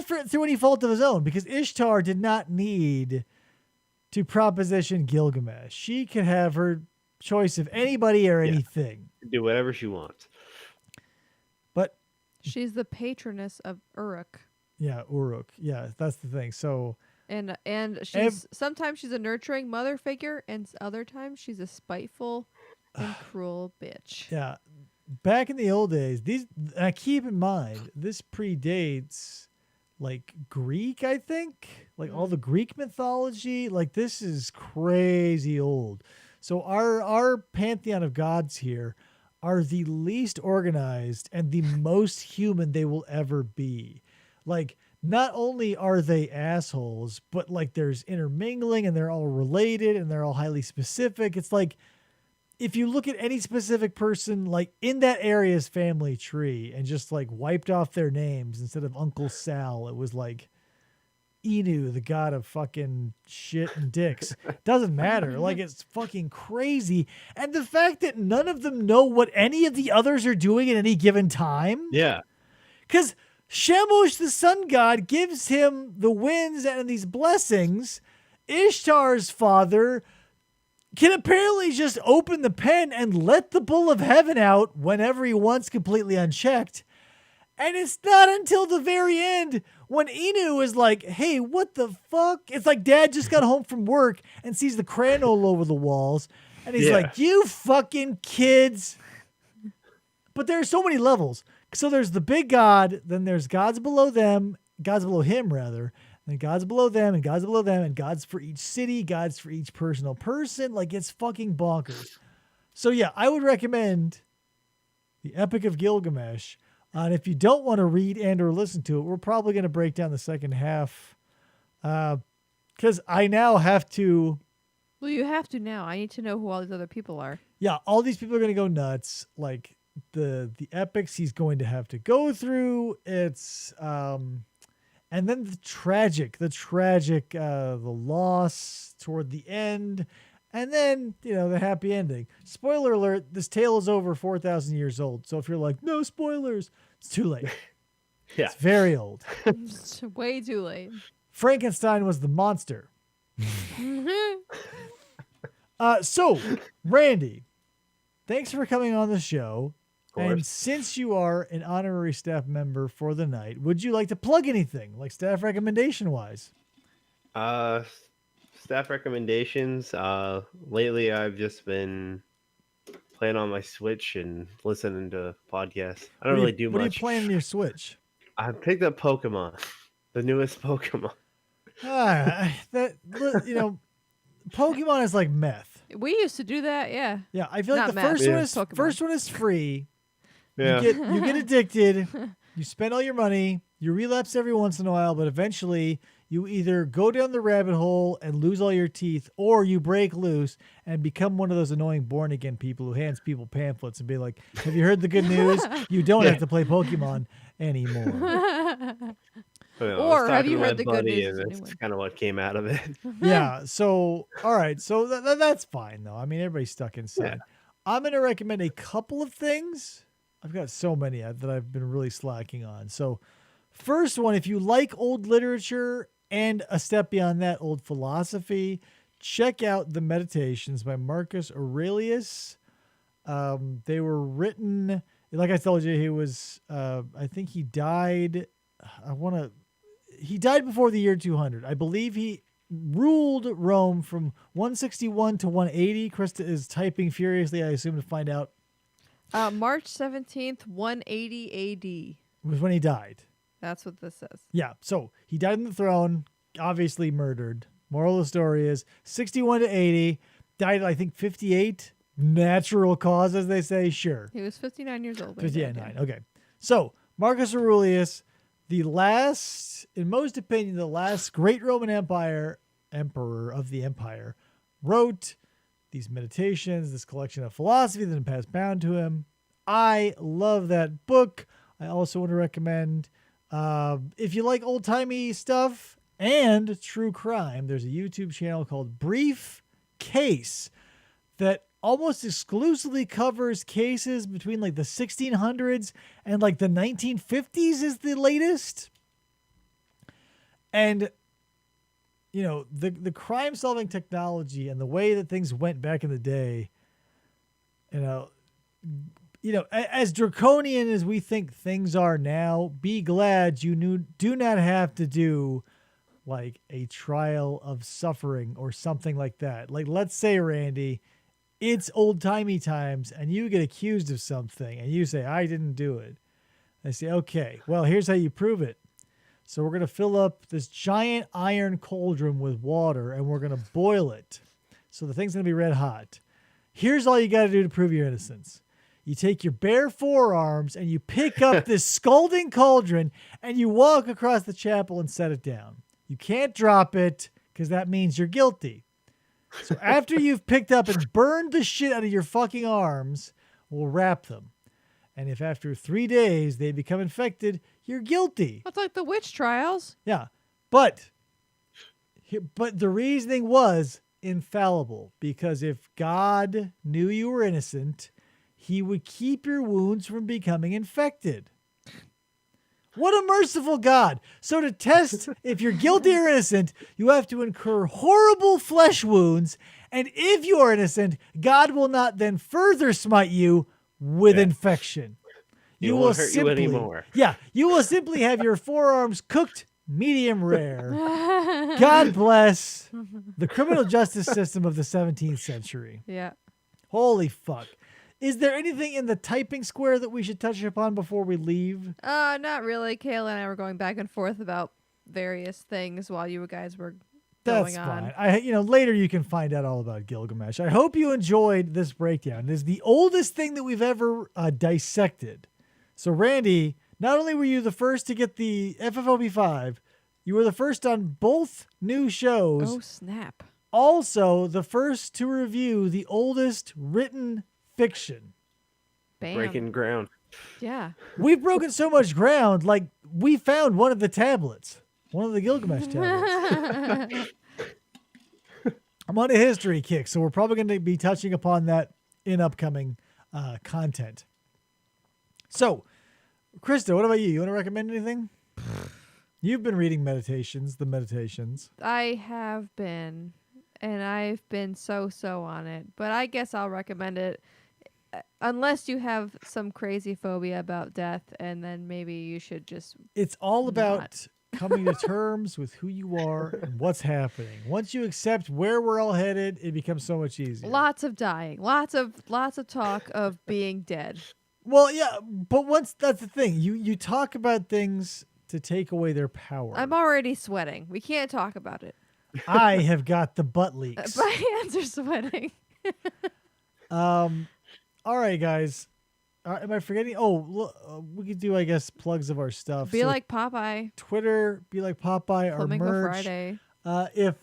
through any fault of his own, because Ishtar did not need to proposition Gilgamesh. She could have her choice of anybody or anything. Do whatever she wants. But she's the patroness of Uruk. Yeah, Uruk. Yeah, that's the thing. So and she's sometimes she's a nurturing mother figure, and other times she's a spiteful and cruel bitch. Yeah. Back in the old days, keep in mind, this predates Greek, I think, all the Greek mythology. This is crazy old. So our pantheon of gods here are the least organized and the most human they will ever be. Not only are they assholes, but there's intermingling and they're all related and they're all highly specific. It's if you look at any specific person, in that area's family tree and just wiped off their names instead of Uncle Sal, it was Inu, the god of fucking shit and dicks. Doesn't matter. It's fucking crazy. And the fact that none of them know what any of the others are doing at any given time. Yeah. Because Shemosh, the sun god, gives him the winds and these blessings. Ishtar's father can apparently just open the pen and let the bull of heaven out whenever he wants, completely unchecked. And it's not until the very end when Inu is like, hey, what the fuck? It's like dad just got home from work and sees the crayon all over the walls. And he's like, you fucking kids. But there are so many levels. So there's the big god, then there's gods below them, gods below him rather, and gods below them, and gods below them, and gods for each city, gods for each personal person. It's fucking bonkers. So yeah, I would recommend the Epic of Gilgamesh. And if you don't want to read and or listen to it, we're probably going to break down the second half because I now have to Well, you have to now. I need to know who all these other people are. Yeah, all these people are going to go nuts. Like the epics he's going to have to go through. It's and then the tragic, the loss toward the end, and then the happy ending. Spoiler alert: this tale is over 4,000 years old. So if you're like, no spoilers, it's too late. Yeah, It's very old. It's way too late. Frankenstein was the monster. So, Randy, thanks for coming on the show. And since you are an honorary staff member for the night, would you like to plug anything, like staff recommendation wise? Staff recommendations. Lately I've just been playing on my Switch and listening to podcasts. I don't really do much. What are you playing on your Switch? I picked up Pokemon, the newest Pokemon. Pokemon is like meth. We used to do that, yeah. Yeah, I feel like Not the meth, first one is free. Yeah. You get addicted. You spend all your money. You relapse every once in a while, but eventually you either go down the rabbit hole and lose all your teeth, or you break loose and become one of those annoying born again people who hands people pamphlets and be like, "Have you heard the good news? You don't have to play Pokemon anymore." Or have you heard the good news? That's kind of what came out of it. Yeah. So, all right. So that's fine, though. I mean, everybody's stuck inside. Yeah. I'm going to recommend a couple of things. I've got so many that I've been really slacking on. So, first one, if you like old literature and a step beyond that, old philosophy, check out the Meditations by Marcus Aurelius. They were written, like I told you, he was, I think he died. He died before the year 200. I believe he ruled Rome from 161 to 180. Krista is typing furiously, I assume, to find out. March 17th, 180 AD. Was when he died. That's what this says. Yeah, so he died on the throne, obviously murdered. Moral of the story is 61 to 80. Died, I think, 58. Natural cause, as they say. Sure. He was 59 years old. 59. Okay. So, Marcus Aurelius, the last, in most opinion, the last great Roman emperor of the empire, wrote these meditations, this collection of philosophy that had passed down to him. I love that book. I also want to recommend, if you like old-timey stuff and true crime, there's a YouTube channel called Brief Case that almost exclusively covers cases between like the 1600s and like the 1950s is the latest. And, the crime solving technology and the way that things went back in the day, as draconian as we think things are now, be glad you do not have to do like a trial of suffering or something like that. Like, let's say, Randy, it's old-timey times and you get accused of something and you say, I didn't do it. I say, okay, well, here's how you prove it. So we're going to fill up this giant iron cauldron with water and we're going to boil it. So the thing's going to be red hot. Here's all you got to do to prove your innocence. You take your bare forearms and you pick up this scalding cauldron and you walk across the chapel and set it down. You can't drop it because that means you're guilty. So after you've picked up and burned the shit out of your fucking arms, we'll wrap them. And if after 3 days they become infected, you're guilty. That's like the witch trials. Yeah. But the reasoning was infallible, because if God knew you were innocent, he would keep your wounds from becoming infected. What a merciful God. So to test if you're guilty or innocent, you have to incur horrible flesh wounds. And if you are innocent, God will not then further smite you with infection. It won't hurt you anymore. Yeah, you will simply have your forearms cooked medium rare. God bless the criminal justice system of the 17th century. Yeah. Holy fuck. Is there anything in the typing square that we should touch upon before we leave? Not really. Kayla and I were going back and forth about various things while you guys were That's going on. fine. Later you can find out all about Gilgamesh. I hope you enjoyed this breakdown. It is the oldest thing that we've ever dissected. So, Randy, not only were you the first to get the FFOP 5, you were the first on both new shows. Oh, snap. Also, the first to review the oldest written fiction. Bam. Breaking ground. Yeah. We've broken so much ground, like we found one of the tablets. One of the Gilgamesh tablets. I'm on a history kick, so we're probably going to be touching upon that in upcoming content. So, Krista, what about you? You want to recommend anything? You've been reading the meditations. I have been, and I've been so on it. But I guess I'll recommend it unless you have some crazy phobia about death, and then maybe you should just. It's all about coming to terms with who you are and what's happening. Once you accept where we're all headed, it becomes so much easier. Lots of dying, lots of talk of being dead. Well, yeah, but that's the thing. You talk about things to take away their power. I'm already sweating. We can't talk about it. I have got the butt leaks. My hands are sweating. All right, guys. Am I forgetting? Oh, look, we could do, I guess, plugs of our stuff. Be like Popeye. Twitter, Be Like Popeye, our Flamingo merch. Friday. If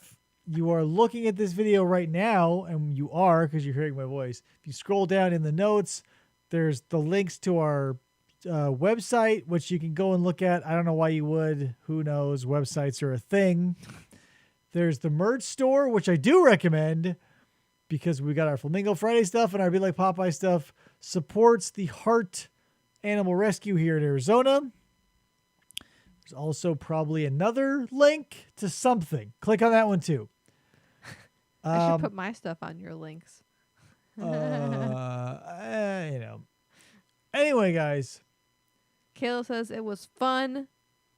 you are looking at this video right now, and you are because you're hearing my voice, if you scroll down in the notes, there's the links to our website, which you can go and look at. I don't know why you would. Who knows? Websites are a thing. There's the merch store, which I do recommend because we got our Flamingo Friday stuff and our Be Like Popeye stuff. Supports the Heart Animal Rescue here in Arizona. There's also probably another link to something. Click on that one too. I should put my stuff on your links. Anyway, guys. Kayla says it was fun.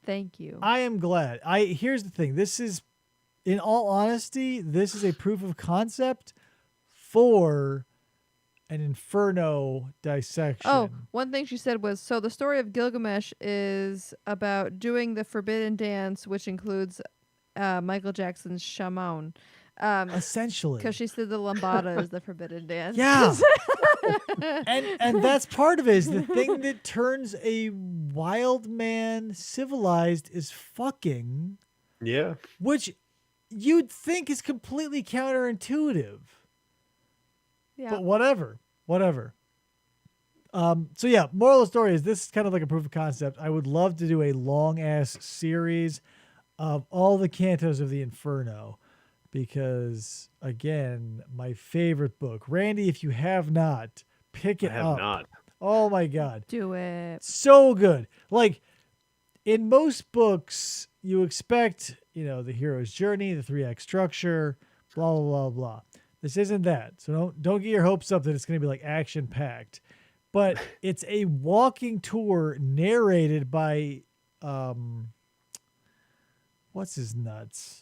Thank you. I am glad. Here's the thing. This is, in all honesty, this is a proof of concept for an Inferno dissection. Oh, one thing she said was, so the story of Gilgamesh is about doing the forbidden dance, which includes Michael Jackson's Shaman. Essentially. Because she said the lambada is the forbidden dance. Yeah. and that's part of it, is the thing that turns a wild man civilized is fucking. Yeah. Which you'd think is completely counterintuitive. Yeah. But whatever. So yeah, moral of the story is this is kind of like a proof of concept. I would love to do a long ass series of all the cantos of the Inferno. Because, again, my favorite book. Randy, if you have not, pick it up. I have not. Oh, my God. Do it. So good. Like, in most books, you expect, the hero's journey, the 3-act structure, blah, blah, blah, blah. This isn't that. So don't get your hopes up that it's going to be, like, action-packed. But it's a walking tour narrated by, what's his nuts?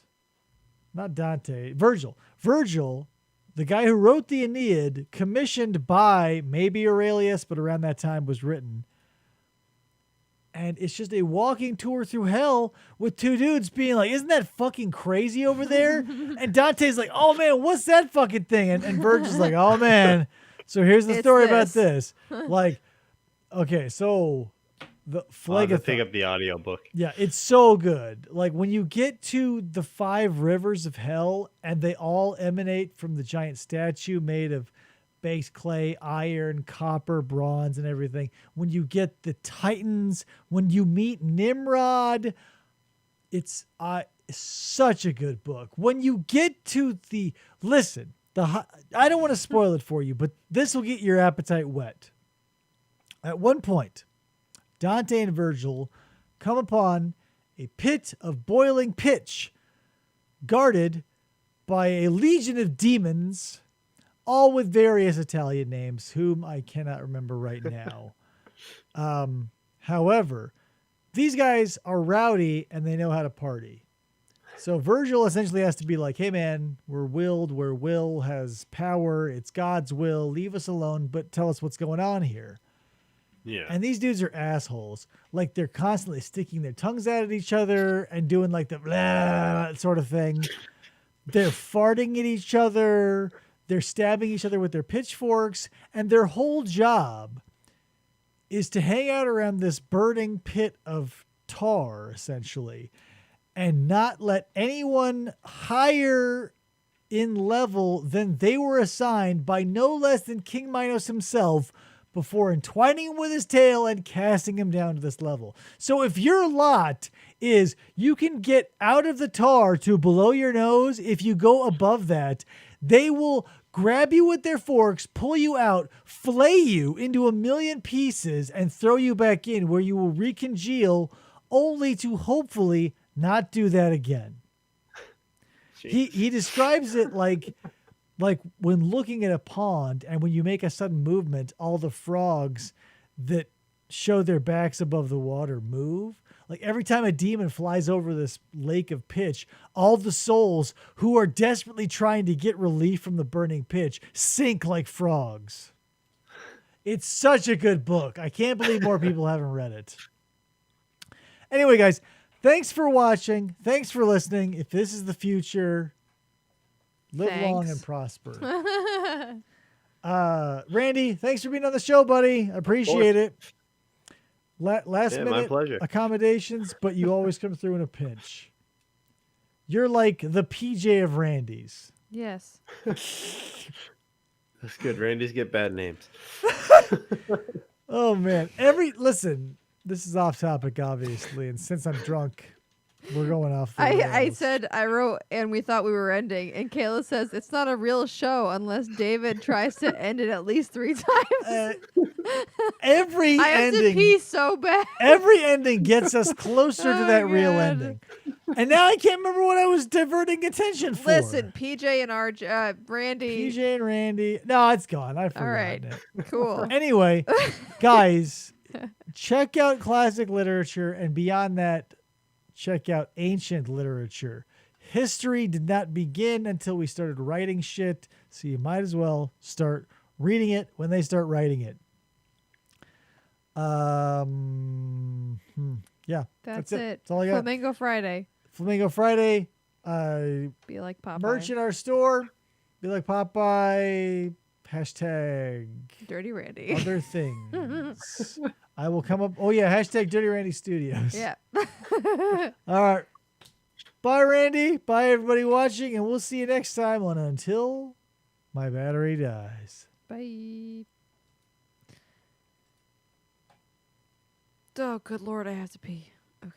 Not Dante, Virgil. Virgil, the guy who wrote the Aeneid, commissioned by maybe Aurelius, but around that time was written. And it's just a walking tour through hell with two dudes being like, isn't that fucking crazy over there? And Dante's like, oh man, what's that fucking thing? And Virgil's like, oh man. So here's the story about this. Like, okay, so the Phlegethon. Pick up the audio book. Yeah, it's so good. Like when you get to the 5 rivers of hell and they all emanate from the giant statue made of baked clay, iron, copper, bronze, and everything. When you get the Titans, when you meet Nimrod, it's such a good book. When you get to I don't want to spoil it for you, but this will get your appetite whet. At one point, Dante and Virgil come upon a pit of boiling pitch guarded by a legion of demons, all with various Italian names, whom I cannot remember right now. However, these guys are rowdy and they know how to party. So Virgil essentially has to be like, hey man, we're willed, where will has power, it's God's will, leave us alone, but tell us what's going on here. Yeah. And these dudes are assholes. Like they're constantly sticking their tongues out at each other and doing like the blah sort of thing. They're farting at each other. They're stabbing each other with their pitchforks. And their whole job is to hang out around this burning pit of tar, essentially, and not let anyone higher in level than they were assigned by no less than King Minos himself before entwining him with his tail and casting him down to this level. So if your lot is you can get out of the tar to below your nose, if you go above that, they will grab you with their forks, pull you out, flay you into a million pieces, and throw you back in where you will recongeal, only to hopefully not do that again. He describes it like when looking at a pond and when you make a sudden movement, all the frogs that show their backs above the water move. Like every time a demon flies over this lake of pitch, all the souls who are desperately trying to get relief from the burning pitch sink like frogs. It's such a good book. I can't believe more people haven't read it. Anyway, guys, thanks for watching. Thanks for listening. If this is the future, live long and prosper. Randy, thanks for being on the show, buddy. I appreciate it. Last minute accommodations, but you always come through in a pinch. You're like the PJ of Randy's. Yes. That's good. Randy's get bad names. Oh, man. Listen, this is off topic, obviously. And since I'm drunk, we're going off. I wrote, and we thought we were ending. And Kayla says, it's not a real show unless David tries to end it at least 3 times. Every I ending. have to pee so bad. Every ending gets us closer to that real ending. And now I can't remember what I was diverting attention for. Listen, PJ and Randy. PJ and Randy. No, it's gone. I forgot. All right. It. Cool. Anyway, guys, check out classic literature, and beyond that, check out ancient literature. History did not begin until we started writing shit, so you might as well start reading it when they start writing it. Yeah. That's it. That's all I got. Flamingo Friday. Be like Popeye. Merch in our store. Be like Popeye. Hashtag Dirty Randy. Other things. I will come up. Oh, yeah. Hashtag Dirty Randy Studios. Yeah. All right. Bye, Randy. Bye, everybody watching. And we'll see you next time on Until My Battery Dies. Bye. Oh, good Lord. I have to pee. Okay.